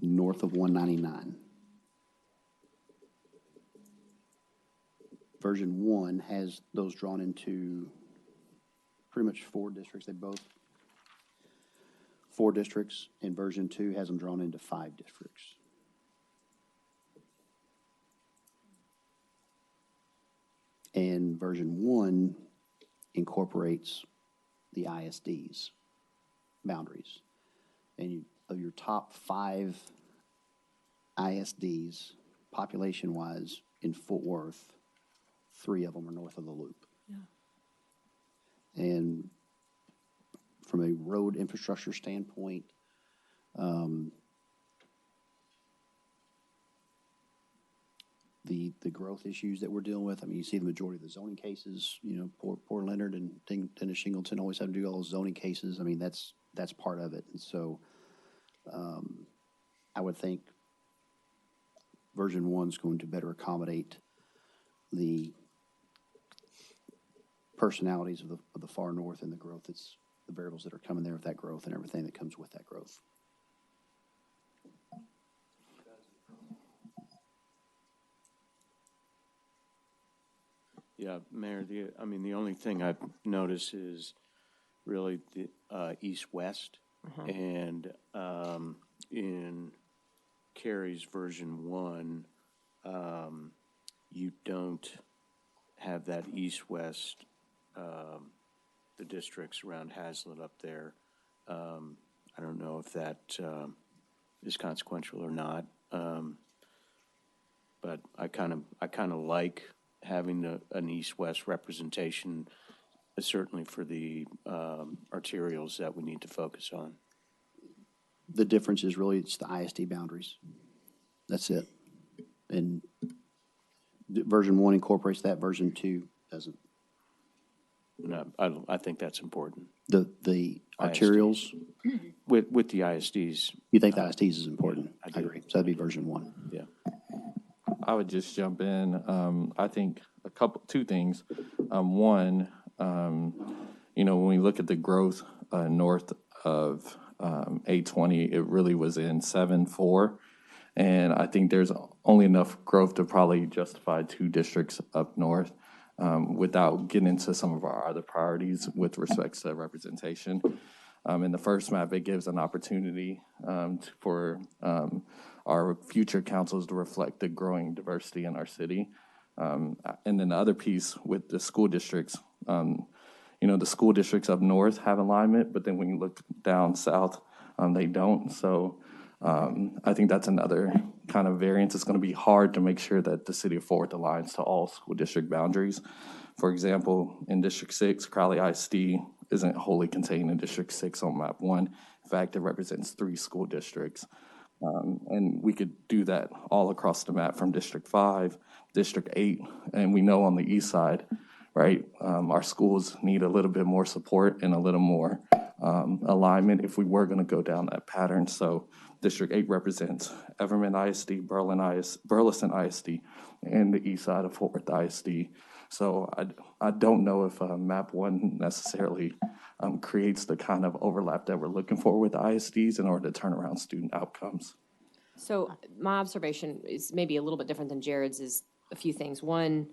north of 199. Version 1 has those drawn into pretty much 4 districts. 4 districts, and version 2 has them drawn into 5 districts. And version 1 incorporates the ISD's boundaries. And of your top 5 ISDs, population-wise, in Fort Worth, 3 of them are north of the loop. Yeah. And from a road infrastructure standpoint, the growth issues that we're dealing with, you see the majority of the zoning cases, poor Leonard and Dennis Shingleton always have to do all those zoning cases. That's part of it. And so I would think version 1 is going to better accommodate the personalities of the far north and the growth the variables that are coming there with that growth and everything that comes with that growth. Yeah, Mayor, the only thing I've noticed is really the east-west. And in Carrie's version 1, you don't have that east-west, the districts around Hazlet up there. I don't know if that is consequential or not, but I kind of like having an east-west representation, certainly for the arterials that we need to focus on. The difference is really it's the ISD boundaries. That's it. And version 1 incorporates that, version 2 doesn't. No, I think that's important. The arterials? With the ISDs. You think the ISDs is important? Yeah, I agree. So that'd be version 1. Yeah. I would just jump in. I think two things. One, when we look at the growth north of 820, it really was in 7-4. And I think there's only enough growth to probably justify 2 districts up north without getting into some of our other priorities with respect to representation. In the first map, it gives an opportunity for our future councils to reflect the growing diversity in our city. And then the other piece with the school districts, the school districts up north have alignment, but then when you look down south, they don't. So I think that's another kind of variance. It's going to be hard to make sure that the city of Fort Worth aligns to all school district boundaries. For example, in District 6, Crowley ISD isn't wholly contained in District 6 on map 1. In fact, it represents 3 school districts. And we could do that all across the map from District 5, District 8, and we know on the east side, right, our schools need a little bit more support and a little more alignment if we were going to go down that pattern. So District 8 represents Everman ISD, Burleson ISD, and the east side of Fort Worth ISD. So I don't know if map 1 necessarily creates the kind of overlap that we're looking for with ISDs in order to turn around student outcomes. So my observation is maybe a little bit different than Jared's, is a few things. One,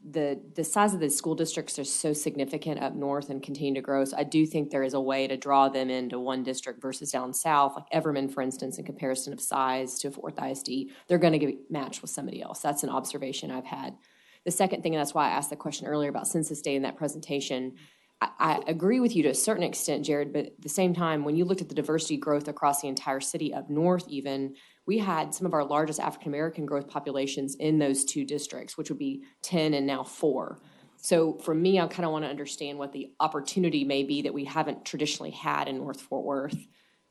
the size of the school districts are so significant up north and continue to grow. So I do think there is a way to draw them into one district versus down south, like Everman, for instance, in comparison of size to Fort Worth ISD, they're going to get matched with somebody else. That's an observation I've had. The second thing, and that's why I asked the question earlier about census data in that presentation, I agree with you to a certain extent, Jared, but at the same time, when you looked at the diversity growth across the entire city up north even, we had some of our largest African-American growth populations in those 2 districts, which would be 10 and now 4. So for me, I kind of want to understand what the opportunity may be that we haven't traditionally had in North Fort Worth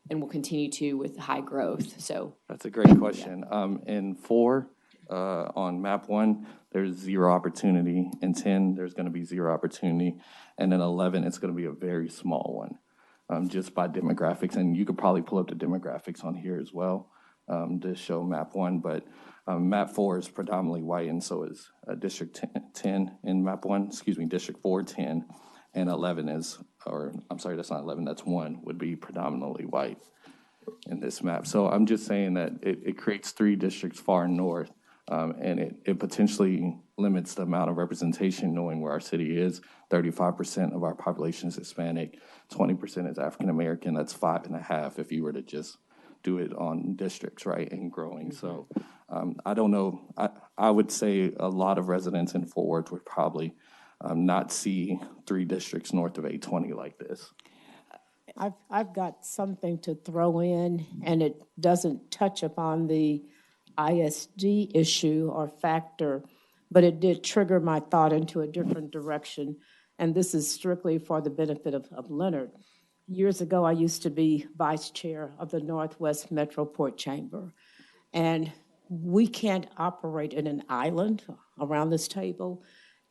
and will continue to with high growth. So That's a great question. In 4, on map 1, there's 0 opportunity. In 10, there's going to be 0 opportunity. And in 11, it's going to be a very small one, just by demographics. And you could probably pull up the demographics on here as well to show map 1. But map 4 is predominantly white, and so is District 10 in map 1, District 4, 10, and 11 is, or I'm sorry, that's not 11, that's 1, would be predominantly white in this map. So I'm just saying that it creates 3 districts far north. And it potentially limits the amount of representation, knowing where our city is. 35% of our population is Hispanic, 20% is African-American. That's 5.5 if you were to just do it on districts, right, and growing. So I don't know. I would say a lot of residents in Fort Worth would probably not see 3 districts north of 820 like this. I've got something to throw in, and it doesn't touch upon the ISD issue or factor, but it did trigger my thought into a different direction, and this is strictly for the benefit of Leonard. Years ago, I used to be vice chair of the Northwest Metroport Chamber, and we can't operate in an island around this table,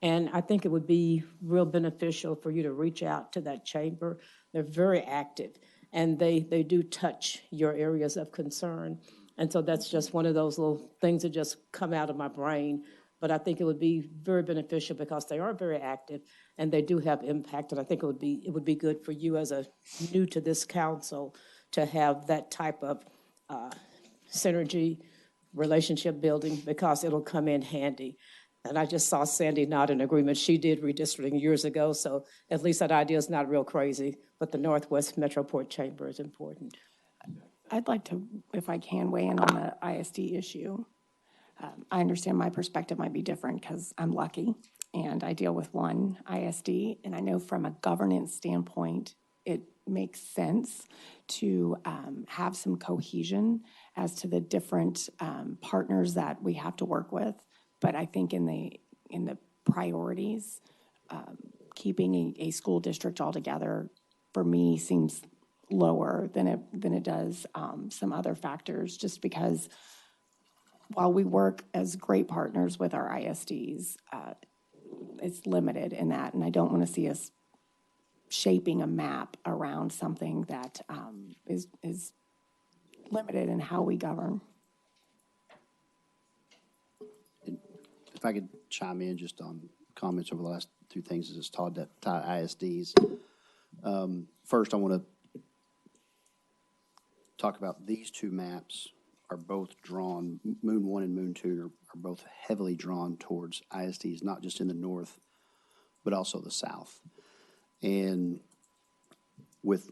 and I think it would be real beneficial for you to reach out to that chamber. They're very active, and they do touch your areas of concern. And so that's just one of those little things that just come out of my brain. But I think it would be very beneficial because they are very active and they do have impact. And I think it would be good for you as a new to this council to have that type of synergy, relationship building, because it'll come in handy. And I just saw Sandy nod in agreement. She did redistricting years ago, so at least that idea is not real crazy. But the Northwest Metroport Chamber is important. I'd like to, if I can, weigh in on the ISD issue. I understand my perspective might be different because I'm lucky and I deal with one ISD. And I know from a governance standpoint, it makes sense to have some cohesion as to the different partners that we have to work with. But I think in the priorities, keeping a school district all together, for me, seems lower than it does some other factors, just because while we work as great partners with our ISDs, it's limited in that, and I don't want to see us shaping a map around something that is limited in how we govern. If I could chime in just on comments over the last 2 things as it's tied ISDs. First, I want to talk about these 2 maps are both drawn, Moon 1 and Moon 2 are both heavily drawn towards ISDs, not just in the north, but also the south. And with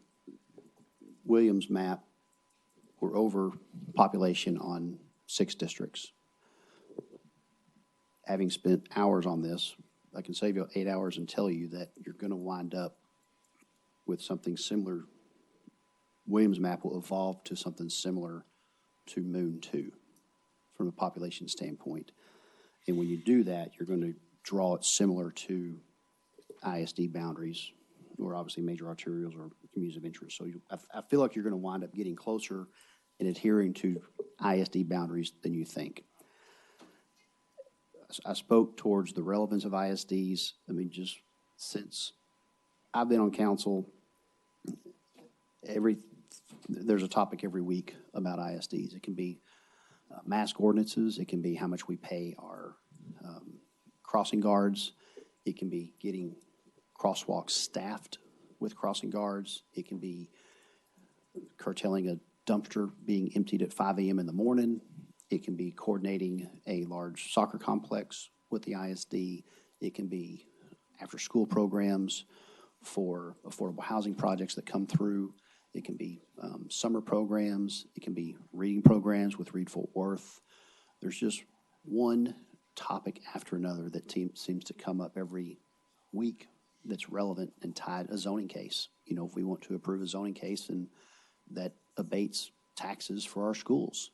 Williams' map, we're over population on 6 districts. Having spent hours on this, I can save you 8 hours and tell you that you're going to wind up with something similar. Williams map will evolve to something similar to Moon 2 from a population standpoint. And when you do that, you're going to draw it similar to ISD boundaries, or obviously major arterials or communities of interest. So I feel like you're going to wind up getting closer and adhering to ISD boundaries than you think. I spoke towards the relevance of ISDs. I mean, just since I've been on council, there's a topic every week about ISDs. It can be mask ordinances. It can be how much we pay our crossing guards. It can be getting crosswalks staffed with crossing guards. It can be curtailing a dumpster being emptied at 5 a.m. in the morning. It can be coordinating a large soccer complex with the ISD. It can be after-school programs for affordable housing projects that come through. It can be summer programs. It can be reading programs with Read Fort Worth. There's just one topic after another that seems to come up every week that's relevant and tied a zoning case. You know, if we want to approve a zoning case and that abates taxes for our schools,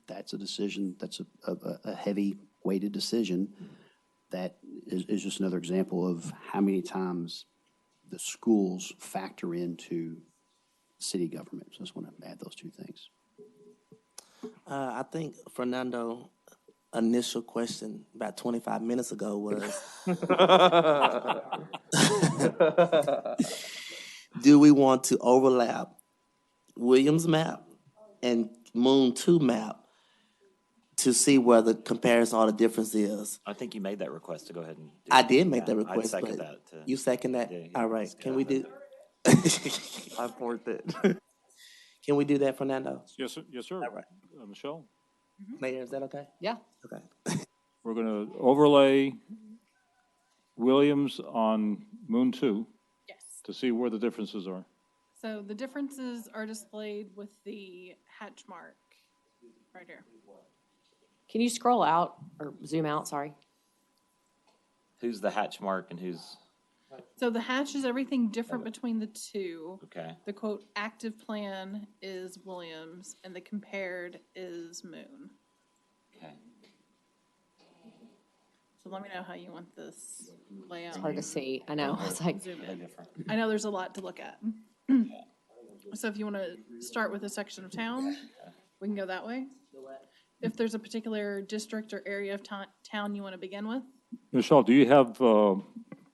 that's a decision, that's a heavy weighted decision that is just another example of how many times the schools factor into city government. So I just want to add those two things. I think Fernando initial question about 25 minutes ago was, do we want to overlap Williams map and Moon 2 map to see where the comparison or the difference is? I think you made that request to go ahead and do I that. did make that I'd request, second but that. you second that? Yeah, All right, let's can go. we do? I fourth it. Can we do that, Fernando? Yes, sir. Yes, sir. All right. Michelle? Mayor, is that okay? Yeah. Okay. We're going to overlay Williams on Moon 2 Yes. to see where the differences are. So the differences are displayed with the hatch mark right here. Can you scroll out or zoom out? Sorry. Who's the hatch mark and who's, So the hatch is everything different between the two. okay. The quote, active plan is Williams, and the compared is Moon. Okay. So let me know how you want this layout. It's hard to see. I know. It's like, Zoom in. I know there's a lot to look at. So if you want to start with a section of town, we can go that way. If there's a particular district or area of town you want to begin with. Michelle, do you have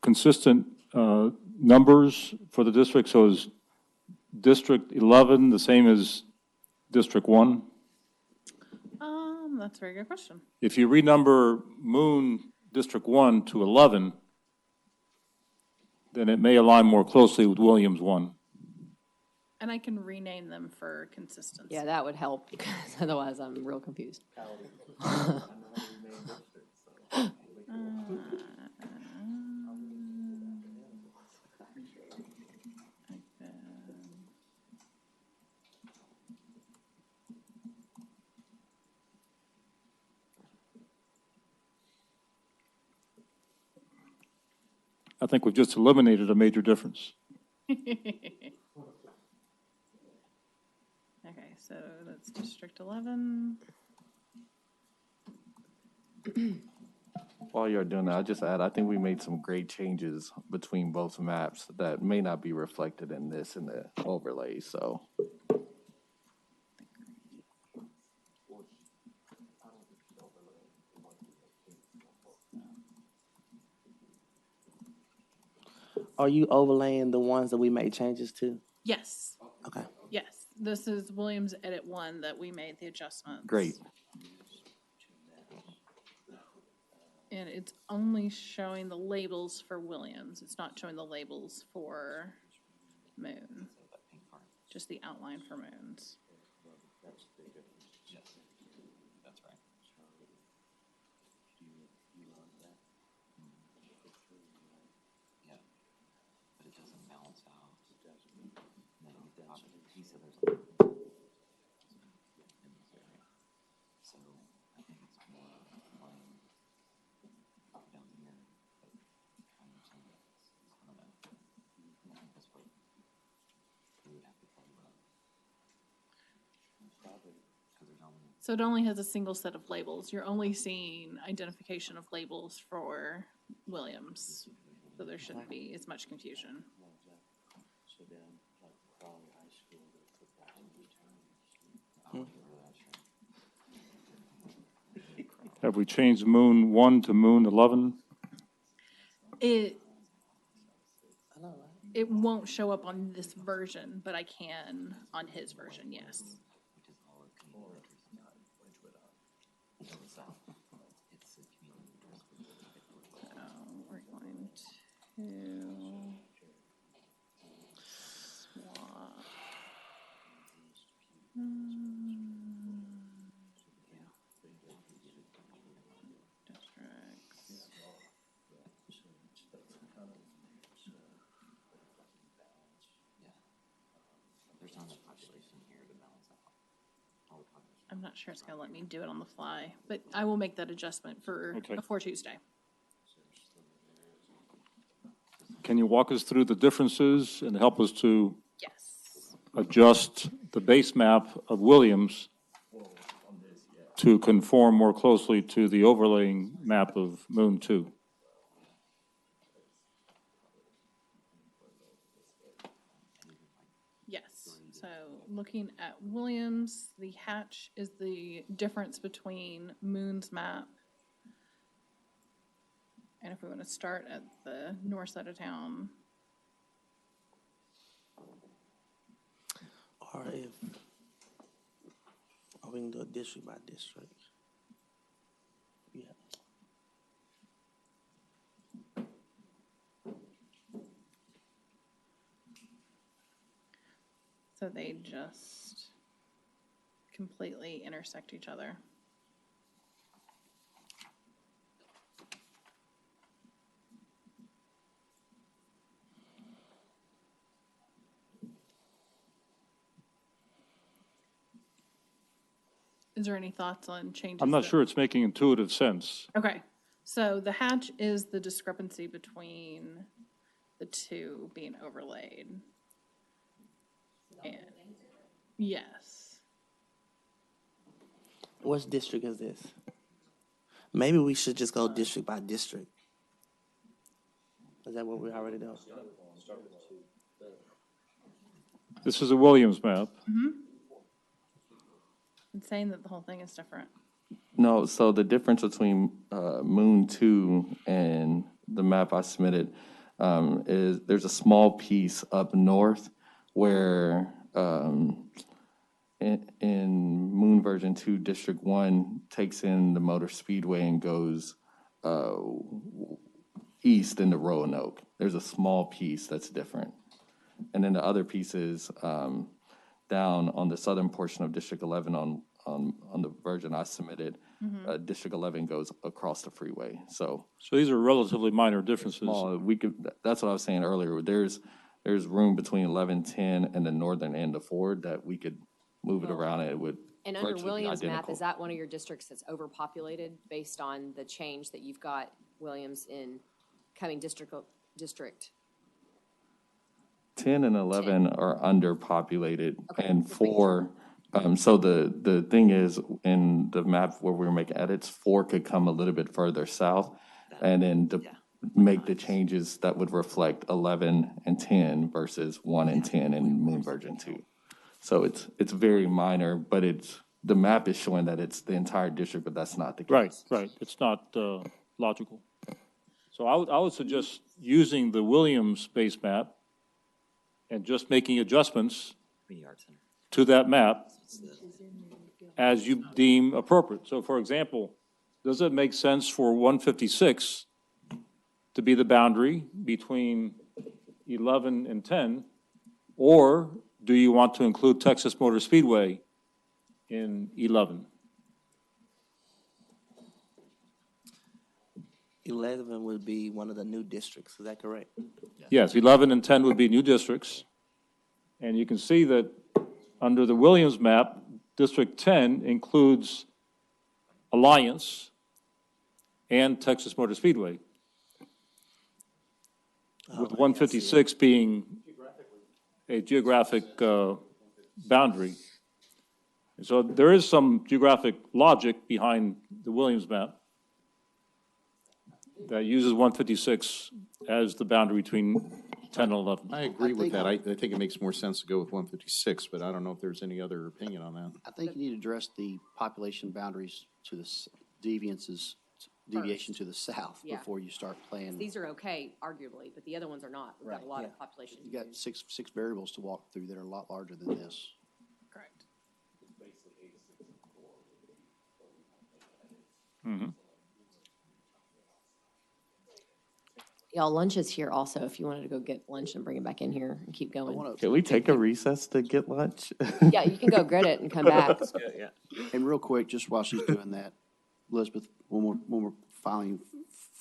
consistent numbers for the district? So is District 11 the same as District 1? That's a very good question. If you renumber Moon District 1 to 11, then it may align more closely with Williams 1. And I can rename them for consistency. yeah, that would help because otherwise I'm real confused. I think we've just eliminated a major difference. Okay, so that's District 11. While you're doing that, I'll just add, I think we made some great changes between both maps that may not be reflected in this in the overlay, so. Are you overlaying the ones that we made changes to? Yes, Okay. yes. This is Williams Edit 1 that we made the adjustments. Great. And it's only showing the labels for Williams. It's not showing the labels for Moon. Just the outline for Moons. That's right. Yeah, but it doesn't balance out. No, he said there's a. So I think it's more like. So it only has a single set of labels. You're only seeing identification of labels for Williams. So there shouldn't be as much confusion. Have we changed Moon 1 to Moon 11? It won't show up on this version, but I can on his version, yes. So we're going to swap. Districts. I'm not sure it's gonna let me do it on the fly, but I will make that adjustment for Tuesday. Can you walk us through the differences and help us to Yes. adjust the base map of Williams to conform more closely to the overlaying map of Moon 2? Yes, so looking at Williams, the hatch is the difference between Moon's map. And if we want to start at the north side of town, Or we can do a district by district. Yeah. so they just completely intersect each other. Is there any thoughts on changes? I'm not sure it's making intuitive sense. Okay, so the hatch is the discrepancy between the two being overlaid. And, yes. What district is this? Maybe we should just go district by district. Is that what we already do? This is a Williams map. It's saying that the whole thing is different. No, so the difference between Moon 2 and the map I submitted is there's a small piece up north where in Moon version 2, District 1 takes in the Motor Speedway and goes east into Roanoke. There's a small piece that's different. And then the other piece is down on the southern portion of District 11 on the version I submitted. District 11 goes across the freeway. So these are relatively minor differences. small, that's what I was saying earlier. There's room between 11, 10, and the northern end of Ford that we could move it around and it would And under virtually be Williams' map, identical. is that one of your districts that's overpopulated based on the change that you've got Williams in coming district? 10 and 11 are underpopulated, Okay, and just making 4, so the thing is, in the map where we were making edits, 4 could come a little bit further south, and then make the changes that would reflect 11 and 10 versus 1 and 10 in Moon version 2. So it's very minor, but the map is showing that it's the entire district, but that's not the case. Right. It's not logical. So I would suggest using the Williams base map and just making adjustments to that map as you deem appropriate. So for example, does it make sense for 156 to be the boundary between 11 and 10? Or do you want to include Texas Motor Speedway in 11? 11 would be one of the new districts, is that correct? Yes, 11 and 10 would be new districts. And you can see that under the Williams map, District 10 includes Alliance and Texas Motor Speedway, with 156 being a geographic boundary. So there is some geographic logic behind the Williams map that uses 156 as the boundary between 10 and 11. I agree with that. I think it makes more sense to go with 156, but I don't know if there's any other opinion on that. I think you need to address the population boundaries to the deviation to the south Yeah. before you start playing. These are okay, arguably, but the other ones are not. We've got a lot of population. You got six variables to walk through that are a lot larger than this. Correct. Y'all, lunch is here also, if you wanted to go get lunch and bring it back in here and keep going. Can we take a recess to get lunch? Yeah, you can go get it and come back. Yeah. And real quick, just while she's doing that, Elizabeth, one more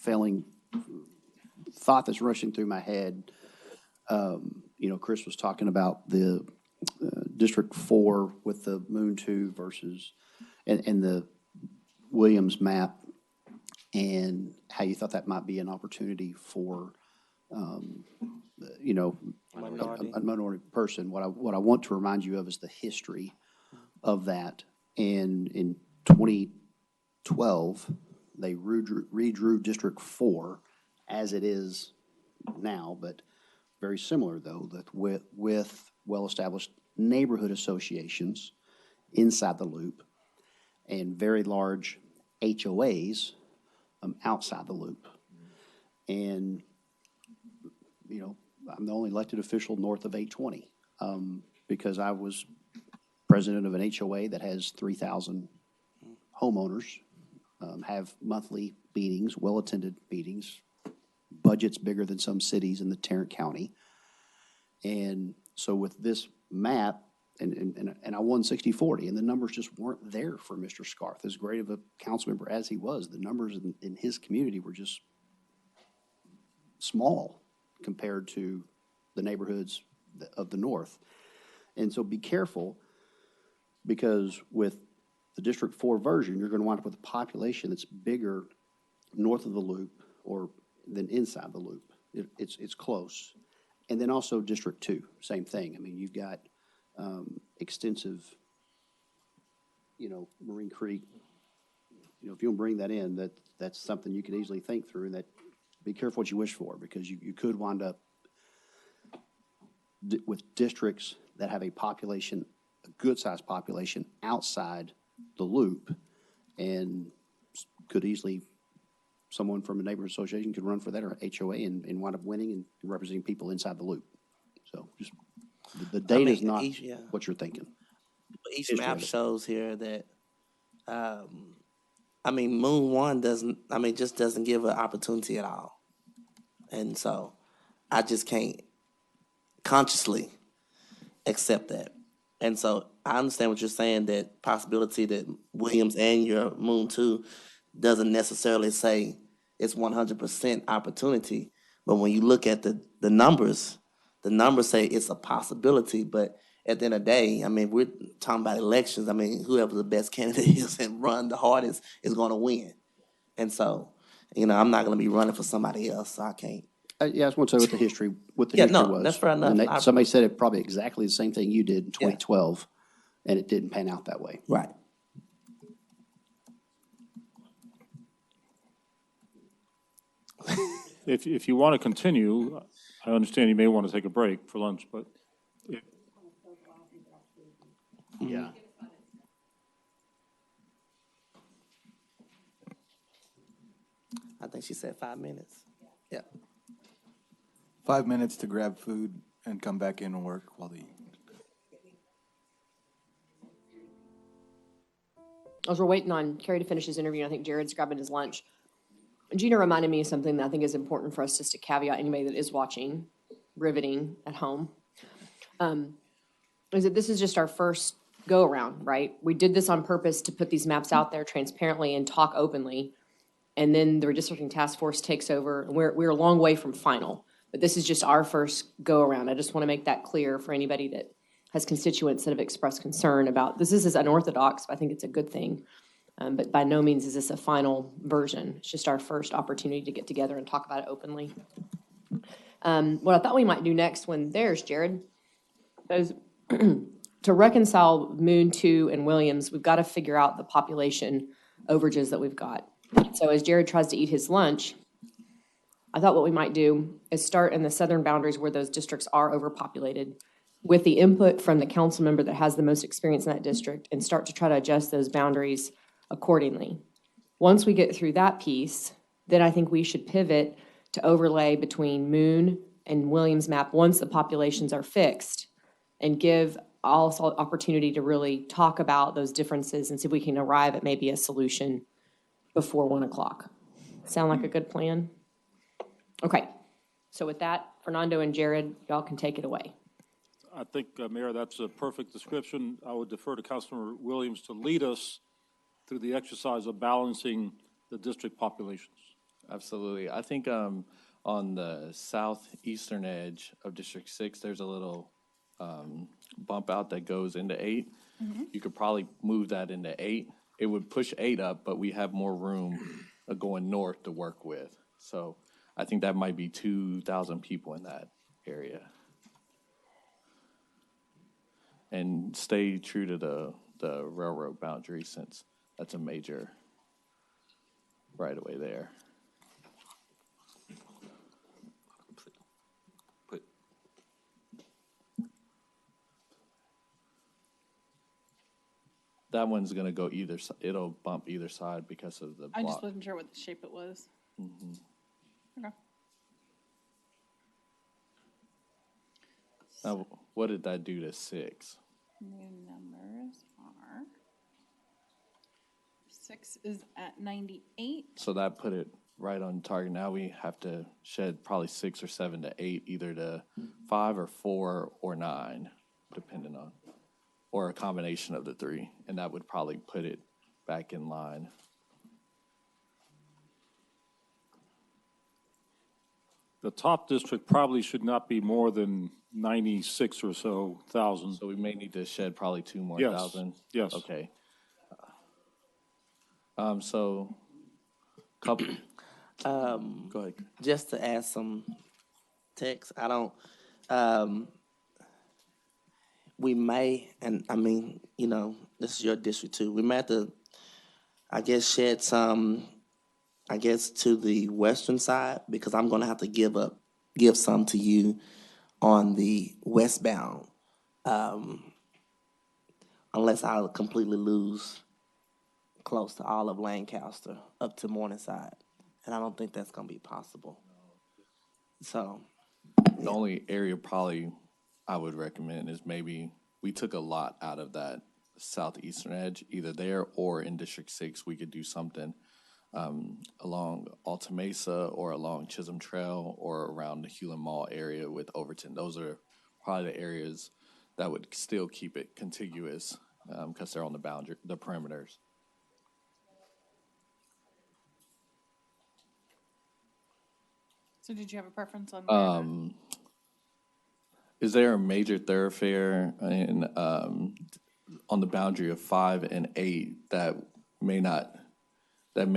failing thought that's rushing through my head. Chris was talking about the District 4 with the Moon 2 versus, and the Williams map, and how you thought that might be an opportunity for, a minority person. What I want to remind you of is the history of that. And in 2012, they redrew District 4 as it is now, but very similar, though, that with well-established neighborhood associations inside the loop and very large HOAs outside the loop. And, I'm the only elected official north of 820 because I was president of an HOA that has 3,000 homeowners, have monthly meetings, well-attended meetings, budgets bigger than some cities in the Tarrant County. And so with this map, and I won 60-40, and the numbers just weren't there for Mr. Scarth. As great of a council member as he was, the numbers in his community were just small compared to the neighborhoods of the north. And so be careful, because with the District 4 version, you're going to wind up with a population that's bigger north of the loop or than inside the loop. It's close. And then also District 2, same thing. I mean, you've got extensive, Marine Creek. If you don't bring that in, that's something you could easily think through, and that be careful what you wish for, because you could wind up with districts that have a good-sized population outside the loop, and could easily, someone from a neighborhood association could run for that, or HOA, and wind up winning and representing people inside the loop. So just, the data is not what you're thinking. Each map shows here that, Moon 1 just doesn't give an opportunity at all. And so I just can't consciously accept that. And so I understand what you're saying, that possibility that Williams and your Moon 2 doesn't necessarily say it's 100% opportunity. But when you look at the numbers say it's a possibility. But at the end of the day, we're talking about elections. Whoever the best candidate is and run the hardest is going to win. And so, I'm not going to be running for somebody else, so I can't. I just want to tell you what the history was. That's fair enough. And somebody said it probably exactly the same thing you did in 2012, and it didn't pan out that way. Right. If you want to continue, I understand you may want to take a break for lunch, but Yeah. I think she said 5 minutes. Yeah. 5 minutes to grab food and come back in and work while they eat. As we're waiting on Kerry to finish his interview, I think Jared's grabbing his lunch. Gina reminded me of something that I think is important for us just to caveat anybody that is watching, riveting at home, is that this is just our first go-around, right? We did this on purpose to put these maps out there transparently and talk openly, and then the Redistricting Task Force takes over, and we're a long way from final. But this is just our first go-around. I just want to make that clear for anybody that has constituents that have expressed concern about this. This is unorthodox, but I think it's a good thing. But by no means is this a final version. It's just our first opportunity to get together and talk about it openly. What I thought we might do next when there's Jared is to reconcile Moon 2 and Williams, we've got to figure out the population overages that we've got. So as Jared tries to eat his lunch, I thought what we might do is start in the southern boundaries where those districts are overpopulated with the input from the council member that has the most experience in that district and start to try to adjust those boundaries accordingly. Once we get through that piece, then I think we should pivot to overlay between Moon and Williams map once the populations are fixed and give also opportunity to really talk about those differences and see if we can arrive at maybe a solution before 1 o'clock. Sound like a good plan? Okay, so with that, Fernando and Jared, y'all can take it away. I think, Mayor, that's a perfect description. I would defer to Councilmember Williams to lead us through the exercise of balancing the district populations. Absolutely. I think on the southeastern edge of District 6, there's a little bump out that goes into 8. You could probably move that into 8. It would push 8 up, but we have more room going north to work with. So I think that might be 2,000 people in that area. And stay true to the railroad boundary since that's a major right away there. That one's gonna go either, it'll bump either side because of the block. I just wasn't sure what the shape it was. Okay. Now, what did that do to 6? New numbers are 6 is at 98. So that put it right on target. Now we have to shed probably 6 or 7 to 8, either to 5 or 4 or 9, depending on, or a combination of the 3, and that would probably put it back in line. The top district probably should not be more than 96 or so thousand. So we may need to shed probably 2 more Yes, thousand? yes. Okay. So, couple, go ahead. Just to add some text, we may, and I mean, this is your district too, we may have to, I guess, shed some, to the western side, because I'm gonna have to give some to you on the westbound, unless I completely lose close to all of Lancaster up to Morningside, and I don't think that's gonna be possible. So, The only area probably I would recommend is maybe we took a lot out of that southeastern edge, either there or in District 6. We could do something along Alta Mesa or along Chisholm Trail or around the Hewlin Mall area with Overton. Those are probably the areas that would still keep it contiguous because they're on the boundary, the perimeters. So did you have a preference on where Is there a major thoroughfare in on the boundary of 5 and 8 that may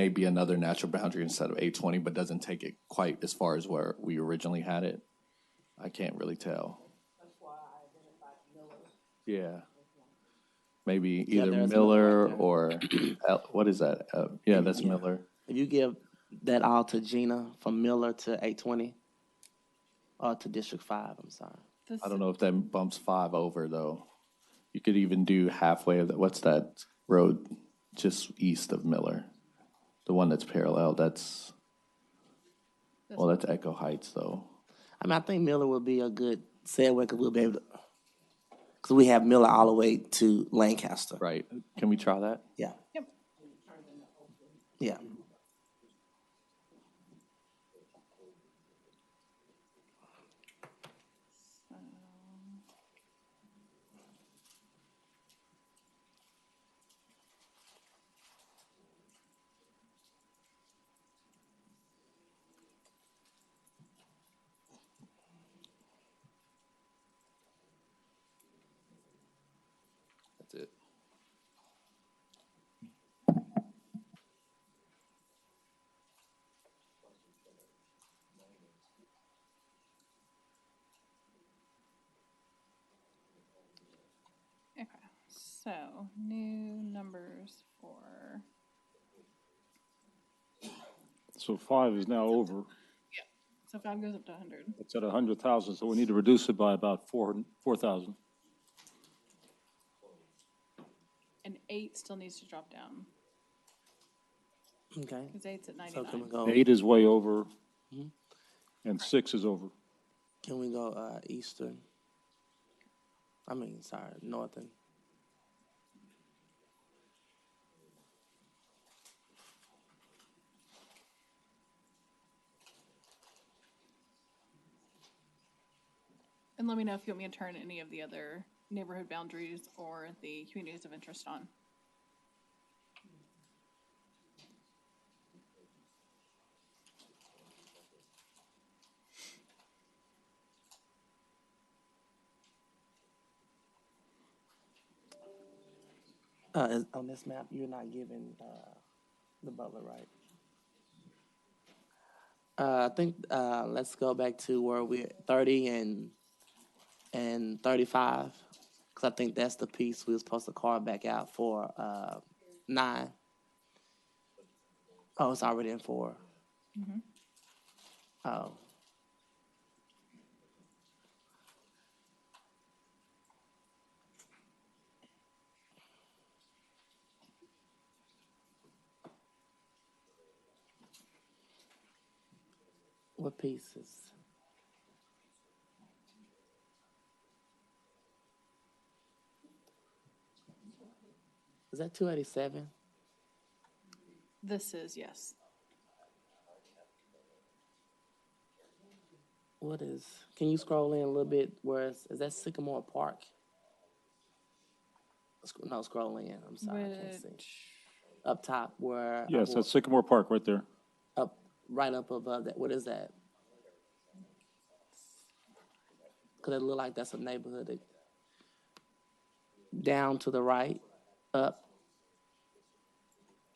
be another natural boundary instead of 820, but doesn't take it quite as far as where we originally had it? I can't really tell. That's why I identified Miller. Yeah. Maybe either Miller or, what is that? Yeah, that's Miller. if you give that all to Gina from Miller to 820, or to District 5, I'm sorry. I don't know if that bumps 5 over, though. You could even do halfway of that. What's that road just east of Miller? The one that's parallel, that's Echo Heights, though. I mean, I think Miller would be a good segue, because we'll be able to, because we have Miller all the way to Lancaster. Right. Can we try that? Yeah. Yep. Yeah. That's it. Yeah. So, new numbers for, So 5 is now over. so 5 goes up to 100. It's at 100,000, so we need to reduce it by about 4,000. And 8 still needs to drop down, Okay. because 8's at So 99. can we go, 8 is way over, and 6 is over. eastern? I mean, sorry, northern. And let me know if you want me to turn any of the other neighborhood boundaries or the communities of interest on. On this map, you're not giving, the Butler, right? I think, let's go back to where we're 30 and 35. Cause I think that's the piece we were supposed to carve back out for, 9. Oh, it's already in 4. Oh. What pieces? Is that 287? This is, yes. What is, can you scroll in a little bit where is that Sycamore Park? No, scroll in, I'm sorry, I can't see. Up top where. Yes, that's Sycamore Park right there. Up, right up above that, what is that? Cause it look like that's a neighborhood down to the right, up.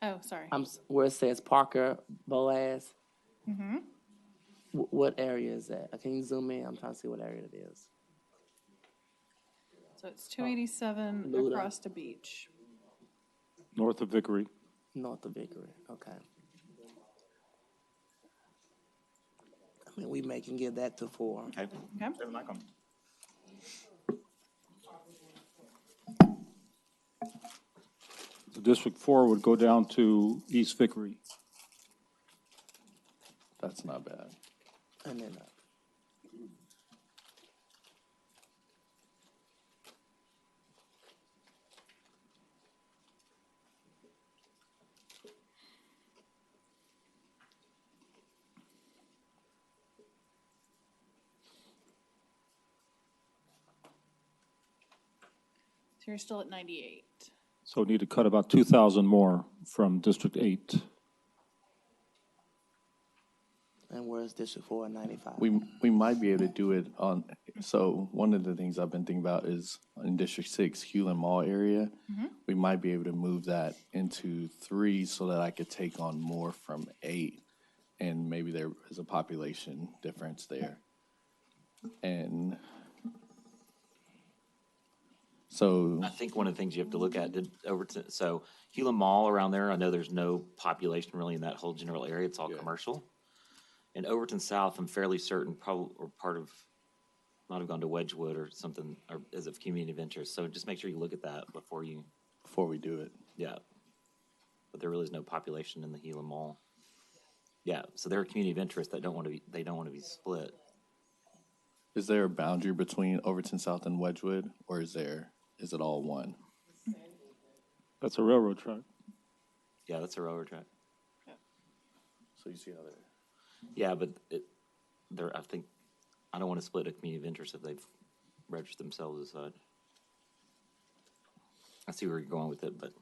Oh, sorry. Where it says Parker, Boaz. Mm-hmm. What area is that? Can you zoom in? I'm trying to see what area it is. So it's 287 Luda. across the beach. North of Vickery. North of Vickery, okay. I mean, we can give that to 4. Okay. Okay. Turn the mic on. So District 4 would go down to East Vickery. That's not bad. And then So you're still at 98. So we need to cut about 2,000 more from District 8. And where's District 4 at 95? We might be able to do it on, so one of the things I've been thinking about is in District 6, Hewlin Mall area, we might be able to move that into 3 so that I could take on more from 8, and maybe there is a population difference there. And so I think one of the things you have to look at, so Hewlin Mall around there, I know there's no population really in that whole general area. It's all commercial. And Overton South, I'm fairly certain probably, or part of, might have gone to Wedgwood or something, or as a community of interest. So just make sure you look at that before we do it. Yeah. But there really is no population in the Hewlin Mall. Yeah, so they're a community of interest that they don't want to be split. Is there a boundary between Overton South and Wedgwood, or is it all one? That's a railroad track. Yeah, that's a railroad track. So you see how they're. Yeah, but I don't want to split a community of interest if they've registered themselves as such. I see where you're going with it, but.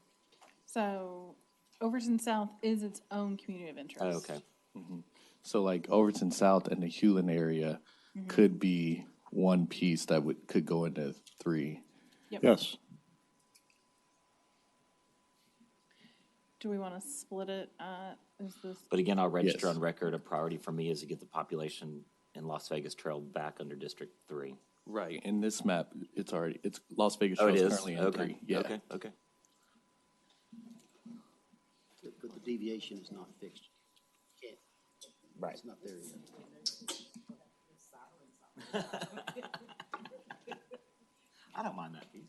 So Overton South is its own community of interest. Oh, okay. Mm-hmm. So like Overton South and the Hewlin area could be one piece that could go into 3. Yep. Yes. Do we want to split it? But again, I'll register on record, a priority for me is to get the population in Las Vegas Trail back under District 3. Right, in this map, it's Las Vegas Oh, it shows is? currently in Okay, 3. Yeah. okay, okay. But the deviation is not fixed. Can't, Right. it's not there yet. I don't mind that piece.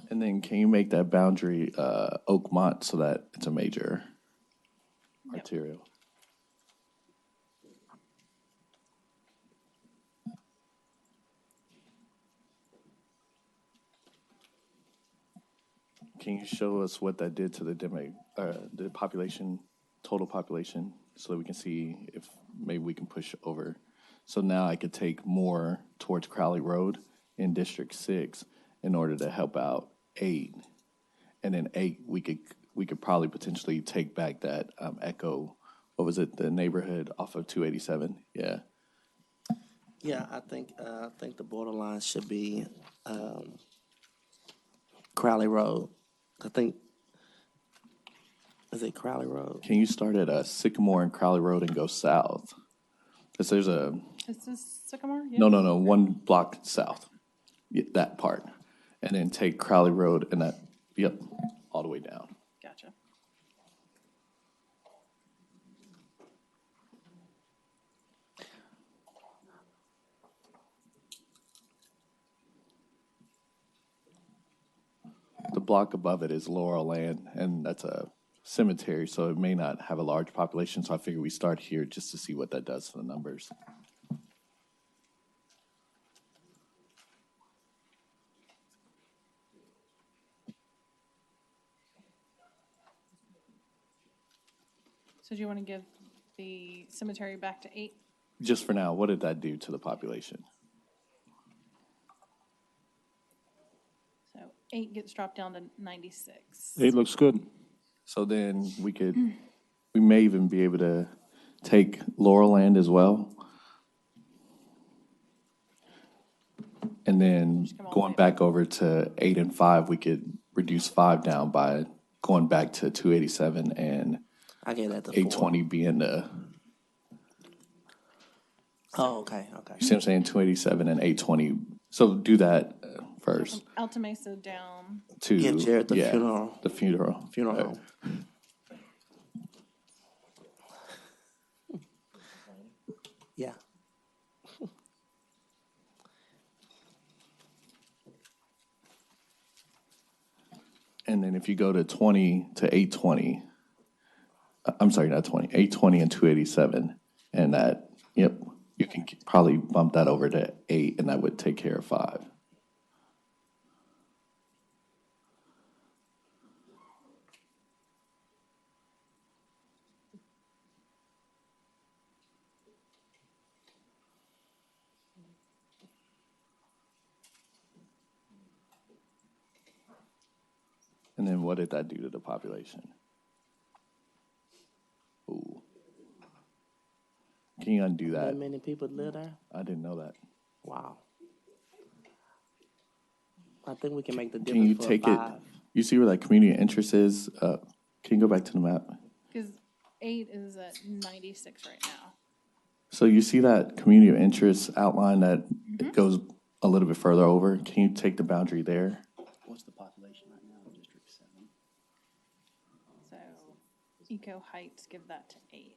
And then can you make that boundary Oakmont so that it's a major arterial? Can you show us what that did to the population, total population, so that we can see if maybe we can push over? So now I could take more towards Crowley Road in District 6 in order to help out 8. And then 8, we could probably potentially take back that Echo, what was it, the neighborhood off of 287? Yeah. Yeah, I think the borderline should be Crowley Road. I think, is it Crowley Road? Can you start at Sycamore and Crowley Road and go south? Because there's Is this Sycamore? no, 1 block south, yeah, that part. And then take Crowley Road and all the way down. Gotcha. The block above it is Laurel Land, and that's a cemetery, so it may not have a large population. So I figure we start here just to see what that does to the numbers. So do you want to give the cemetery back to 8? Just for now, what did that do to the population? So 8 gets dropped down to 96. 8 looks good. So then we may even be able to take Laurel Land as well. And then going back over to 8 and 5, we could reduce 5 down by going back to 287 and I gave that to 820 being the, Oh, okay. you see what I'm saying, 287 and 820. So do that first. Alta Mesa down. To Give Jared the funeral. The funeral. Funeral home. Yeah. And then if you go to 20 to 820, I'm sorry, not 20, 820 and 287, and that, you can probably bump that over to 8, and that would take care of 5. And then what did that do to the population? Ooh. Can you undo that? That many people live there? I didn't know that. Wow. I think we can make the Can you difference for take 5. it? You see where that community of interest is? Can you go back to the map? Because 8 is at 96 right now. So you see that community of interest outline that it goes a little bit further over? Can you take the boundary there? What's the population right now in District 7? So Eco Heights, give that to 8.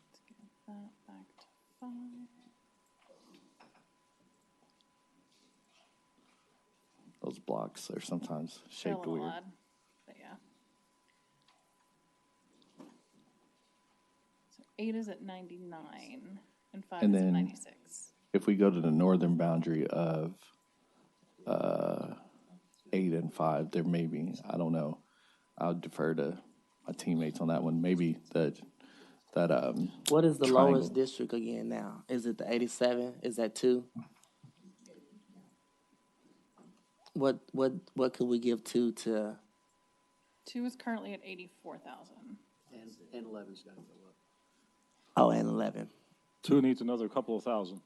Let's give that back to 5. Those blocks are sometimes They're a shaped little weird. odd, but yeah. So 8 is at 99 and 5 And is at then 96. if we go to the northern boundary of 8 and 5, there may be, I don't know. I'll defer to my teammates on that one. Maybe that What is the triangle. lowest district again now? Is it the 87? Is that 2? What could we give 2 to? 2 is currently at 84,000. And 11's got to go up. Oh, and 11. 2 needs another couple of thousand.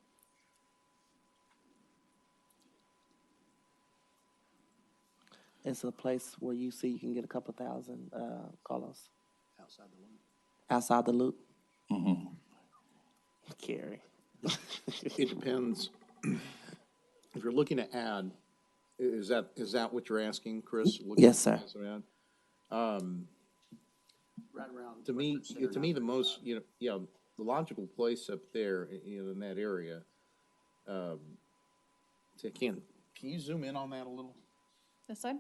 It's a place where you see you can get a couple thousand, Carlos, Outside the loop. outside the loop. Carrie. It depends. If you're looking to add, is that what you're asking, Chris? Looking Yes, sir. to add? Right around. To me, the most, the logical place up there, in that area, can you zoom in on that a little? This side?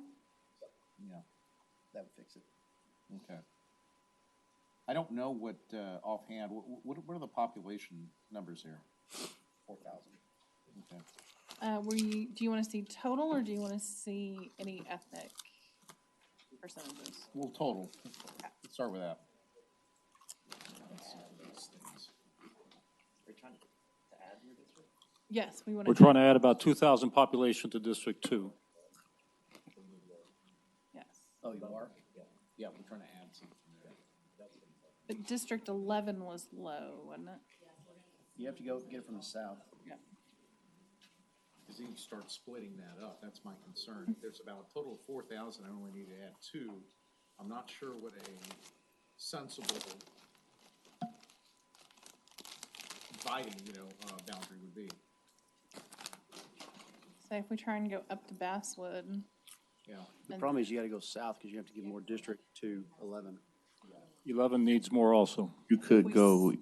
Yeah, that would fix it. Okay. I don't know what, offhand, what are the population numbers here? 4,000. Okay. Do you want to see total or do you want to see any ethnic percentages? Well, total. Let's start with that. Let's see these things. Yes, we want We're to. trying to add about 2,000 population to District 2. Yes. Oh, you are? Yeah, we're trying to add something there. But District 11 was low, wasn't it? You have to go get it from the south. Yeah. Because then you start splitting that up, that's my concern. If there's about a total of 4,000, I only need to add 2. I'm not sure what a sensible dividing, boundary would be. So if we try and go up to Basswood, Yeah. The problem is you got to go south because you have to give more district to 11. 11 needs more also. You could go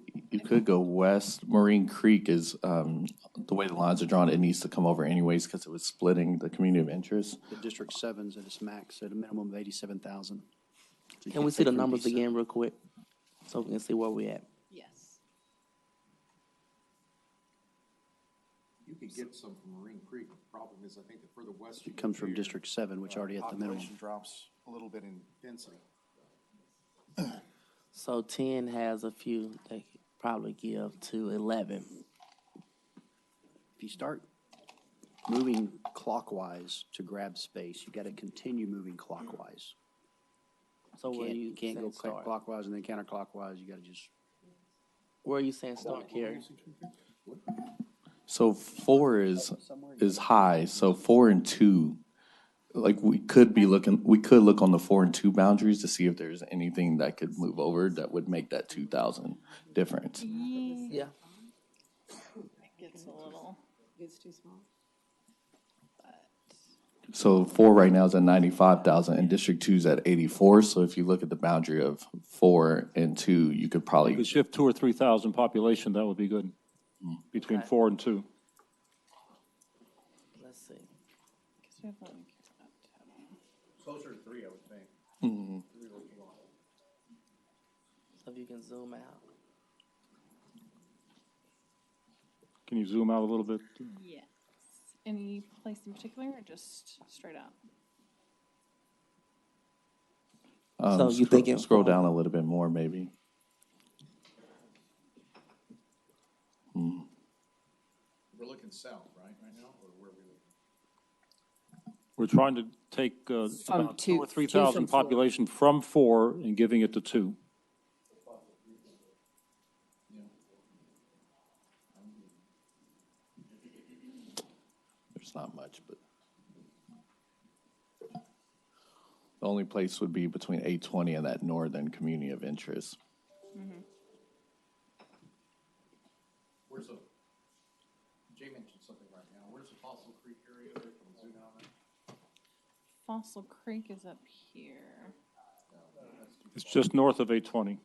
west. Marine Creek is, the way the lines are drawn, it needs to come over anyways because it was splitting the community of interest. The District 7's at its max at a minimum of 87,000. So Can we see the numbers again real quick? So we can see where we at. yes. You could get some from Marine Creek. The problem is, I think the further west you It comes go from here, District 7, which already at the minimum. population drops a little bit in density. So 10 has a few they could probably give to 11. If you start moving clockwise to grab space, you got to continue moving clockwise. So where You you can't go saying start? clockwise and then counterclockwise. You got to just. Where are you saying start, Carrie? So 4 is high, so 4 and 2, like we could look on the 4 and 2 boundaries to see if there's anything that could move over that would make that 2,000 difference. Yeah. It gets a little. It's too small. So 4 right now is at 95,000 and District 2 is at 84. So if you look at the boundary of 4 and 2, you could You probably, could shift 2,000 or 3,000 population, that would be good, between Okay. 4 and 2. Let's see. Because we have one total. Closer to 3, I would think. So if you can zoom out. Can you zoom out a little bit? Yes. Any place in particular or just straight out? So you thinking scroll for- down a little bit more, maybe. We're looking south, right now, or where are we looking? We're trying to take about 2,000 or 3,000 from 4. population from 4 and giving it to 2. There's not much, but the only place would be between 820 and that northern community of interest. Where's the, Jay mentioned something right now. Where's the Fossil Creek area? Can we zoom out on that? Fossil Creek is up here. It's just north of 820.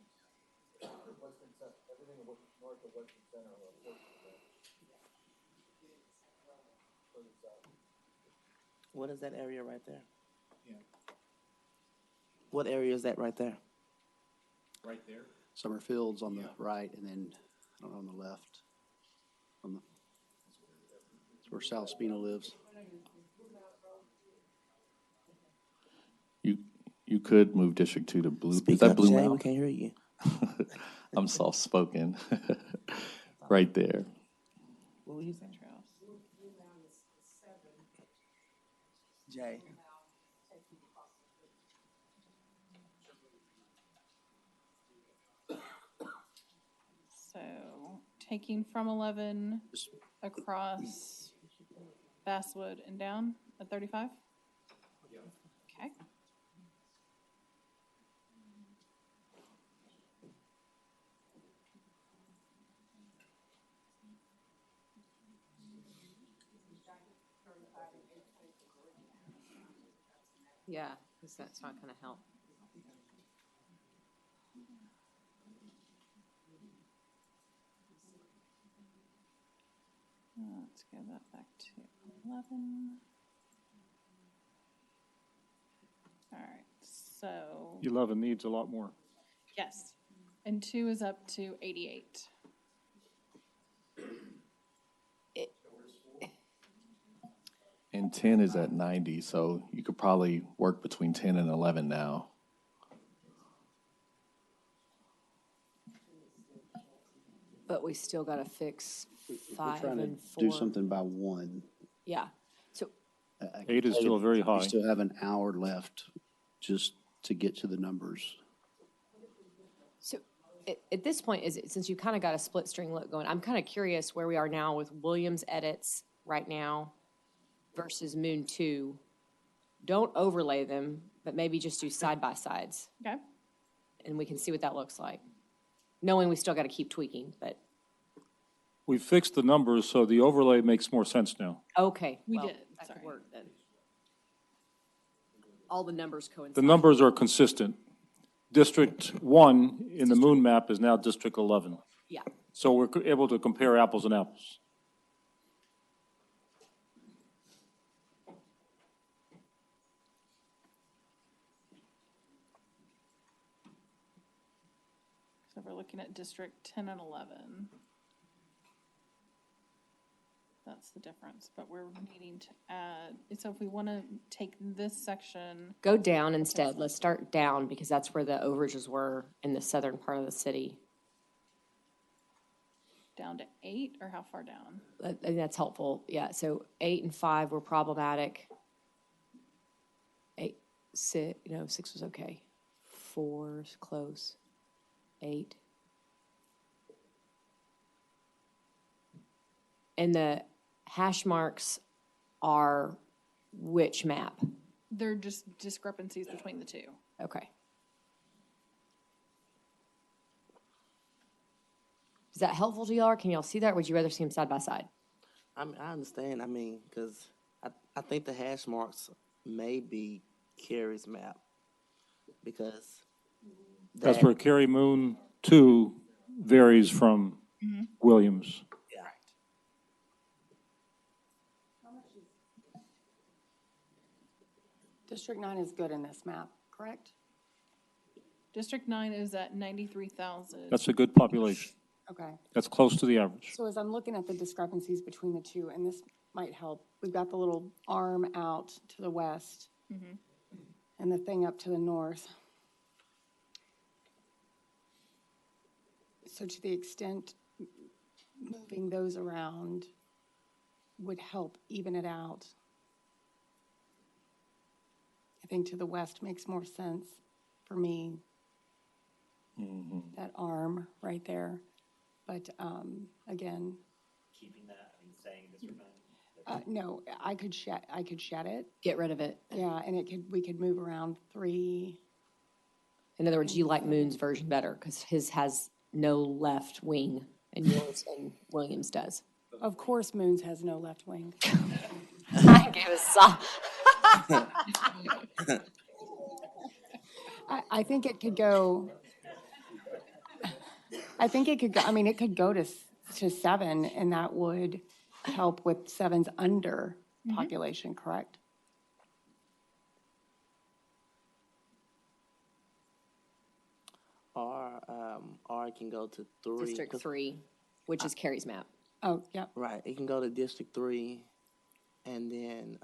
What is that area right there? Yeah. What area is that right there? Right there? Summerfield's on the right, and then, I don't know, on the left. That's where Sal Spina lives. You could move District 2 to Blue. Speak Is that up, Blue Jay, we Mountain? can't hear you. I'm soft-spoken. Right there. What were you saying? Jay. taking from 11 across Basswood and down at 35? Okay. Yeah, because that's not going to help. Let's go that back to 11. All right, so, 11 needs a lot more. yes. And 2 is up to 88. And 10 is at 90, so you could probably work between 10 and 11 now. But we still got to fix We're 5 trying and to 4. do something by 1. Yeah. So, I can 8 is tell you still very high. We still have an hour left just to get to the numbers. so at this point, since you kind of got a split string look going, I'm kind of curious where we are now with Williams edits right now versus Moon 2. Don't overlay them, but maybe just do side by sides, Okay. and we can see what that looks like. Knowing we still got to keep tweaking, but We fixed the numbers, so the overlay makes more sense now. okay. We well, did, That sorry. could work then. All the numbers coincide. The numbers are consistent. District 1 in the moon map is now District 11. Yeah. So we're able to compare apples and apples. So we're looking at District 10 and 11. That's the difference, but we're needing to add, so if we want to take this section, Go down instead. Let's start down because that's where the overages were in the southern part of the city. down to 8, or how far down? I think that's helpful. Yeah, so 8 and 5 were problematic. 6 was okay. 4's close. 8. And the hash marks are which map? They're just discrepancies between the two. Okay. Is that helpful to y'all, or can y'all see that, or would you rather see them side by side? I understand, because I think the hash marks may be Carrie's map, because That's where Carrie Moon 2 varies from Williams. Yeah. District 9 is good in this map, correct? District 9 is at 93,000. That's a good population. Okay. That's close to the average. So as I'm looking at the discrepancies between the two, and this might help, we've got the little arm out to the west and the thing up to the north. So to the extent moving those around would help even it out. I think to the west makes more sense for me. That arm right there. But again, Keeping that, saying District 9? no, I could shed it. Get rid of it. Yeah, and we could move around 3. In other words, you like Moon's version better because his has no left wing and yours and Williams does. Of course, Moon's has no left wing. I gave a soft. I think it could go. I think it could go. I mean, it could go to 7, and that would help with 7's under population, correct? Or it can go to 3. District 3, which is Carrie's map. Oh, yep. Right, it can go to District 3, and then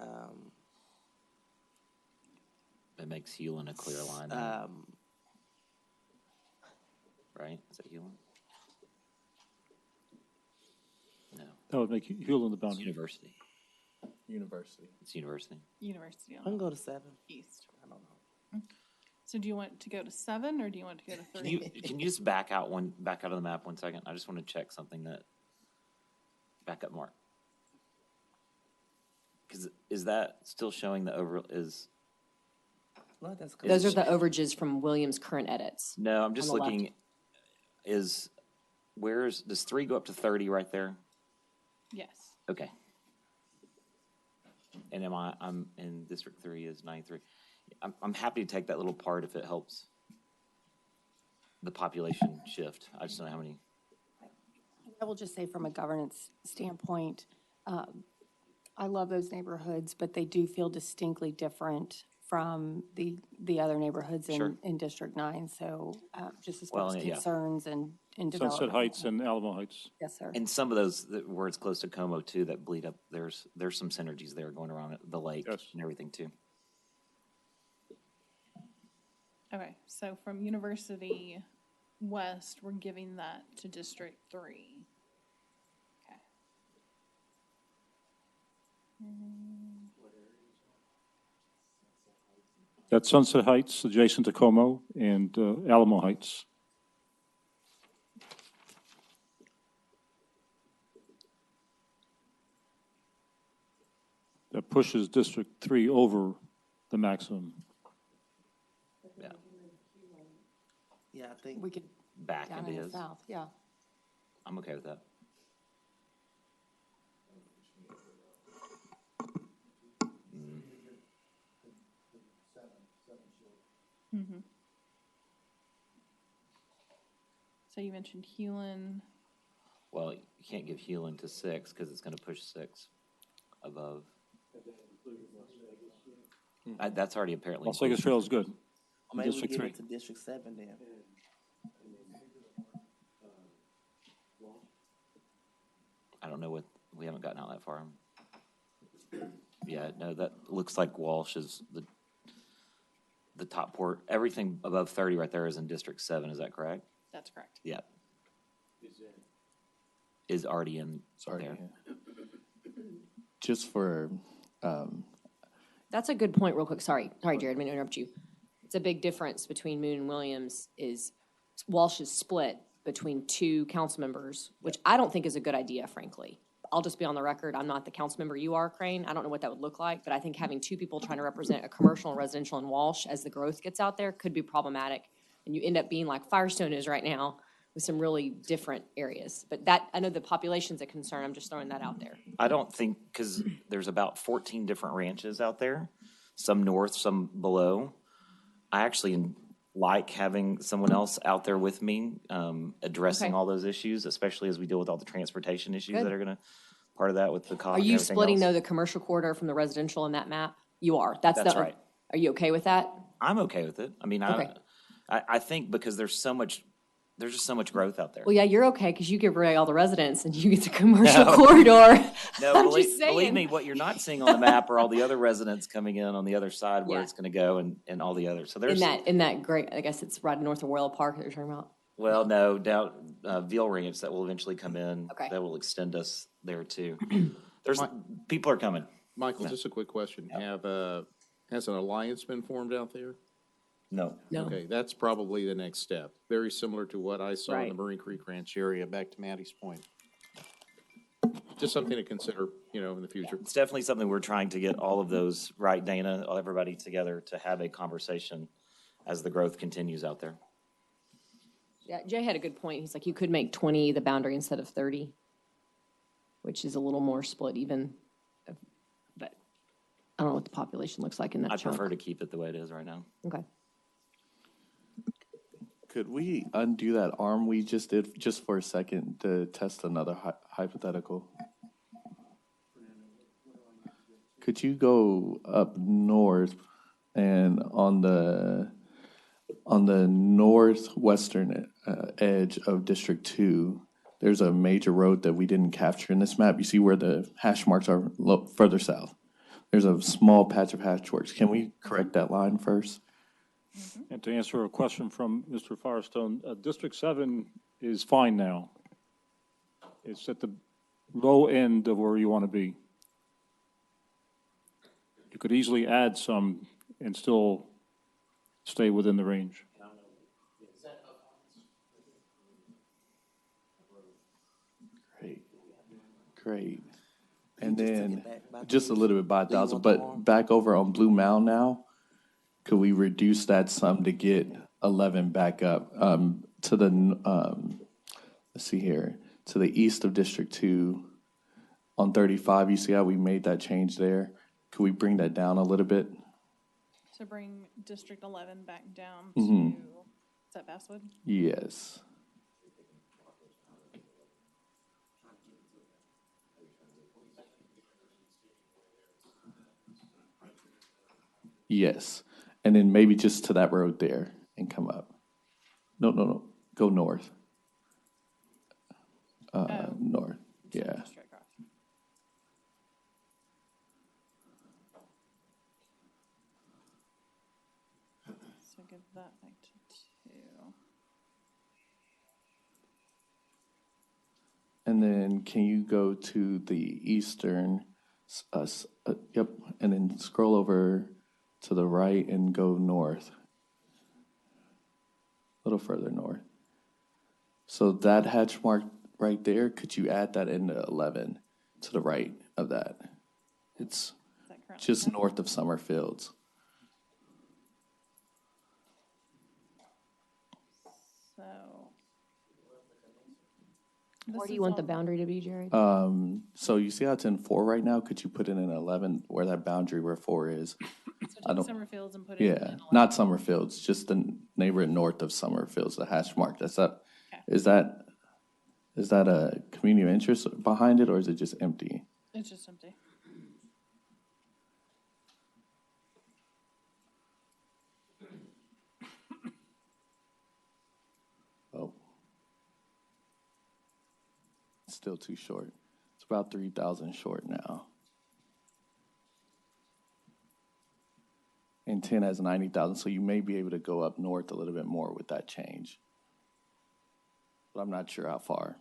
That makes Hewlin a clear line, right? Is that Hewlin? No, That would make Hewlin the it's boundary. University. University. It's University. University I can go to 7. East. I don't know. So do you want to go to 7 or do you want to go to 3? Can you just back out of the map 1 second? I just want to check something that Back up, Mark. Because is that still showing the over, is, Well, that's Those are the overages from Williams' current edits. no, I'm just On the left. looking, does 3 go up to 30 right there? Yes. Okay. And I'm in District 3 is 93. I'm happy to take that little part if it helps the population shift. I just don't know how many. I will just say from a governance standpoint, I love those neighborhoods, but they do feel distinctly different from the other neighborhoods Sure. in District 9. So just as Well, far as yeah. concerns and development. Sunset Heights and Alamo Heights. Yes, sir. And some of those where it's close to Como too, that bleed up, there's some synergies there going around the lake Yes. and everything too. Okay, so from University West, we're giving that to District 3. Okay. That's Sunset Heights, adjacent to Como, and Alamo Heights. That pushes District 3 over the maximum. Yeah. Yeah, I think We could, Back down into in the his. south, yeah. I'm okay with that. So you mentioned Hewlin. Well, you can't give Hewlin to 6 because it's going to push 6 above. That's already apparently. Las Vegas Trail is good. or maybe we District give 3. it to District 7 then. I don't know what, we haven't gotten out that far. Yeah, no, that looks like Walsh is the top port. Everything above 30 right there is in District 7, is that correct? That's correct. Yeah. Is already in there. Just for, That's a good point, real quick. Sorry, Jared, I didn't interrupt you. It's a big difference between Moon and Williams is Walsh is split between 2 council members, which I don't think is a good idea, frankly. I'll just be on the record. I'm not the council member you are, Crane. I don't know what that would look like, but I think having 2 people trying to represent a commercial and residential in Walsh as the growth gets out there could be problematic. And you end up being like Firestone is right now with some really different areas. But that, I know the population's a concern. I'm just throwing that out there. I don't think, because there's about 14 different ranches out there, some north, some below. I actually like having someone else out there with me, addressing Okay. all those issues, especially as we deal with all the transportation issues Good. that are gonna, part of that with the cost Are and you everything splitting else. though the commercial corridor from the residential in that map? You are. That's right. Are you okay with that? I'm okay with it. I mean, Okay. I think because there's just so much growth out there. Well, yeah, you're okay because you give Ray all the residents and you get the commercial corridor. No, I'm believe, just saying. believe me, what you're not seeing on the map are all the other residents coming in on the other side where Yeah. it's gonna go and all the others. So there's, In that great, I guess it's right north of Royal Park that you're talking about. well, no, down, Veal Ranch that will eventually come in. Okay. That will extend us there too. People are coming. Michael, just a quick question. Has an alliance been formed out there? No. No. Okay, that's probably the next step. Very similar to what I saw in the Right. Marine Creek Ranch area, back to Maddie's point. Just something to consider, in the future. It's definitely something we're trying to get all of those, right, Dana, everybody together to have a conversation as the growth continues out there. Yeah, Jay had a good point. He's like, you could make 20 the boundary instead of 30, which is a little more split even. But I don't know what the population looks like in that I chunk. prefer to keep it the way it is right now. Okay. could we undo that arm we just did just for a second to test another hypothetical? Could you go up north and on the northwestern edge of District 2, there's a major road that we didn't capture in this map. You see where the hash marks are further south. There's a small patch of hatchworks. Can we correct that line first? And to answer a question from Mr. Firestone, District 7 is fine now. It's at the low end of where you want to be. You could easily add some and still stay within the range. Great. Great. And just took then, it back just a little bit by Do you 1,000, want the one? but back over on Blue Mound now, could we reduce that some to get 11 back up, to the, let's see here, to the east of District 2 on 35, you see how we made that change there? Could we bring that down a little bit? To bring District 11 back down Mm-hmm. to, is that Basswood? Yes. Yes, and then maybe just to that road there and come up. No, go north. North, So yeah. just straight across. So give that back to 2. And then can you go to the eastern, yep, and then scroll over to the right and go north. A little further north. So that hatch mark right there, could you add that into 11 to the right of that? It's Is that currently just 10? north of Summerfields. So. Where this do you is want the all- boundary to be, Jared? So you see how it's in 4 right now? Could you put it in 11 where that boundary where 4 is? So take Summerfields and put it in. Yeah, 11. not Summerfields, just the neighborhood north of Summerfields, the hash mark. That's up. Okay. Is that a community of interest behind it, or is it just empty? It's just empty. Oh. It's still too short. It's about 3,000 short now. And 10 has 90,000, so you may be able to go up north a little bit more with that change. But I'm not sure how far.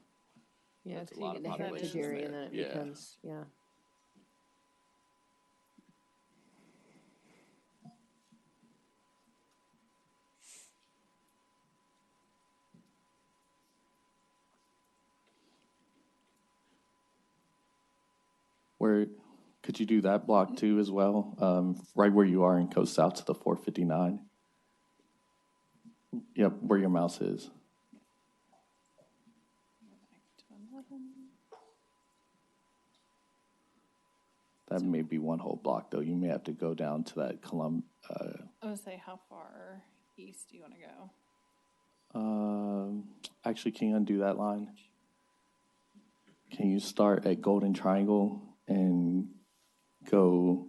Yeah, That's a so you lot get of the heritage population area there. and then it Yeah. becomes, yeah. Where, could you do that block too as well? Right where you are and go south to the 459? Yep, where your mouse is. Back to 11. That may be one whole block, though. You may have to go down to that I would say, how far east do you want to go? actually, can you undo that line? Can you start at Golden Triangle and go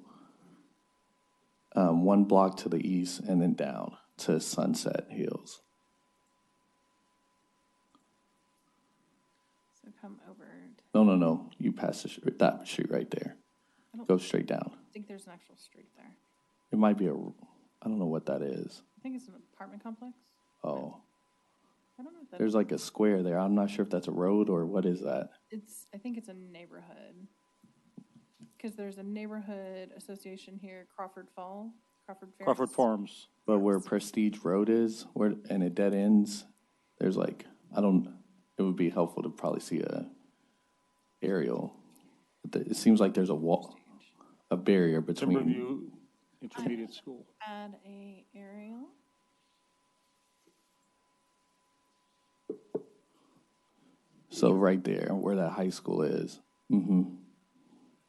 1 block to the east and then down to Sunset Hills? So come over. No. You pass that street right there. Go straight down. I think there's an actual street there. It might be I don't know what that is. I think it's an apartment complex. Oh, I don't know if that's. there's like a square there. I'm not sure if that's a road or what is that. I think it's a neighborhood. Because there's a neighborhood association here, Crawford Farms. Crawford Farms. But where Prestige Road is, and it dead ends, there's like, it would be helpful to probably see a aerial. It seems like there's a barrier between. Timberview Intermediate School. Add a aerial. So right there, where that high school is. Mm-hmm.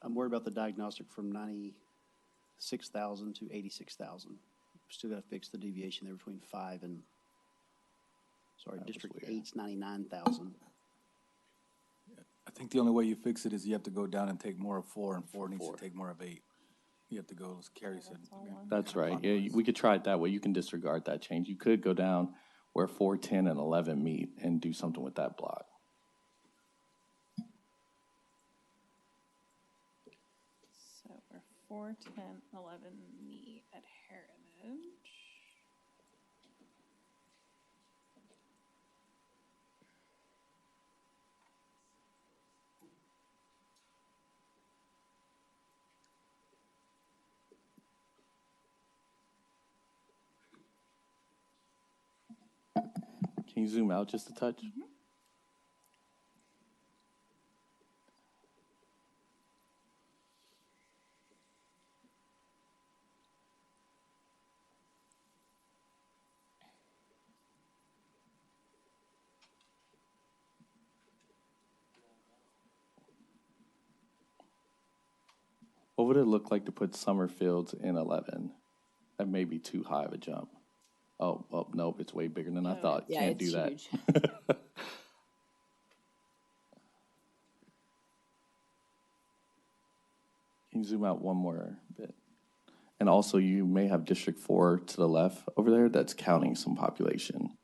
I'm worried about the diagnostic from 96,000 to 86,000. Still got to fix the deviation there between 5 and, District 8's 99,000. I think the only way you fix it is you have to go down and take more of 4, and 4 needs to take more of 8. You have to go, as Carrie said. That's right. Yeah, we could try it that way. You can disregard that change. You could go down where 4, 10, and 11 meet and do something with that block. So we're 4, 10, 11 meet at Heritage. Can you zoom out just a touch? What would it look like to put Summerfields in 11? That may be too high of a jump. Oh, well, nope, it's way bigger than I thought. Yeah, Can't it's do that. huge. Can you zoom out one more bit? And also, you may have District 4 to the left over there that's counting some population.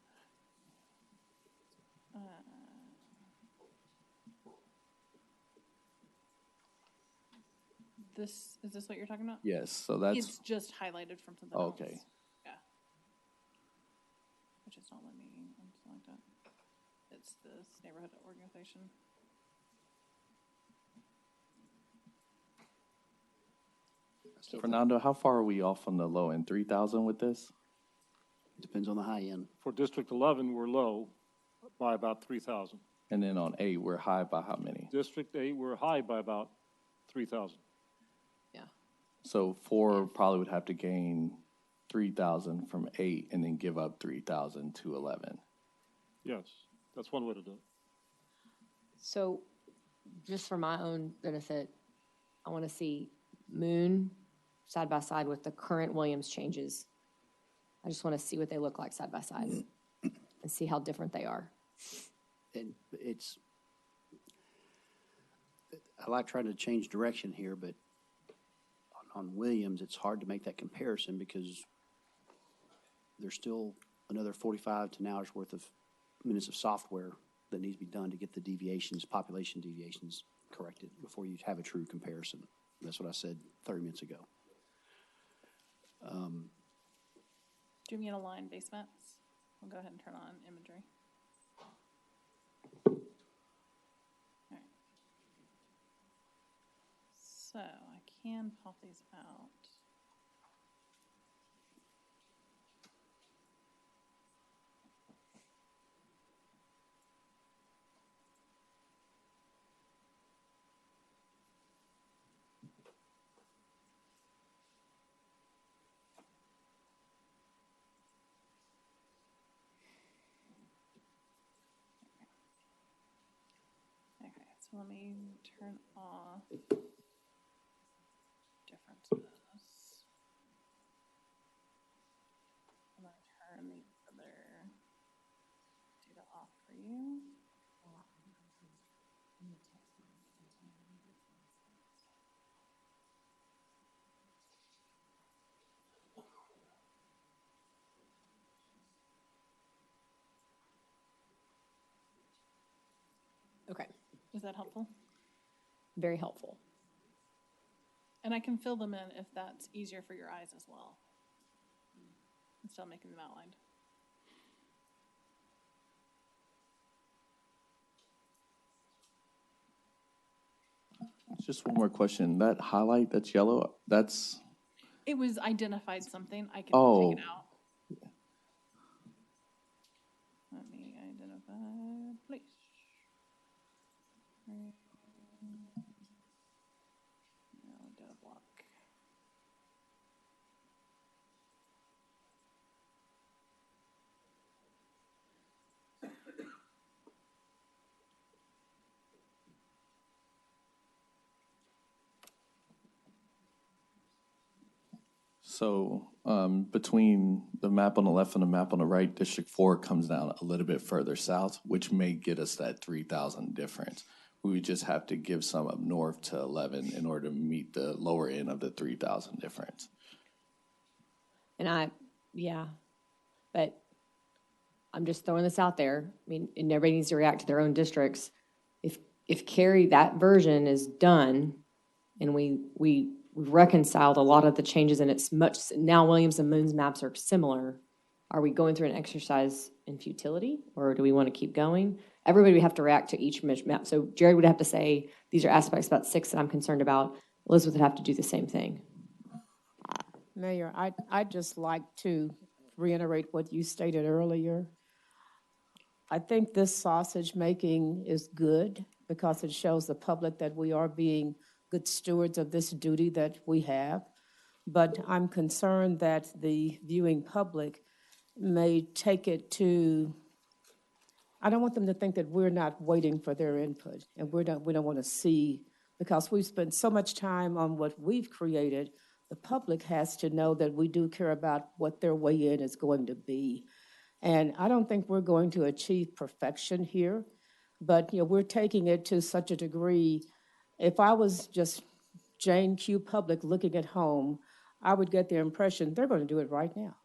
Is this what you're talking about? Yes, so that's, It's just highlighted from something else. okay. Yeah. Which is not letting me unselect that. It's this neighborhood organization. Fernando, how far are we off on the low end? 3,000 with this? Depends on the high end. For District 11, we're low by about 3,000. And then on 8, we're high by how many? District 8, we're high by about 3,000. Yeah. So 4 probably would have to gain 3,000 from 8 and then give up 3,000 to 11. Yes, that's one way to do it. So just for my own benefit, I want to see Moon side by side with the current Williams changes. I just want to see what they look like side by side and see how different they are. And I like trying to change direction here, but on Williams, it's hard to make that comparison because there's still another 45 to an hour's worth of minutes of software that needs to be done to get the deviations, population deviations corrected before you have a true comparison. That's what I said 30 minutes ago. Do you mean align base maps? We'll go ahead and turn on imagery. All right. So I can pop these out. Okay, so let me turn off differences. I'm going to turn the other data off for you. Okay, Is that helpful? very helpful. And I can fill them in if that's easier for your eyes as well. I'm still making them outlined. Just one more question. That highlight that's yellow, that's, It was identified something. I can Oh. take it out. Let me identify place. No, data block. so between the map on the left and the map on the right, District 4 comes down a little bit further south, which may get us that 3,000 difference. We would just have to give some up north to 11 in order to meet the lower end of the 3,000 difference. And yeah, but I'm just throwing this out there. I mean, and everybody needs to react to their own districts. If Carrie, that version is done and we reconciled a lot of the changes and it's much, now Williams and Moon's maps are similar, are we going through an exercise in futility or do we want to keep going? Everybody would have to react to each map. So Jared would have to say, these are aspects about 6 that I'm concerned about. Elizabeth would have to do the same thing. Mayor, I'd just like to reiterate what you stated earlier. I think this sausage making is good because it shows the public that we are being good stewards of this duty that we have. But I'm concerned that the viewing public may take it to, I don't want them to think that we're not waiting for their input and we don't want to see because we've spent so much time on what we've created. The public has to know that we do care about what their way in is going to be. And I don't think we're going to achieve perfection here, but, we're taking it to such a degree. If I was just Jane Q. Public looking at home, I would get the impression they're going to do it right now.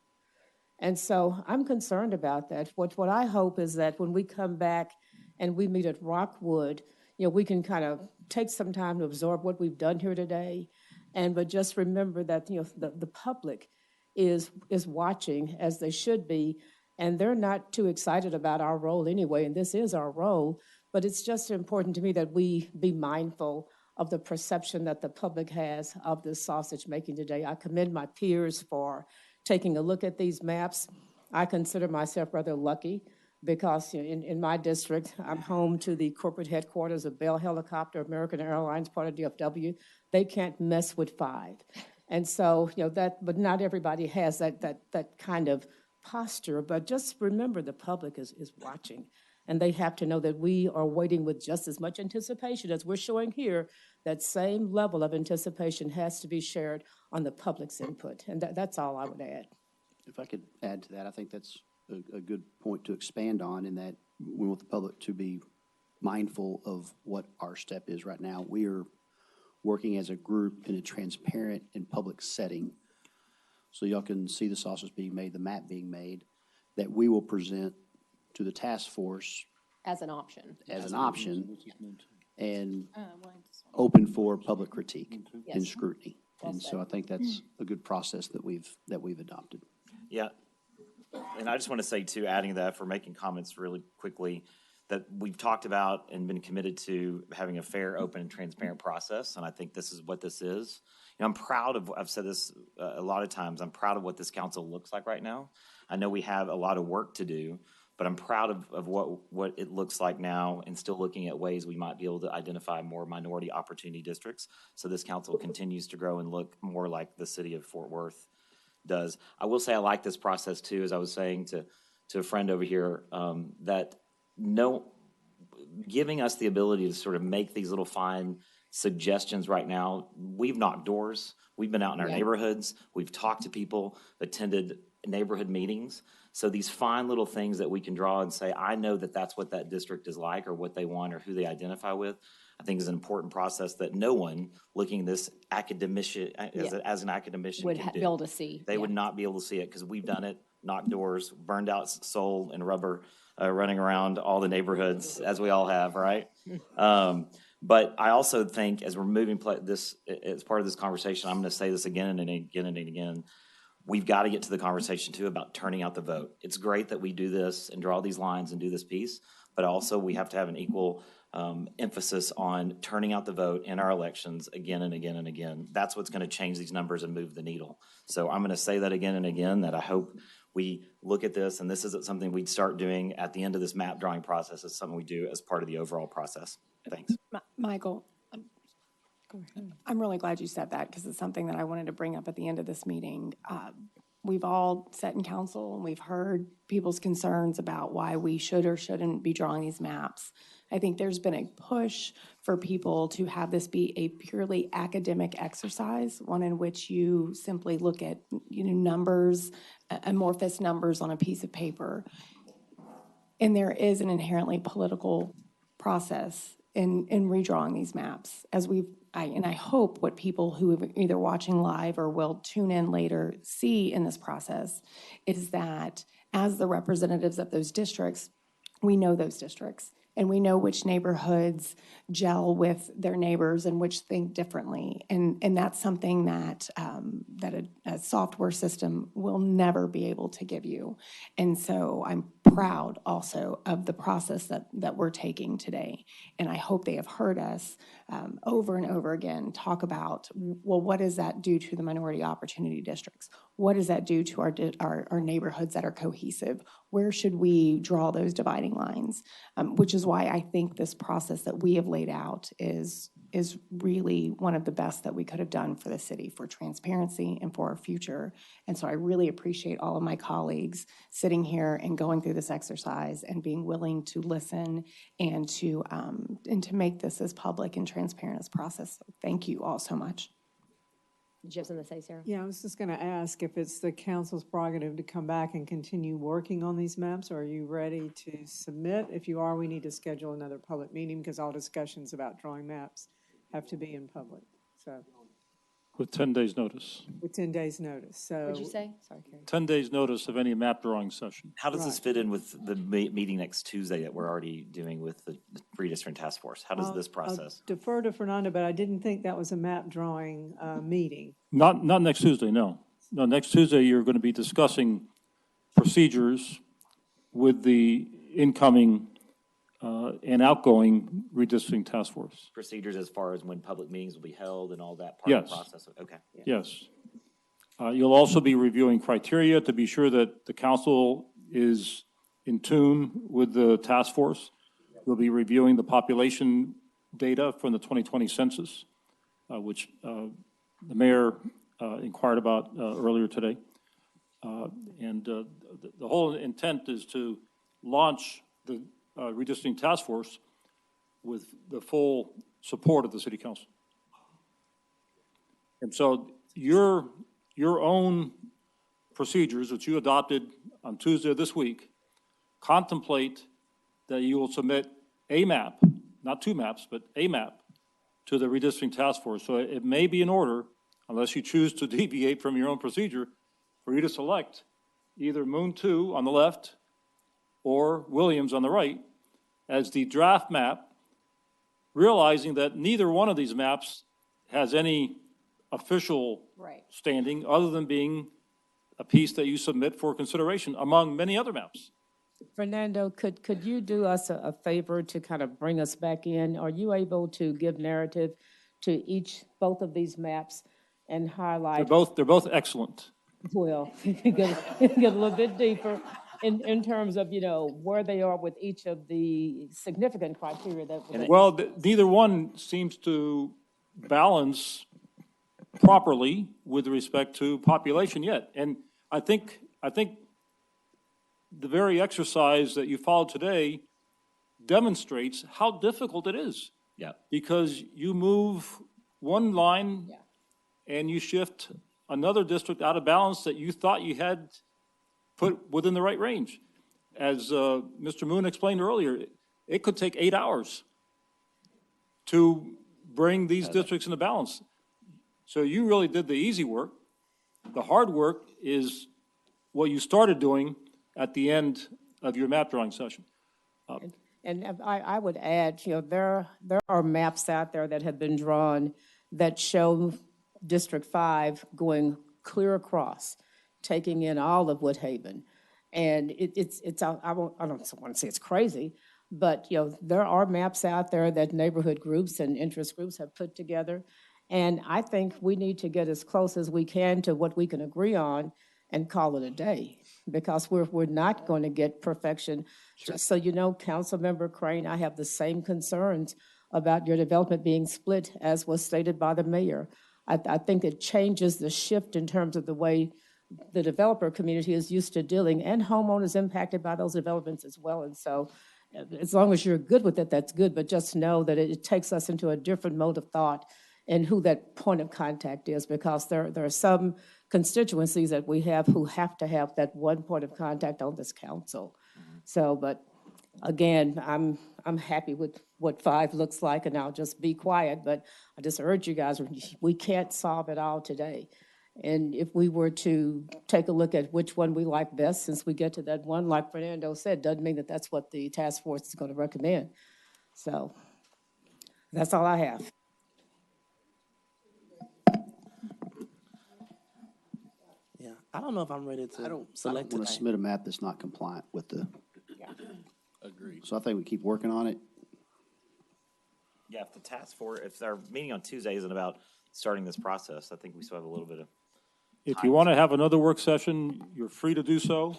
And so I'm concerned about that. What I hope is that when we come back and we meet at Rockwood, we can kind of take some time to absorb what we've done here today, but just remember that, the public is watching, as they should be, and they're not too excited about our role anyway, and this is our role, but it's just important to me that we be mindful of the perception that the public has of this sausage making today. I commend my peers for taking a look at these maps. I consider myself rather lucky because in my district, I'm home to the corporate headquarters of Bell Helicopter, American Airlines, part of DFW. They can't mess with 5. And so, but not everybody has that kind of posture, but just remember the public is watching. And they have to know that we are waiting with just as much anticipation as we're showing here. That same level of anticipation has to be shared on the public's input. And that's all I would add. If I could add to that, I think that's a good point to expand on, in that we want the public to be mindful of what our step is right now. We are working as a group in a transparent and public setting, so y'all can see the sausage being made, the map being made, that we will present to the task force As an option. and open for public critique and Yes. scrutiny. And so I think that's a good process that we've adopted. Yeah. And I just want to say too, adding to that, for making comments really quickly, that we've talked about and been committed to having a fair, open, and transparent process. And I think this is what this is. I'm proud of, I've said this a lot of times, I'm proud of what this council looks like right now. I know we have a lot of work to do, but I'm proud of what it looks like now, and still looking at ways we might be able to identify more minority opportunity districts, so this council continues to grow and look more like the city of Fort Worth does. I will say I like this process too, as I was saying to a friend over here, that giving us the ability to sort of make these little fine suggestions right now. We've knocked doors. We've been out in our neighborhoods. We've talked to people, attended neighborhood meetings. So these fine little things that we can draw and say, I know that that's what that district is like, or what they want, or who they identify with, I think is an important process that no one looking at this as an academician Would can do. be able to see. They would not be able to see it, because we've done it, knocked doors, burned out soul and rubber, running around all the neighborhoods, as we all have, right? But I also think, as we're moving this as part of this conversation, I'm going to say this again and again and again, we've got to get to the conversation too about turning out the vote. It's great that we do this and draw these lines and do this piece, but also we have to have an equal emphasis on turning out the vote in our elections again and again and again. That's what's going to change these numbers and move the needle. So I'm going to say that again and again, that I hope we look at this, and this isn't something we'd start doing at the end of this map drawing process. It's something we do as part of the overall process. Thanks. Michael, I'm really glad you said that, because it's something that I wanted to bring up at the end of this meeting. We've all sat in council and we've heard people's concerns about why we should or shouldn't be drawing these maps. I think there's been a push for people to have this be a purely academic exercise, one in which you simply look at, numbers, amorphous numbers on a piece of paper. And there is an inherently political process in redrawing these maps. I hope what people who are either watching live or will tune in later see in this process is that, as the representatives of those districts, we know those districts, and we know which neighborhoods gel with their neighbors and which think differently. And that's something that a software system will never be able to give you. And so I'm proud also of the process that we're taking today. And I hope they have heard us over and over again talk about, well, what does that do to the minority opportunity districts? What does that do to our neighborhoods that are cohesive? Where should we draw those dividing lines? Which is why I think this process that we have laid out is is really one of the best that we could have done for the city, for transparency and for our future. And so I really appreciate all of my colleagues sitting here and going through this exercise and being willing to listen and to make this as public and transparent as process. So thank you all so much. Did you have something to say, Sarah? Yeah, I was just going to ask if it's the council's prerogative to come back and continue working on these maps, or are you ready to submit? If you are, we need to schedule another public meeting because all discussions about drawing maps have to be in public. So, With 10 days' notice. with 10 days' notice, so. What'd you say? Sorry, Carrie. 10 days' notice of any map drawing session. How does this fit in with the meeting next Tuesday that we're already doing with the Redistricting Task Force? How does this process? I'll defer to Fernando, but I didn't think that was a map drawing meeting. Not next Tuesday, no. No, next Tuesday, you're going to be discussing procedures with the incoming and outgoing redistricting task force. Procedures as far as when public meetings will be held and all that part of the Yes. process? Okay. Yes. You'll also be reviewing criteria to be sure that the council is in tune with the task force. You'll be reviewing the population data from the 2020 census, which the mayor inquired about earlier today. The whole intent is to launch the redistricting task force with the full support of the city council. And so your own procedures, which you adopted on Tuesday of this week, contemplate that you will submit a map, not two maps, but a map to the redistricting task force. So it may be in order, unless you choose to deviate from your own procedure, for you to select either Moon 2 on the left or Williams on the right as the draft map, realizing that neither one of these maps has any official standing other than being a piece that you submit for consideration among many other maps. Fernando, could you do us a favor to kind of bring us back in? Are you able to give narrative to both of these maps and highlight? They're both excellent. Well, get a little bit deeper in terms of, where they are with each of the significant criteria that. Well, neither one seems to balance properly with respect to population yet. And I think the very exercise that you followed today demonstrates how difficult it is. Yeah. Because you move one line and you shift another district out of balance that you thought you had put within the right range. As Mr. Moon explained earlier, it could take 8 hours to bring these districts into balance. So you really did the easy work. The hard work is what you started doing at the end of your map drawing session. And I would add, there are maps out there that have been drawn that show District 5 going clear across, taking in all of Woodhaven. And I don't want to say it's crazy, but, there are maps out there that neighborhood groups and interest groups have put together. And I think we need to get as close as we can to what we can agree on and call it a day, because we're not going to get perfection. Sure. Just so you know, Councilmember Crane, I have the same concerns about your development being split as was stated by the mayor. I think it changes the shift in terms of the way the developer community is used to dealing, and homeowners impacted by those developments as well. And so as long as you're good with it, that's good, but just know that it takes us into a different mode of thought and who that point of contact is, because there are some constituencies that we have who have to have that one point of contact on this council. So, but again, I'm happy with what 5 looks like, and I'll just be quiet, but I just urge you guys, we can't solve it all today. And if we were to take a look at which one we like best, since we get to that one, like Fernando said, doesn't mean that that's what the task force is going to recommend. So that's all I have. I don't know if I'm ready to I don't select want to today. submit a map that's not compliant with the. Agreed. So I think we keep working on it. Yeah, if the task force, if our meeting on Tuesday isn't about starting this process, I think we still have a little bit of. If you want to have another work session, you're free to do so.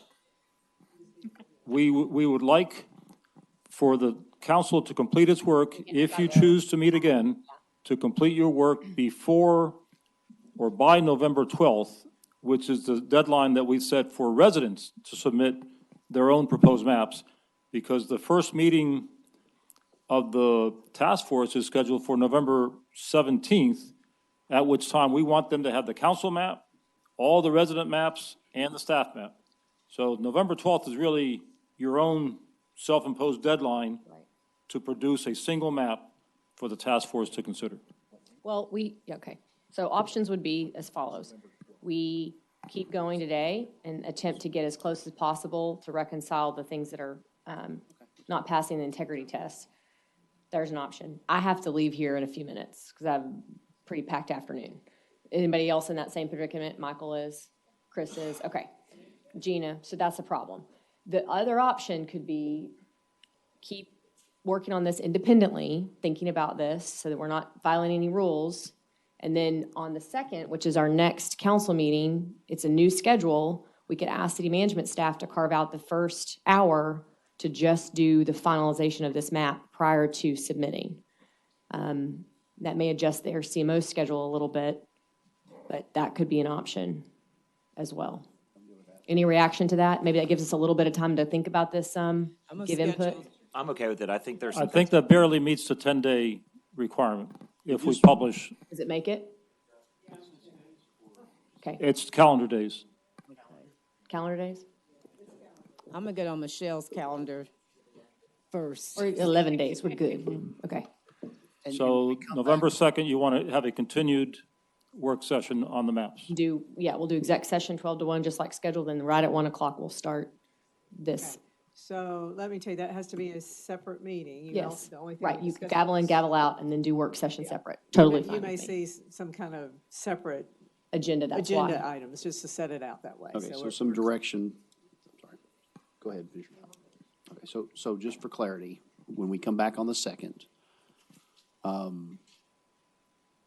We would like for the council to complete its work, if you choose to meet again, to complete your work before or by November 12th, which is the deadline that we set for residents to submit their own proposed maps, because the first meeting of the task force is scheduled for November 17th, at which time we want them to have the council map, all the resident maps, and the staff map. So November 12th is really your own self-imposed deadline to produce a single map for the task force to consider. Well, okay. So options would be as follows. We keep going today and attempt to get as close as possible to reconcile the things that are not passing the integrity test. There's an option. I have to leave here in a few minutes because I have a pretty packed afternoon. Anybody else in that same predicament? Michael is, Chris is, okay. Gina, so that's a problem. The other option could be keep working on this independently, thinking about this so that we're not violating any rules. And then on the 2nd, which is our next council meeting, it's a new schedule. We could ask city management staff to carve out the first hour to just do the finalization of this map prior to submitting. That may adjust their CMO schedule a little bit, but that could be an option as well. Any reaction to that? Maybe that gives us a little bit of time to think about this, give input. I'm okay with it. I think there's I some think that barely meets the 10-day requirement if we publish. Does it make it? Okay, It's calendar days. calendar days? I'm gonna get on Michelle's calendar first. Or 11 days, we're good. Okay. So November 2nd, you want to have a continued work session on the maps. We'll do exec session 12 to 1, just like scheduled, and right at 1 o'clock, we'll start this. So let me tell you, that has to be a separate meeting. Yes, The only thing right, we you discussed gavel in, was- gavel out, and then do work session separate. Totally You fine may with me. see some kind of separate Agenda, that's why. agenda items, just to set it out that way. Okay, so we're- some direction, sorry, go ahead, finish your thought. Okay, so just for clarity, when we come back on the 2nd,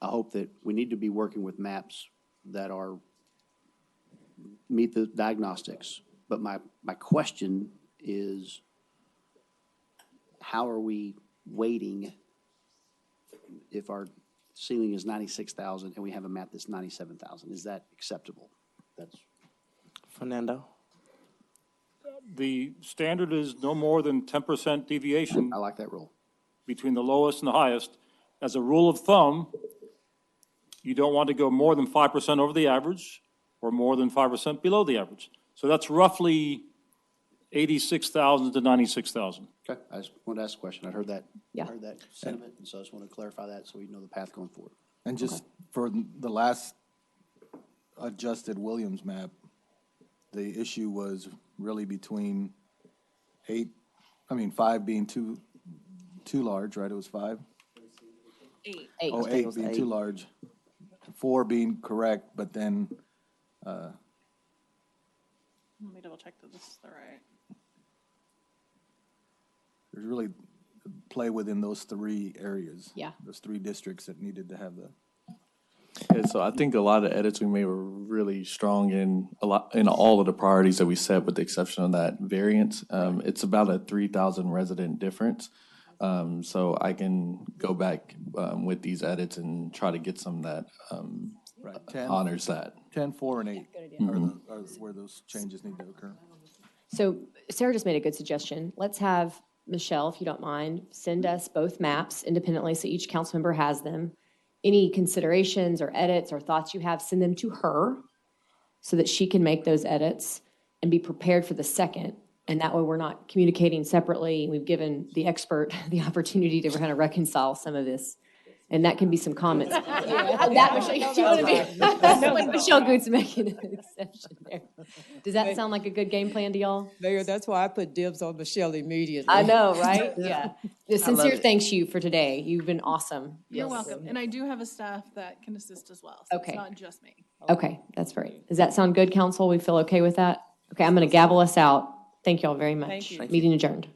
I hope that we need to be working with maps that meet the diagnostics. But my question is, how are we weighting if our ceiling is 96,000 and we have a map that's 97,000? Is that acceptable? That's Fernando? The standard is no more than 10% deviation I like that rule. between the lowest and the highest. As a rule of thumb, you don't want to go more than 5% over the average or more than 5% below the average. So that's roughly 86,000 to 96,000. Okay, I just wanted to ask a question. I heard that. Yeah. I heard that sentiment, and so I just want to clarify that so we know the path going forward. And just for the last adjusted Williams map, the issue was really between 5 being too large, right? It was 5? 8. Oh, think it 8 was being 8. too large. 4 being correct, but then, Let me double check that this is the right. there's really play within those 3 areas. Yeah. Those 3 districts that needed to have the. Yeah, so I think a lot of edits we made were really strong in all of the priorities that we set, with the exception of that variance. It's about a 3,000 resident difference. So I can go back with these edits and try to get some that Right, 10. honors that. 10, 4, and 8 are where those changes need to occur. So Sarah just made a good suggestion. Let's have Michelle, if you don't mind, send us both maps independently so each council member has them. Any considerations or edits or thoughts you have, send them to her so that she can make those edits and be prepared for the 2nd. And that way we're not communicating separately. We've given the expert the opportunity to kind of reconcile some of this. And that can be some comments. That Michelle, you want to be, like Michelle Goods making an exception there. Does that sound like a good game plan to y'all? Mayor, that's why I put dibs on Michelle immediately. I know, right? Yeah. Sincere it. thanks you for today. You've been awesome. You're Yes. welcome. And I do have a staff that can assist as well. So Okay. It's not just me. Okay, that's great. Does that sound good, council? We feel okay with that? Okay, I'm going to gavel us out. Thank you all very much. Thank you. Meeting adjourned.